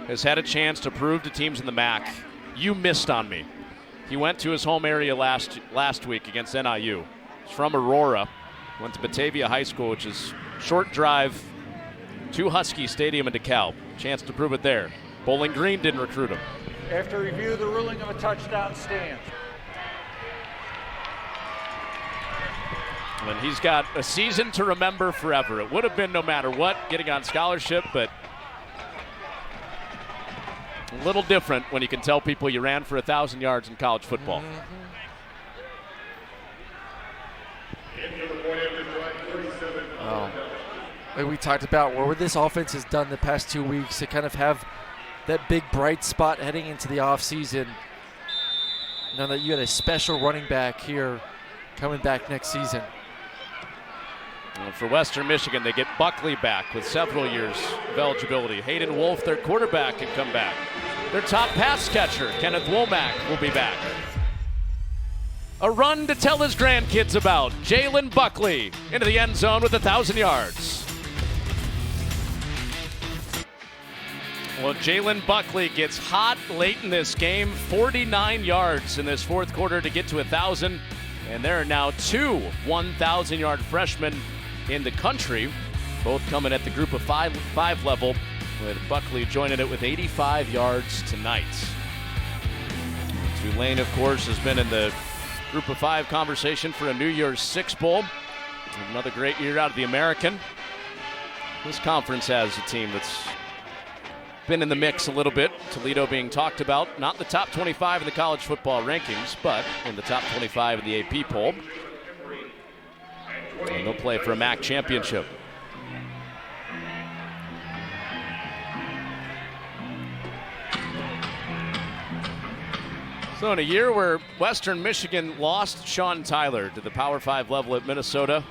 A: has had a chance to prove to teams in the MAC, you missed on me. He went to his home area last week against NIU. He's from Aurora, went to Batavia High School, which is short drive to Husky Stadium in DeKalb. Chance to prove it there. Bowling Green didn't recruit him.
C: After review, the ruling of a touchdown stands.
A: And he's got a season to remember forever. It would have been no matter what, getting on scholarship, but a little different when you can tell people you ran for 1,000 yards in college football.
B: Oh. Like we talked about, what this offense has done the past 2 weeks to kind of have that big bright spot heading into the offseason. Now that you had a special running back here coming back next season.
A: And for Western Michigan, they get Buckley back with several years of eligibility. Hayden Wolf, their quarterback, can come back. Their top pass catcher, Kenneth Womack, will be back. A run to tell his grandkids about. Jalen Buckley into the end zone with 1,000 yards. Well, Jalen Buckley gets hot late in this game. 49 yards in this fourth quarter to get to 1,000. And there are now 2 1,000-yard freshmen in the country, both coming at the group of five level, with Buckley joining it with 85 yards tonight. Tulane, of course, has been in the group of 5 conversation for a New Year's Six Bowl. Another great year out of the American. This conference has a team that's been in the mix a little bit. Toledo being talked about, not in the top 25 in the college football rankings, but in the top 25 in the AP poll. And they'll play for a MAC championship. So in a year where Western Michigan lost Sean Tyler to the Power 5 level at Minnesota,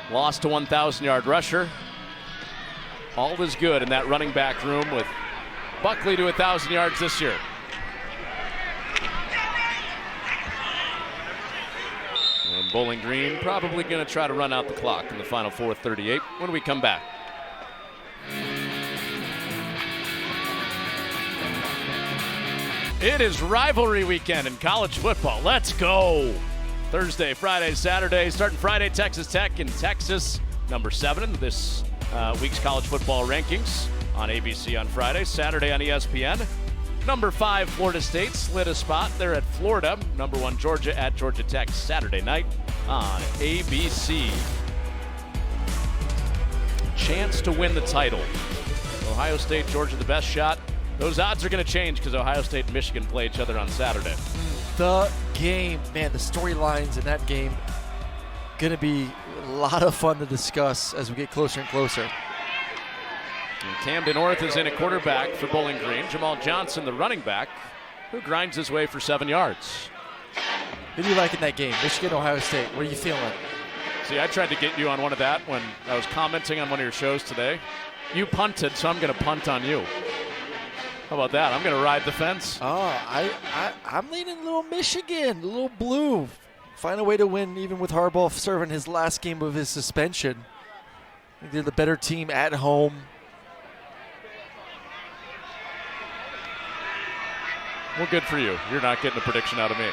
A: lost a 1,000-yard rusher, all is good in that running back room with Buckley to 1,000 yards this year. And Bowling Green probably going to try to run out the clock in the final 4:38 when we come back. It is rivalry weekend in college football. Let's go. Thursday, Friday, Saturday. Starting Friday, Texas Tech in Texas, number 7 in this week's college football rankings on ABC on Friday. Saturday on ESPN. Number 5, Florida State slid a spot. They're at Florida. Number 1, Georgia at Georgia Tech Saturday night on ABC. Chance to win the title. Ohio State, Georgia, the best shot. Those odds are going to change because Ohio State and Michigan play each other on Saturday.
B: The game, man, the storylines in that game, going to be a lot of fun to discuss as we get closer and closer.
A: And Camden North is in at quarterback for Bowling Green. Jamal Johnson, the running back, who grinds his way for 7 yards.
B: Who do you like in that game? Michigan, Ohio State. What are you feeling?
A: See, I tried to get you on one of that when I was commenting on one of your shows today. You punted, so I'm going to punt on you. How about that? I'm going to ride the fence.
B: Oh, I'm leaning a little Michigan, a little blue. Find a way to win even with Harbaugh serving his last game of his suspension. I think they're the better team at home.
A: Well, good for you. You're not getting a prediction out of me.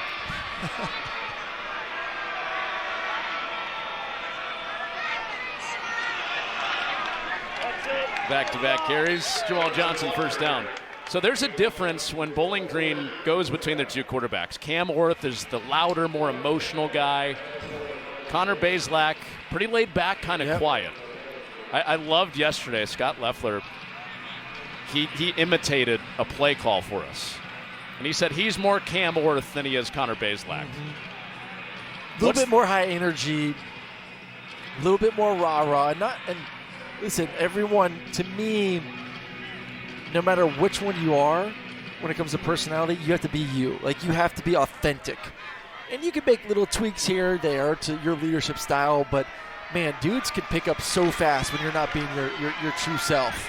A: Back-to-back carries. Jamal Johnson first down. So there's a difference when Bowling Green goes between their two quarterbacks. Cam Orth is the louder, more emotional guy. Connor Bazelak, pretty laid back, kind of quiet. I loved yesterday, Scott Loeffler, he imitated a play call for us. And he said he's more Cam Orth than he is Connor Bazelak.
B: A little bit more high energy, a little bit more rah-rah. And listen, everyone, to me, no matter which one you are, when it comes to personality, you have to be you. Like, you have to be authentic. And you can make little tweaks here or there to your leadership style, but, man, dudes can pick up so fast when you're not being your true self.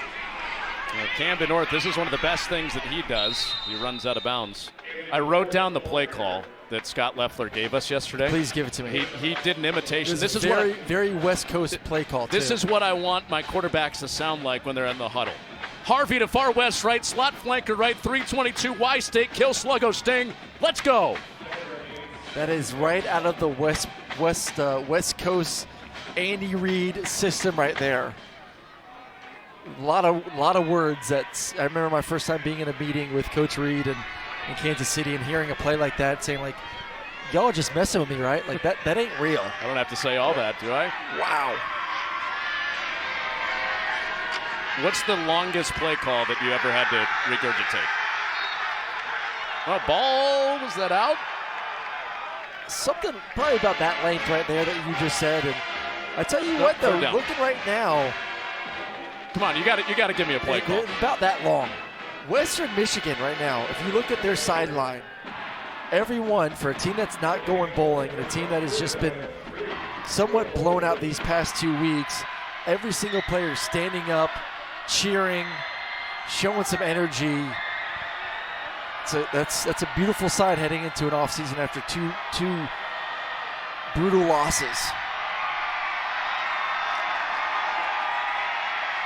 A: Camden North, this is one of the best things that he does. He runs out of bounds. I wrote down the play call that Scott Loeffler gave us yesterday.
B: Please give it to me.
A: He did an imitation.
B: This is very West Coast play call,
A: This is what I want my quarterbacks to sound like when they're in the huddle. Harvey to far west right, slot flanker right, 322, Y-State, kill sluggo sting. Let's go.
B: That is right out of the West Coast Andy Reid system right there. A lot of words. That I remember my first time being in a meeting with Coach Reid in Kansas City and hearing a play like that, saying like, y'all are just messing with me, right? Like that ain't real.
A: I don't have to say all that, do I?
B: Wow.
A: What's the longest play call that you ever had to regurgitate? Oh, ball, was that out?
B: Something probably about that length right there that you just said. And I tell you what, though, looking right now.
A: Come on, you got to give me a play call.
B: About that long. Western Michigan right now, if you look at their sideline, everyone, for a team that's not going bowling and a team that has just been somewhat blown out these past 2 weeks, every single player is standing up, cheering, showing some energy. So that's a beautiful side heading into an offseason after two brutal losses.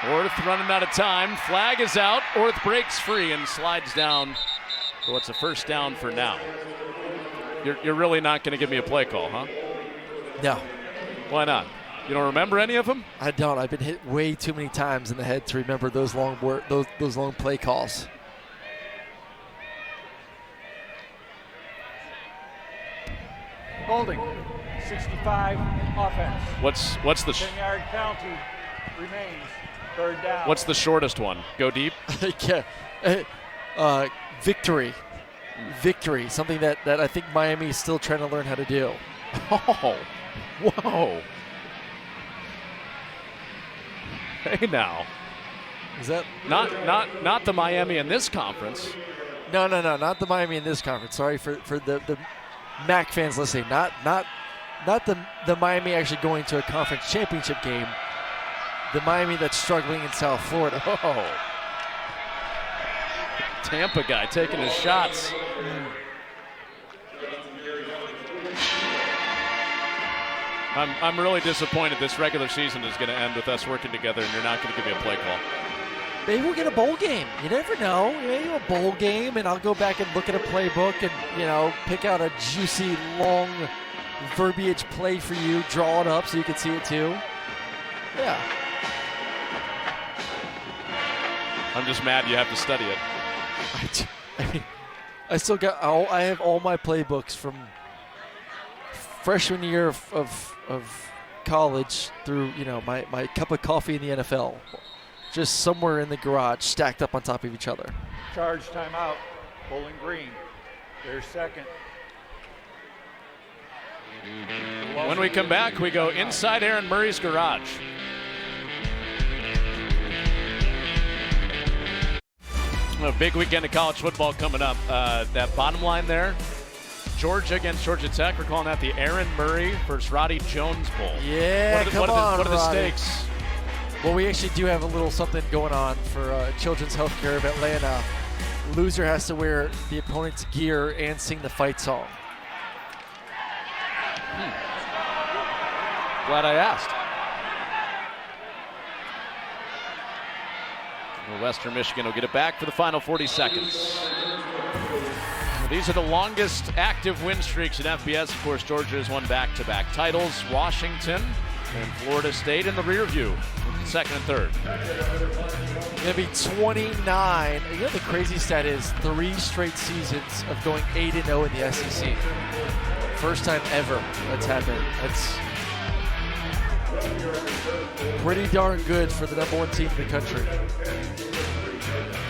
A: Orth running out of time. Flag is out. Orth breaks free and slides down for what's a first down for now. You're really not going to give me a play call, huh?
B: No.
A: Why not? You don't remember any of them?
B: I don't. I've been hit way too many times in the head to remember those long those long play calls.
C: Holding, 65 offense.
A: What's the
C: 10-yard penalty remains. Third down.
A: What's the shortest one? Go deep?
B: Yeah. Victory. Victory. Something that I think Miami is still trying to learn how to do.
A: Oh. Whoa. Hey now.
B: Is that
A: not the Miami in this conference?
B: No, not the Miami in this conference. Sorry for the MAC fans listening. Not the Miami actually going to a conference championship game. the Miami that's struggling in South Florida.
A: Oh. Tampa guy taking his shots. I'm really disappointed this regular season is going to end with us working together and you're not going to give me a play call.
B: Maybe we'll get a bowl game. You never know. Maybe a bowl game, and I'll go back and look at a playbook and, pick out a juicy, long verbiage play for you, draw it up so you can see it too. Yeah.
A: I'm just mad you have to study it.
B: I have all my playbooks from freshman year of college through, my cup of coffee in the NFL. Just somewhere in the garage, stacked up on top of each other.
C: Charge timeout. Bowling Green. Their second.
A: When we come back, we go inside Aaron Murray's garage. A big weekend of college football coming up. That bottom line there, Georgia against Georgia Tech. We're calling that the Aaron Murray versus Roddy Jones Bowl.
B: Yeah,
A: What are the stakes?
B: Well, we actually do have a little something going on for Children's Healthcare of Atlanta. Loser has to wear the opponent's gear and sing the fight song.
A: Glad I asked. Well, Western Michigan will get it back for the final 40 seconds. These are the longest active win streaks in FBS. Of course, Georgia has won back-to-back titles. Washington and Florida State in the rear view, second and third.
B: Going to be 29. The crazy stat is 3 straight seasons of going 8-0 in the SEC. First time ever that's happened. That's pretty darn good for the #1 team in the country.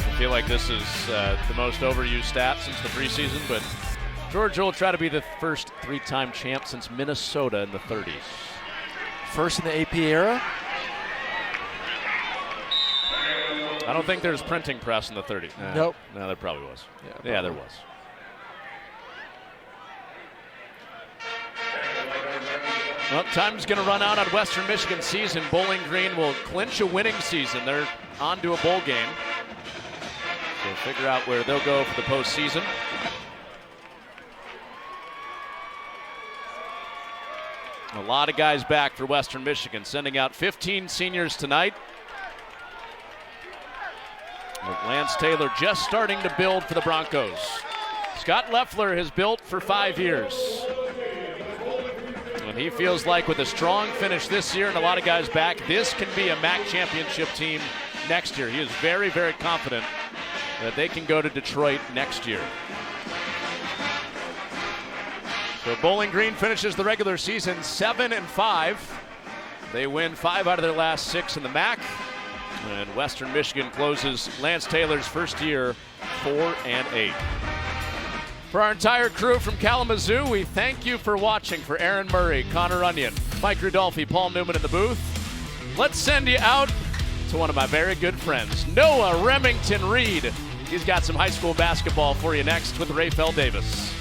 A: I feel like this is the most overused stat since the preseason, but Georgia will try to be the first 3-time champ since Minnesota in the 30s.
B: First in the AP era?
A: I don't think there's printing press in the 30s.
B: Nope.
A: No, there probably was.
B: Yeah,
A: there was. Well, time's going to run out on Western Michigan's season. Bowling Green will clinch a winning season. They're on to a bowl game. So figure out where they'll go for the postseason. A lot of guys back for Western Michigan, sending out 15 seniors tonight. Lance Taylor just starting to build for the Broncos. Scott Loeffler has built for 5 years. And he feels like with a strong finish this year and a lot of guys back, this can be a MAC championship team next year. He is very, very confident that they can go to Detroit next year. So Bowling Green finishes the regular season 7-5. They win 5 out of their last 6 in the MAC. And Western Michigan closes Lance Taylor's first year 4-8. For our entire crew from Kalamazoo, we thank you for watching. For Aaron Murray, Connor Onion, Mike Rudolphi, Paul Newman in the booth. Let's send you out to one of my very good friends, Noah Remington Reed. He's got some high school basketball for you next with Rayfel Davis.